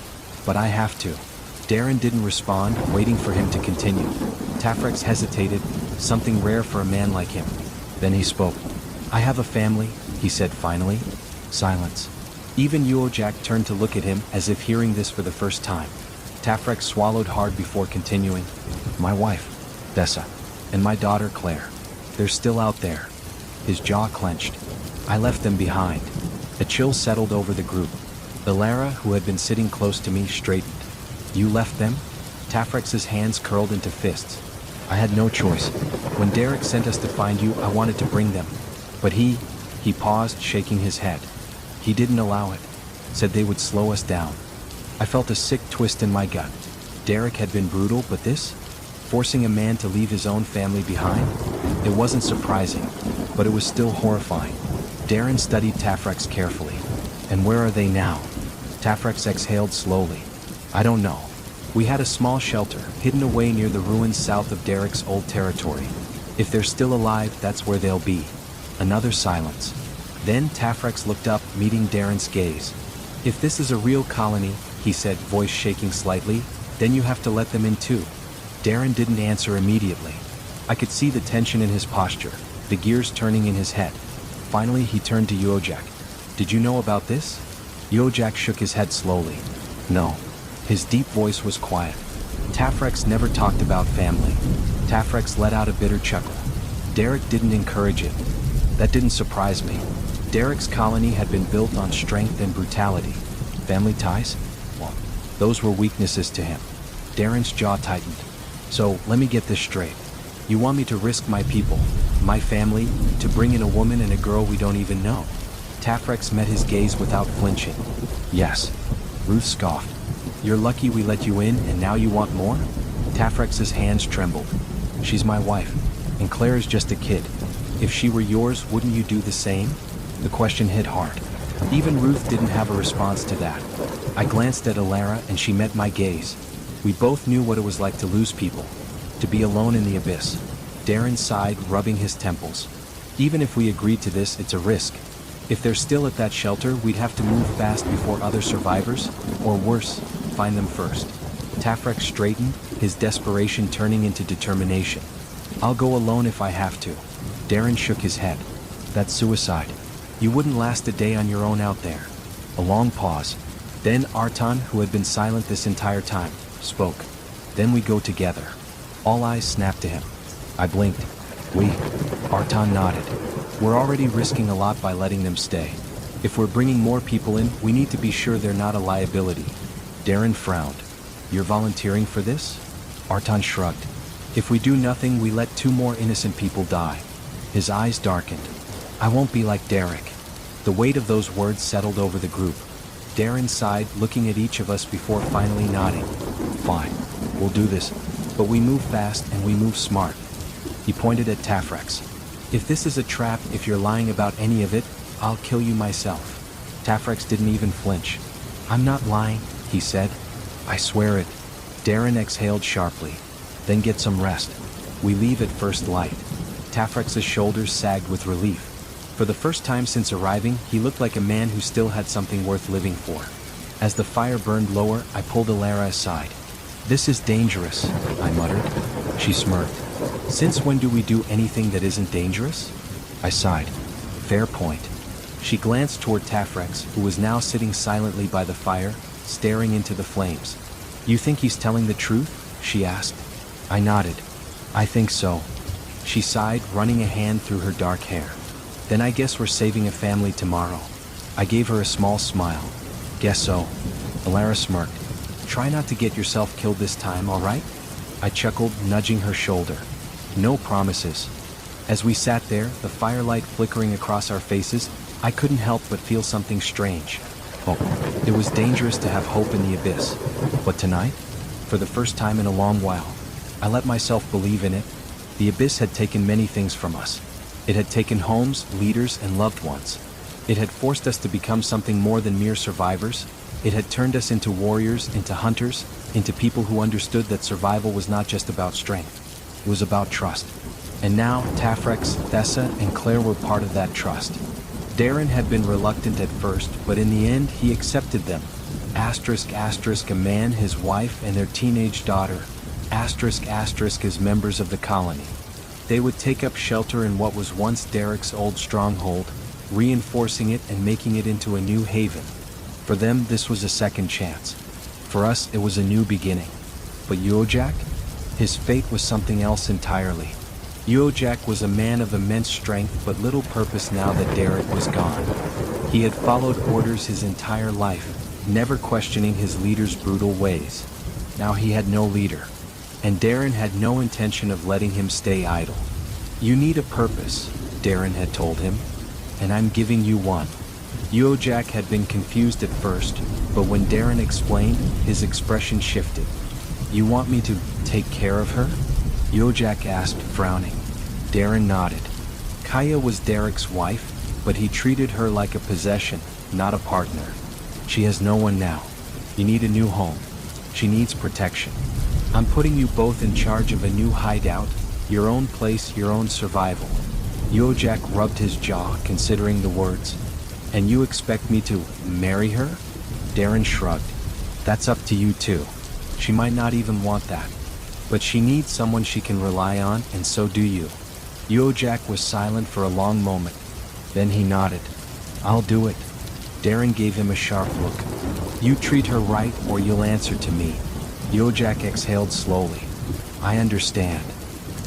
But I have to." Darren didn't respond, waiting for him to continue. Tafrex hesitated, something rare for a man like him. Then he spoke. "I have a family," he said finally. Silence. Even Uojak turned to look at him, as if hearing this for the first time. Tafrex swallowed hard before continuing. "My wife, Dessa, and my daughter Claire. They're still out there." His jaw clenched. "I left them behind." A chill settled over the group. Elara, who had been sitting close to me, straightened. "You left them?" Tafrex's hands curled into fists. "I had no choice. When Derek sent us to find you, I wanted to bring them. But he paused, shaking his head. "He didn't allow it. Said they would slow us down." I felt a sick twist in my gut. Derek had been brutal, but this? Forcing a man to leave his own family behind? It wasn't surprising, but it was still horrifying. Darren studied Tafrex carefully. "And where are they now?" Tafrex exhaled slowly. "I don't know. We had a small shelter, hidden away near the ruins south of Derek's old territory. If they're still alive, that's where they'll be." Another silence. Then Tafrex looked up, meeting Darren's gaze. "If this is a real colony," he said, voice shaking slightly, "then you have to let them in too." Darren didn't answer immediately. I could see the tension in his posture, the gears turning in his head. Finally, he turned to Uojak. "Did you know about this?" Uojak shook his head slowly. "No." His deep voice was quiet. Tafrex never talked about family. Tafrex let out a bitter chuckle. Derek didn't encourage it. That didn't surprise me. Derek's colony had been built on strength and brutality. Family ties? Well, those were weaknesses to him. Darren's jaw tightened. "So, let me get this straight. You want me to risk my people, my family, to bring in a woman and a girl we don't even know?" Tafrex met his gaze without flinching. "Yes." Ruth scoffed. "You're lucky we let you in, and now you want more?" Tafrex's hands trembled. "She's my wife, and Claire is just a kid. If she were yours, wouldn't you do the same?" The question hit hard. Even Ruth didn't have a response to that. I glanced at Elara, and she met my gaze. We both knew what it was like to lose people, to be alone in the abyss. Darren sighed, rubbing his temples. "Even if we agreed to this, it's a risk. If they're still at that shelter, we'd have to move fast before other survivors, or worse, find them first." Tafrex straightened, his desperation turning into determination. "I'll go alone if I have to." Darren shook his head. "That's suicide. You wouldn't last a day on your own out there." A long pause. Then Artan, who had been silent this entire time, spoke. "Then we go together." All eyes snapped to him. I blinked. "We?" Artan nodded. "We're already risking a lot by letting them stay. If we're bringing more people in, we need to be sure they're not a liability." Darren frowned. "You're volunteering for this?" Artan shrugged. "If we do nothing, we let 2 more innocent people die." His eyes darkened. "I won't be like Derek." The weight of those words settled over the group. Darren sighed, looking at each of us before finally nodding. "Fine, we'll do this, but we move fast and we move smart." He pointed at Tafrex. "If this is a trap, if you're lying about any of it, I'll kill you myself." Tafrex didn't even flinch. "I'm not lying," he said. "I swear it." Darren exhaled sharply. "Then get some rest. We leave at first light." Tafrex's shoulders sagged with relief. For the first time since arriving, he looked like a man who still had something worth living for. As the fire burned lower, I pulled Elara aside. "This is dangerous," I muttered. She smirked. "Since when do we do anything that isn't dangerous?" I sighed. "Fair point." She glanced toward Tafrex, who was now sitting silently by the fire, staring into the flames. "You think he's telling the truth?" she asked. I nodded. "I think so." She sighed, running a hand through her dark hair. "Then I guess we're saving a family tomorrow." I gave her a small smile. "Guess so." Elara smirked. "Try not to get yourself killed this time, all right?" I chuckled, nudging her shoulder. "No promises." As we sat there, the firelight flickering across our faces, I couldn't help but feel something strange. Oh, it was dangerous to have hope in the abyss. But tonight, for the first time in a long while, I let myself believe in it. The abyss had taken many things from us. It had taken homes, leaders, and loved ones. It had forced us to become something more than mere survivors. It had turned us into warriors, into hunters, into people who understood that survival was not just about strength. It was about trust. And now, Tafrex, Thessa, and Claire were part of that trust. Darren had been reluctant at first, but in the end, he accepted them. ***, a man, his wife, and their teenage daughter. ***, as members of the colony. They would take up shelter in what was once Derek's old stronghold, reinforcing it and making it into a new haven. For them, this was a second chance. For us, it was a new beginning. But Uojak? His fate was something else entirely. Uojak was a man of immense strength but little purpose now that Derek was gone. He had followed orders his entire life, never questioning his leader's brutal ways. Now he had no leader, and Darren had no intention of letting him stay idle. "You need a purpose," Darren had told him, "and I'm giving you one." Uojak had been confused at first, but when Darren explained, his expression shifted. "You want me to take care of her?" Uojak asked, frowning. Darren nodded. Kaya was Derek's wife, but he treated her like a possession, not a partner. "She has no one now. You need a new home. She needs protection. I'm putting you both in charge of a new hideout, your own place, your own survival." Uojak rubbed his jaw, considering the words. "And you expect me to marry her?" Darren shrugged. "That's up to you too. She might not even want that. But she needs someone she can rely on, and so do you." Uojak was silent for a long moment. Then he nodded. "I'll do it." Darren gave him a sharp look. "You treat her right or you'll answer to me." Uojak exhaled slowly. "I understand."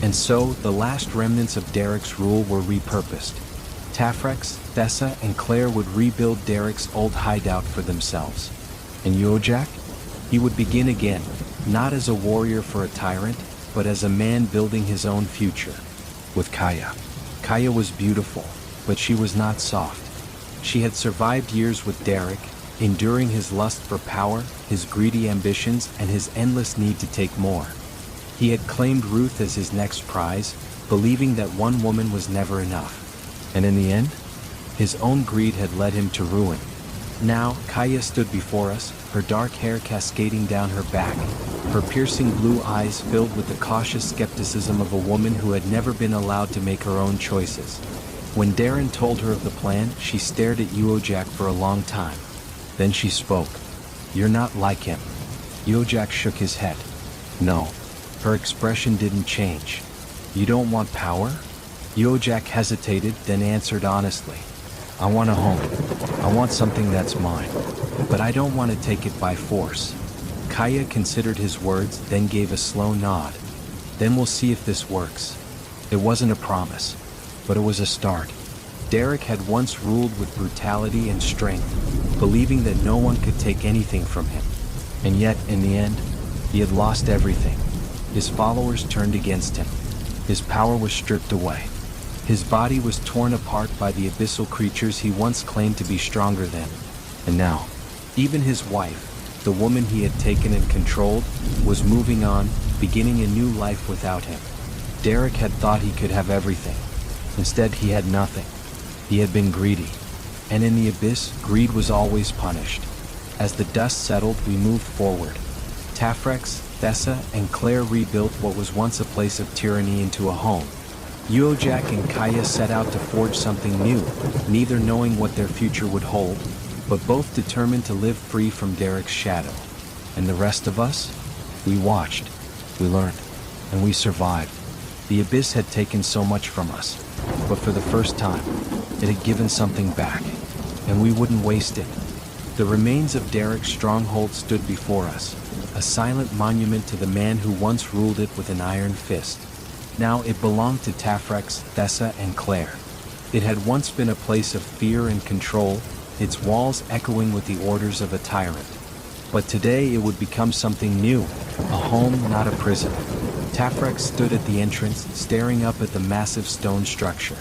And so, the last remnants of Derek's rule were repurposed. Tafrex, Thessa, and Claire would rebuild Derek's old hideout for themselves. And Uojak? He would begin again, not as a warrior for a tyrant, but as a man building his own future. With Kaya. Kaya was beautiful, but she was not soft. She had survived years with Derek, enduring his lust for power, his greedy ambitions, and his endless need to take more. He had claimed Ruth as his next prize, believing that one woman was never enough. And in the end, his own greed had led him to ruin. Now, Kaya stood before us, her dark hair cascading down her back, her piercing blue eyes filled with the cautious skepticism of a woman who had never been allowed to make her own choices. When Darren told her of the plan, she stared at Uojak for a long time. Then she spoke. "You're not like him." Uojak shook his head. "No." Her expression didn't change. "You don't want power?" Uojak hesitated, then answered honestly. "I want a home. I want something that's mine. But I don't want to take it by force." Kaya considered his words, then gave a slow nod. "Then we'll see if this works." It wasn't a promise, but it was a start. Derek had once ruled with brutality and strength, believing that no one could take anything from him. And yet, in the end, he had lost everything. His followers turned against him. His power was stripped away. His body was torn apart by the abyssal creatures he once claimed to be stronger than. And now, even his wife, the woman he had taken and controlled, was moving on, beginning a new life without him. Derek had thought he could have everything. Instead, he had nothing. He had been greedy. And in the abyss, greed was always punished. As the dust settled, we moved forward. Tafrex, Thessa, and Claire rebuilt what was once a place of tyranny into a home. Uojak and Kaya set out to forge something new, neither knowing what their future would hold. but both determined to live free from Derek's shadow. And the rest of us? We watched, we learned, and we survived. The abyss had taken so much from us, but for the first time, it had given something back, and we wouldn't waste it. The remains of Derek's stronghold stood before us, a silent monument to the man who once ruled it with an iron fist. Now it belonged to Tafrex, Thessa, and Claire. It had once been a place of fear and control, its walls echoing with the orders of a tyrant. But today it would become something new, a home, not a prison. Tafrex stood at the entrance, staring up at the massive stone structure.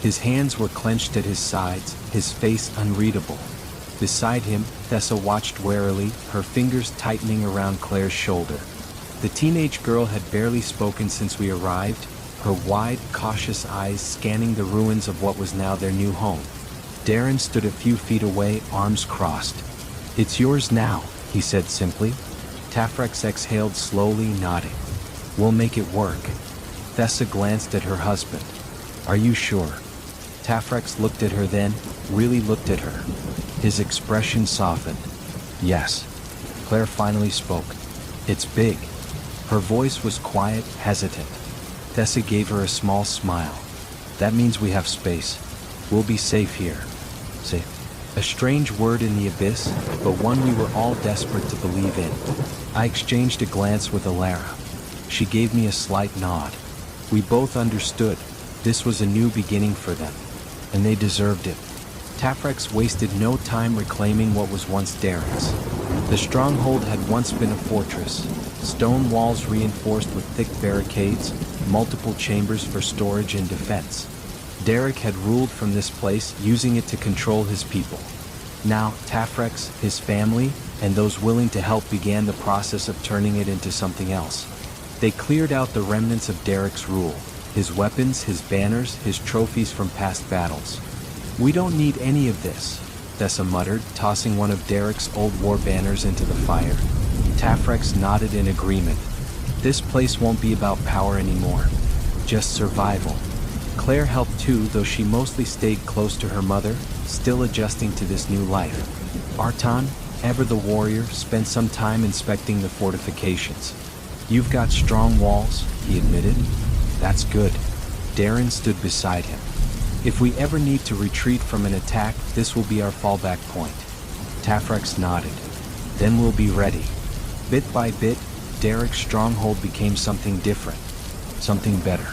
His hands were clenched at his sides, his face unreadable. Beside him, Thessa watched warily, her fingers tightening around Claire's shoulder. The teenage girl had barely spoken since we arrived, her wide, cautious eyes scanning the ruins of what was now their new home. Darren stood a few feet away, arms crossed. "It's yours now," he said simply. Tafrex exhaled slowly, nodding. "We'll make it work." Thessa glanced at her husband. "Are you sure?" Tafrex looked at her, then really looked at her. His expression softened. "Yes." Claire finally spoke. "It's big." Her voice was quiet, hesitant. Thessa gave her a small smile. "That means we have space. We'll be safe here." Safe. A strange word in the abyss, but one we were all desperate to believe in. I exchanged a glance with Elara. She gave me a slight nod. We both understood. This was a new beginning for them, and they deserved it. Tafrex wasted no time reclaiming what was once Derek's. The stronghold had once been a fortress, stone walls reinforced with thick barricades, multiple chambers for storage and defense. Derek had ruled from this place, using it to control his people. Now, Tafrex, his family, and those willing to help began the process of turning it into something else. They cleared out the remnants of Derek's rule, his weapons, his banners, his trophies from past battles. "We don't need any of this," Thessa muttered, tossing one of Derek's old war banners into the fire. Tafrex nodded in agreement. "This place won't be about power anymore, just survival." Claire helped too, though she mostly stayed close to her mother, still adjusting to this new life. Artan, ever the warrior, spent some time inspecting the fortifications. "You've got strong walls," he admitted. "That's good." Darren stood beside him. "If we ever need to retreat from an attack, this will be our fallback point." Tafrex nodded. "Then we'll be ready." Bit by bit, Derek's stronghold became something different, something better.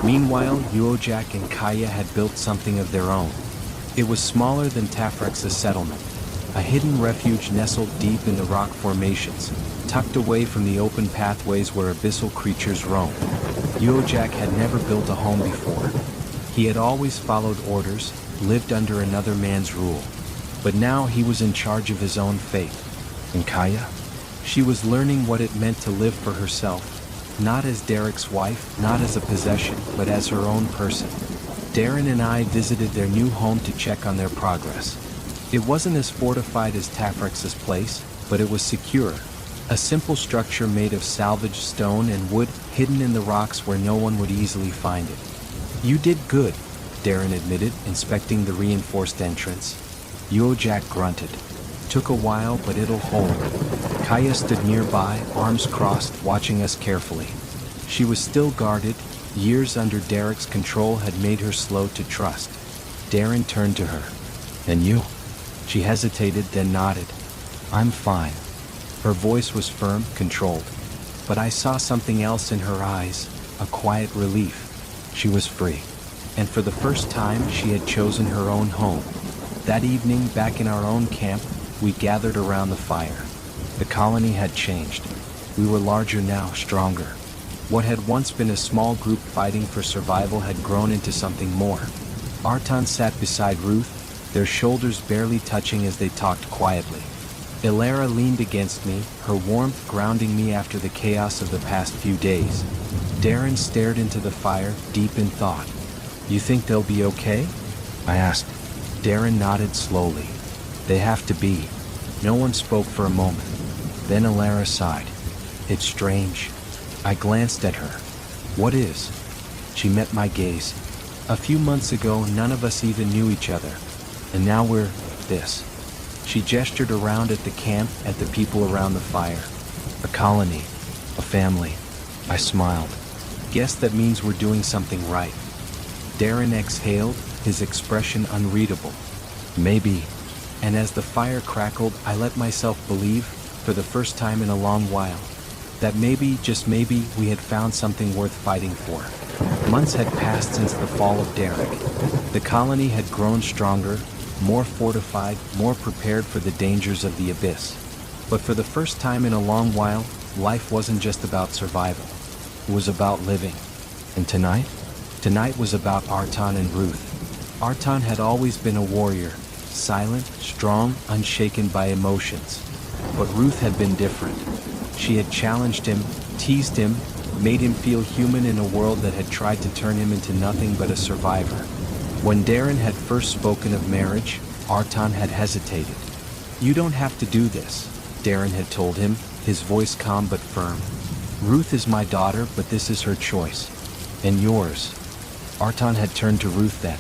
Meanwhile, Uojak and Kaya had built something of their own. It was smaller than Tafrex's settlement, a hidden refuge nestled deep in the rock formations, tucked away from the open pathways where abyssal creatures roam. Uojak had never built a home before. He had always followed orders, lived under another man's rule. But now he was in charge of his own fate. And Kaya? She was learning what it meant to live for herself, not as Derek's wife, not as a possession, but as her own person. Darren and I visited their new home to check on their progress. It wasn't as fortified as Tafrex's place, but it was secure. A simple structure made of salvaged stone and wood, hidden in the rocks where no one would easily find it. "You did good," Darren admitted, inspecting the reinforced entrance. Uojak grunted. "Took a while, but it'll hold." Kaya stood nearby, arms crossed, watching us carefully. She was still guarded. Years under Derek's control had made her slow to trust. Darren turned to her. "And you?" She hesitated, then nodded. "I'm fine." Her voice was firm, controlled. But I saw something else in her eyes, a quiet relief. She was free. And for the first time, she had chosen her own home. That evening, back in our own camp, we gathered around the fire. The colony had changed. We were larger now, stronger. What had once been a small group fighting for survival had grown into something more. Artan sat beside Ruth, their shoulders barely touching as they talked quietly. Elara leaned against me, her warmth grounding me after the chaos of the past few days. Darren stared into the fire, deep in thought. "You think they'll be okay?" I asked. Darren nodded slowly. "They have to be." No one spoke for a moment. Then Elara sighed. "It's strange." I glanced at her. "What is?" She met my gaze. "A few months ago, none of us even knew each other. And now we're this. She gestured around at the camp, at the people around the fire. A colony. A family. I smiled. Guess that means we're doing something right. Darren exhaled, his expression unreadable. Maybe. And as the fire crackled, I let myself believe, for the first time in a long while, that maybe, just maybe, we had found something worth fighting for. Months had passed since the fall of Derek. The colony had grown stronger, more fortified, more prepared for the dangers of the abyss. But for the first time in a long while, life wasn't just about survival. It was about living. And tonight? Tonight was about Artan and Ruth. Artan had always been a warrior, silent, strong, unshaken by emotions. But Ruth had been different. She had challenged him, teased him, made him feel human in a world that had tried to turn him into nothing but a survivor. When Darren had first spoken of marriage, Artan had hesitated. "You don't have to do this," Darren had told him, his voice calm but firm. "Ruth is my daughter, but this is her choice. And yours." Artan had turned to Ruth then.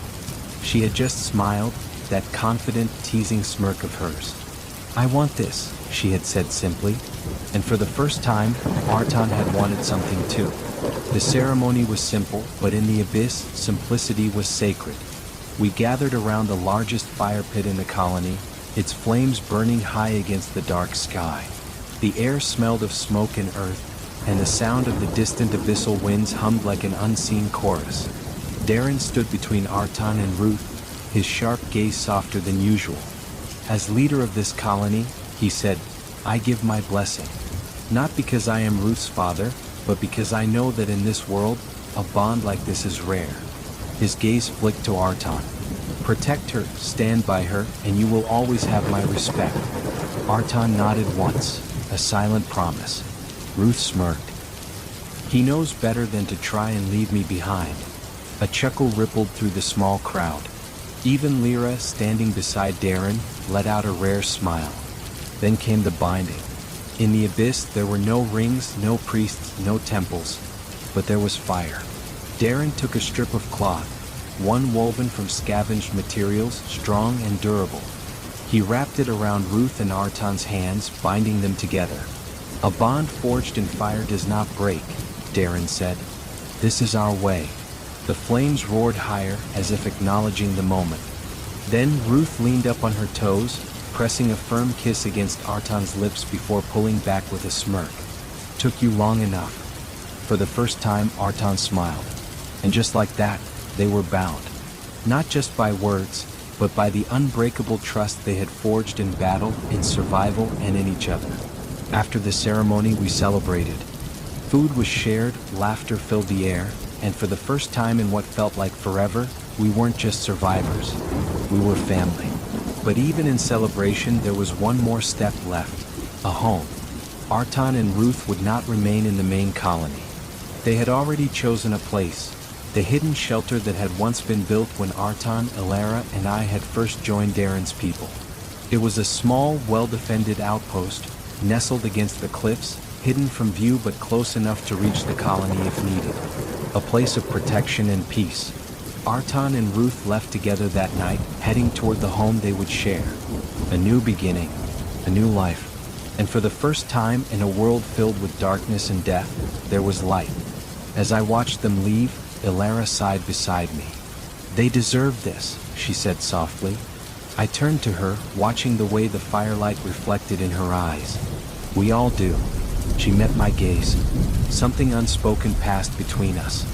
She had just smiled, that confident, teasing smirk of hers. "I want this," she had said simply. And for the first time, Artan had wanted something too. The ceremony was simple, but in the abyss, simplicity was sacred. We gathered around the largest fire pit in the colony, its flames burning high against the dark sky. The air smelled of smoke and earth, and the sound of the distant abyssal winds hummed like an unseen chorus. Darren stood between Artan and Ruth, his sharp gaze softer than usual. "As leader of this colony," he said, "I give my blessing. Not because I am Ruth's father, but because I know that in this world, a bond like this is rare." His gaze flicked to Artan. "Protect her, stand by her, and you will always have my respect." Artan nodded once, a silent promise. Ruth smirked. "He knows better than to try and leave me behind." A chuckle rippled through the small crowd. Even Lyra, standing beside Darren, let out a rare smile. Then came the binding. In the abyss, there were no rings, no priests, no temples, but there was fire. Darren took a strip of cloth, one woven from scavenged materials, strong and durable. He wrapped it around Ruth and Artan's hands, binding them together. "A bond forged in fire does not break," Darren said. "This is our way." The flames roared higher, as if acknowledging the moment. Then Ruth leaned up on her toes, pressing a firm kiss against Artan's lips before pulling back with a smirk. "Took you long enough." For the first time, Artan smiled. And just like that, they were bound. Not just by words, but by the unbreakable trust they had forged in battle, in survival, and in each other. After the ceremony, we celebrated. Food was shared, laughter filled the air, and for the first time in what felt like forever, we weren't just survivors. We were family. But even in celebration, there was one more step left. A home. Artan and Ruth would not remain in the main colony. They had already chosen a place, the hidden shelter that had once been built when Artan, Elara, and I had first joined Darren's people. It was a small, well-defended outpost, nestled against the cliffs, hidden from view but close enough to reach the colony if needed. A place of protection and peace. Artan and Ruth left together that night, heading toward the home they would share. A new beginning, a new life. And for the first time in a world filled with darkness and death, there was light. As I watched them leave, Elara sighed beside me. "They deserve this," she said softly. I turned to her, watching the way the firelight reflected in her eyes. "We all do." She met my gaze. Something unspoken passed between us.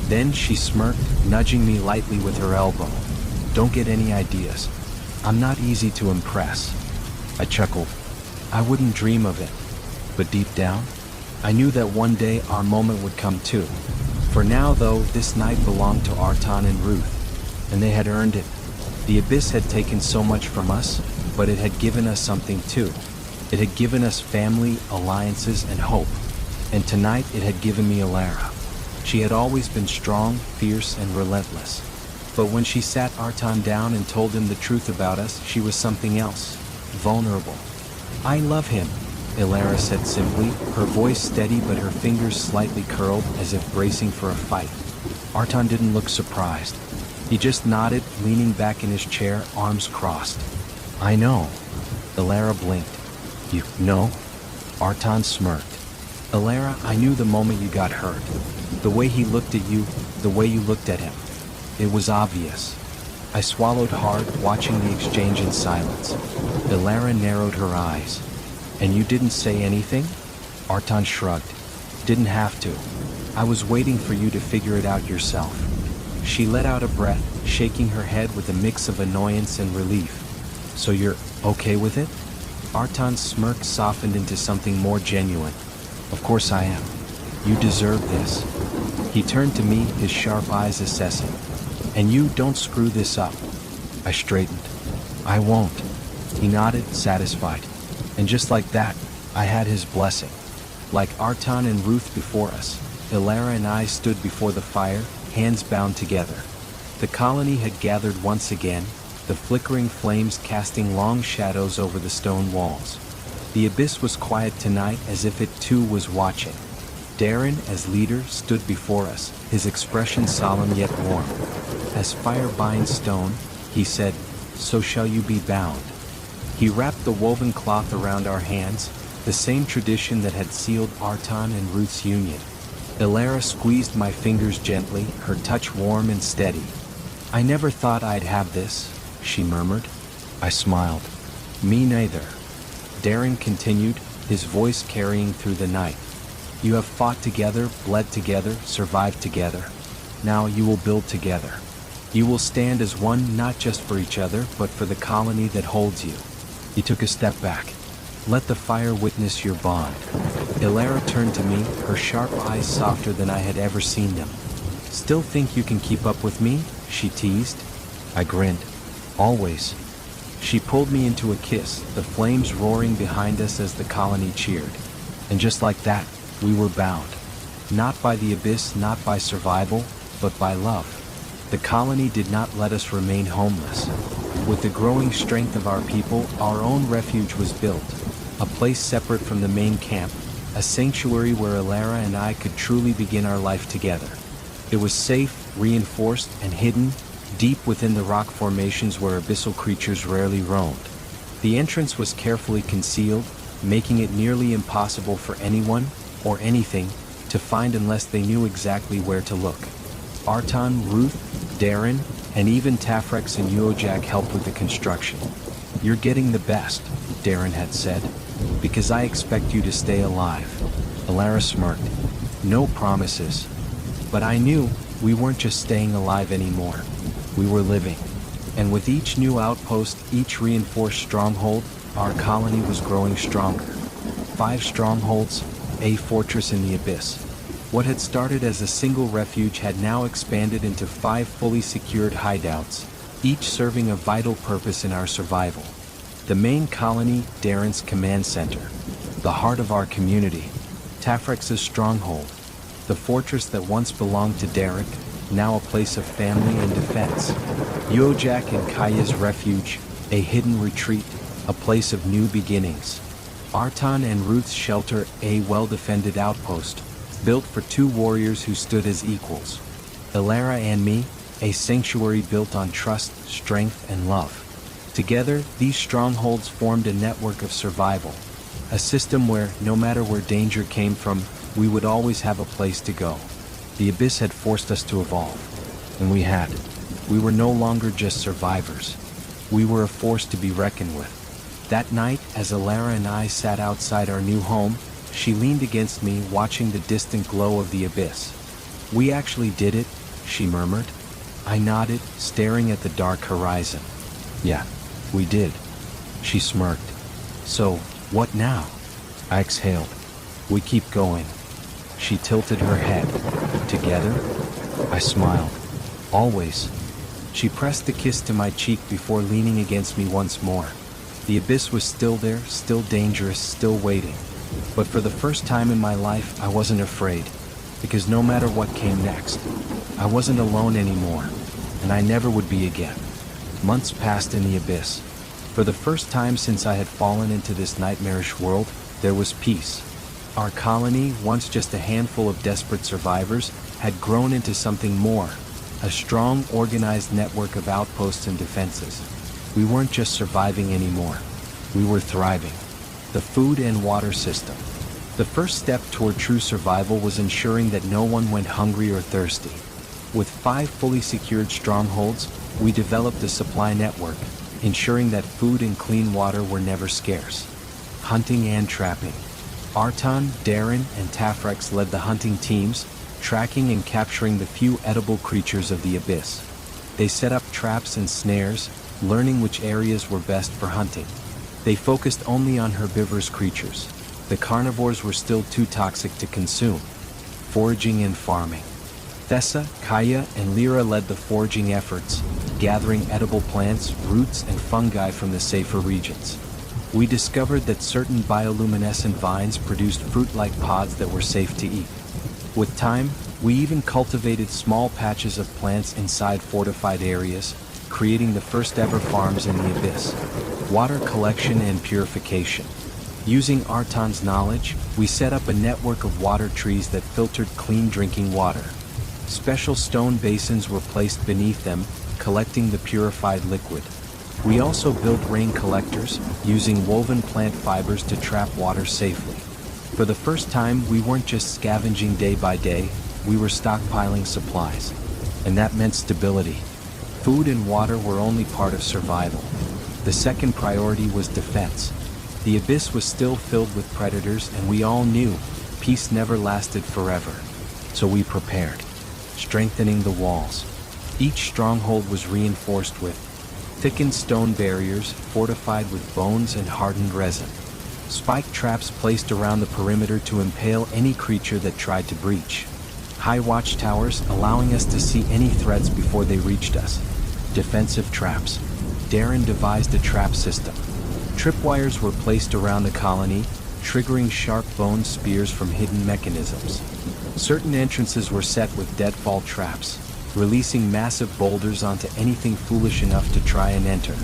Then she smirked, nudging me lightly with her elbow. "Don't get any ideas. I'm not easy to impress." I chuckled. I wouldn't dream of it. But deep down, I knew that one day our moment would come too. For now, though, this night belonged to Artan and Ruth, and they had earned it. The abyss had taken so much from us, but it had given us something too. It had given us family, alliances, and hope. And tonight it had given me Elara. She had always been strong, fierce, and relentless. But when she sat Artan down and told him the truth about us, she was something else. Vulnerable. "I love him," Elara said simply, her voice steady but her fingers slightly curled as if bracing for a fight. Artan didn't look surprised. He just nodded, leaning back in his chair, arms crossed. "I know." Elara blinked. You know? Artan smirked. Elara, I knew the moment you got hurt. The way he looked at you, the way you looked at him. It was obvious. I swallowed hard, watching the exchange in silence. Elara narrowed her eyes. And you didn't say anything? Artan shrugged. Didn't have to. I was waiting for you to figure it out yourself. She let out a breath, shaking her head with a mix of annoyance and relief. So you're okay with it? Artan's smirk softened into something more genuine. Of course I am. You deserve this. He turned to me, his sharp eyes assessing. And you don't screw this up. I straightened. I won't. He nodded, satisfied. And just like that, I had his blessing. Like Artan and Ruth before us, Elara and I stood before the fire, hands bound together. The colony had gathered once again, the flickering flames casting long shadows over the stone walls. The abyss was quiet tonight, as if it too was watching. Darren, as leader, stood before us, his expression solemn yet warm. As fire binds stone, he said, so shall you be bound. He wrapped the woven cloth around our hands, the same tradition that had sealed Artan and Ruth's union. Elara squeezed my fingers gently, her touch warm and steady. I never thought I'd have this, she murmured. I smiled. Me neither. Darren continued, his voice carrying through the night. You have fought together, bled together, survived together. Now you will build together. You will stand as one, not just for each other, but for the colony that holds you. He took a step back. Let the fire witness your bond. Elara turned to me, her sharp eyes softer than I had ever seen them. Still think you can keep up with me? She teased. I grinned. Always. She pulled me into a kiss, the flames roaring behind us as the colony cheered. And just like that, we were bound. Not by the abyss, not by survival, but by love. The colony did not let us remain homeless. With the growing strength of our people, our own refuge was built. A place separate from the main camp, a sanctuary where Elara and I could truly begin our life together. It was safe, reinforced, and hidden, deep within the rock formations where abyssal creatures rarely roamed. The entrance was carefully concealed, making it nearly impossible for anyone, or anything, to find unless they knew exactly where to look. Artan, Ruth, Darren, and even Tafrex and Uojak helped with the construction. You're getting the best, Darren had said, because I expect you to stay alive. Elara smirked. No promises. But I knew we weren't just staying alive anymore. We were living. And with each new outpost, each reinforced stronghold, our colony was growing stronger. 5 strongholds, a fortress in the abyss. What had started as a single refuge had now expanded into 5 fully secured hideouts, each serving a vital purpose in our survival. The main colony, Darren's command center. The heart of our community. Tafrex's stronghold. The fortress that once belonged to Derek, now a place of family and defense. Uojak and Kaya's refuge, a hidden retreat, a place of new beginnings. Artan and Ruth's shelter, a well-defended outpost, built for 2 warriors who stood as equals. Elara and me, a sanctuary built on trust, strength, and love. Together, these strongholds formed a network of survival, a system where, no matter where danger came from, we would always have a place to go. The abyss had forced us to evolve, and we had. We were no longer just survivors. We were a force to be reckoned with. That night, as Elara and I sat outside our new home, she leaned against me, watching the distant glow of the abyss. We actually did it, she murmured. I nodded, staring at the dark horizon. Yeah, we did. She smirked. So, what now? I exhaled. We keep going. She tilted her head. Together? I smiled. Always. She pressed a kiss to my cheek before leaning against me once more. The abyss was still there, still dangerous, still waiting. But for the first time in my life, I wasn't afraid. Because no matter what came next, I wasn't alone anymore. And I never would be again. Months passed in the abyss. For the first time since I had fallen into this nightmarish world, there was peace. Our colony, once just a handful of desperate survivors, had grown into something more. A strong, organized network of outposts and defenses. We weren't just surviving anymore. We were thriving. The food and water system. The first step toward true survival was ensuring that no one went hungry or thirsty. With 5 fully secured strongholds, we developed a supply network, ensuring that food and clean water were never scarce. Hunting and trapping. Arton, Darren, and Tafrex led the hunting teams, tracking and capturing the few edible creatures of the abyss. They set up traps and snares, learning which areas were best for hunting. They focused only on herbivorous creatures. The carnivores were still too toxic to consume. Foraging and farming. Thessa, Kaya, and Lyra led the foraging efforts, gathering edible plants, roots, and fungi from the safer regions. We discovered that certain bioluminescent vines produced fruit-like pods that were safe to eat. With time, we even cultivated small patches of plants inside fortified areas, creating the first ever farms in the abyss. Water collection and purification. Using Arton's knowledge, we set up a network of water trees that filtered clean drinking water. Special stone basins were placed beneath them, collecting the purified liquid. We also built rain collectors, using woven plant fibers to trap water safely. For the first time, we weren't just scavenging day by day, we were stockpiling supplies. And that meant stability. Food and water were only part of survival. The second priority was defense. The abyss was still filled with predators, and we all knew peace never lasted forever. So we prepared, strengthening the walls. Each stronghold was reinforced with thickened stone barriers fortified with bones and hardened resin. Spike traps placed around the perimeter to impale any creature that tried to breach. High watchtowers allowing us to see any threats before they reached us. Defensive traps. Darren devised a trap system. Tripwires were placed around the colony, triggering sharp bone spears from hidden mechanisms. Certain entrances were set with deadfall traps, releasing massive boulders onto anything foolish enough to try and enter.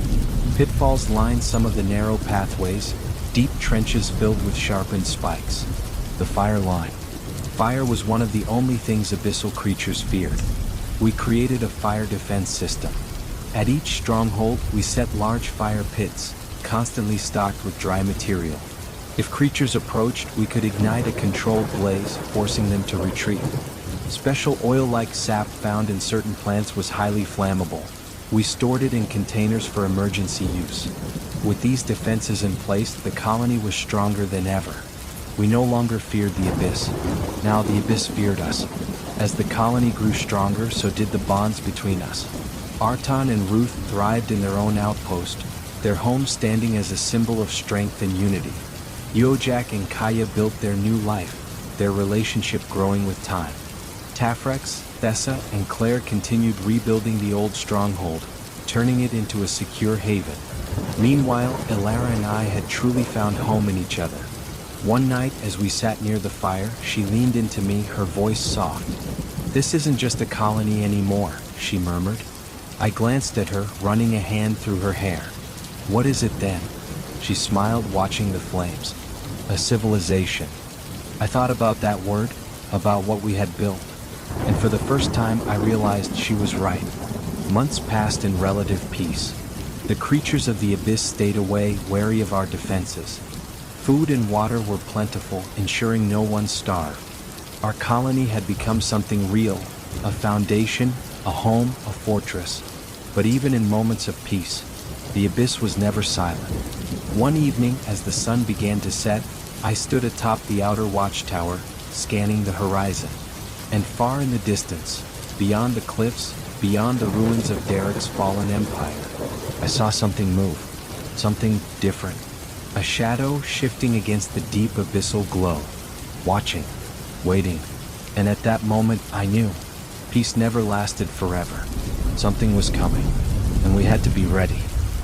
Pitfalls lined some of the narrow pathways, deep trenches filled with sharpened spikes. The fire line. Fire was one of the only things abyssal creatures feared. We created a fire defense system. At each stronghold, we set large fire pits, constantly stocked with dry material. If creatures approached, we could ignite a controlled blaze, forcing them to retreat. Special oil-like sap found in certain plants was highly flammable. We stored it in containers for emergency use. With these defenses in place, the colony was stronger than ever. We no longer feared the abyss. Now the abyss feared us. As the colony grew stronger, so did the bonds between us. Arton and Ruth thrived in their own outpost, their home standing as a symbol of strength and unity. Yojak and Kaya built their new life, their relationship growing with time. Tafrex, Thessa, and Claire continued rebuilding the old stronghold, turning it into a secure haven. Meanwhile, Elara and I had truly found home in each other. One night, as we sat near the fire, she leaned into me, her voice soft. "This isn't just a colony anymore," she murmured. I glanced at her, running a hand through her hair. "What is it then?" She smiled, watching the flames. "A civilization." I thought about that word, about what we had built. And for the first time, I realized she was right. Months passed in relative peace. The creatures of the abyss stayed away, wary of our defenses. Food and water were plentiful, ensuring no one starved. Our colony had become something real, a foundation, a home, a fortress. But even in moments of peace, the abyss was never silent. One evening, as the sun began to set, I stood atop the outer watchtower, scanning the horizon. And far in the distance, beyond the cliffs, beyond the ruins of Derek's fallen empire, I saw something move, something different. A shadow shifting against the deep abyssal glow, watching, waiting. And at that moment, I knew peace never lasted forever. Something was coming, and we had to be ready.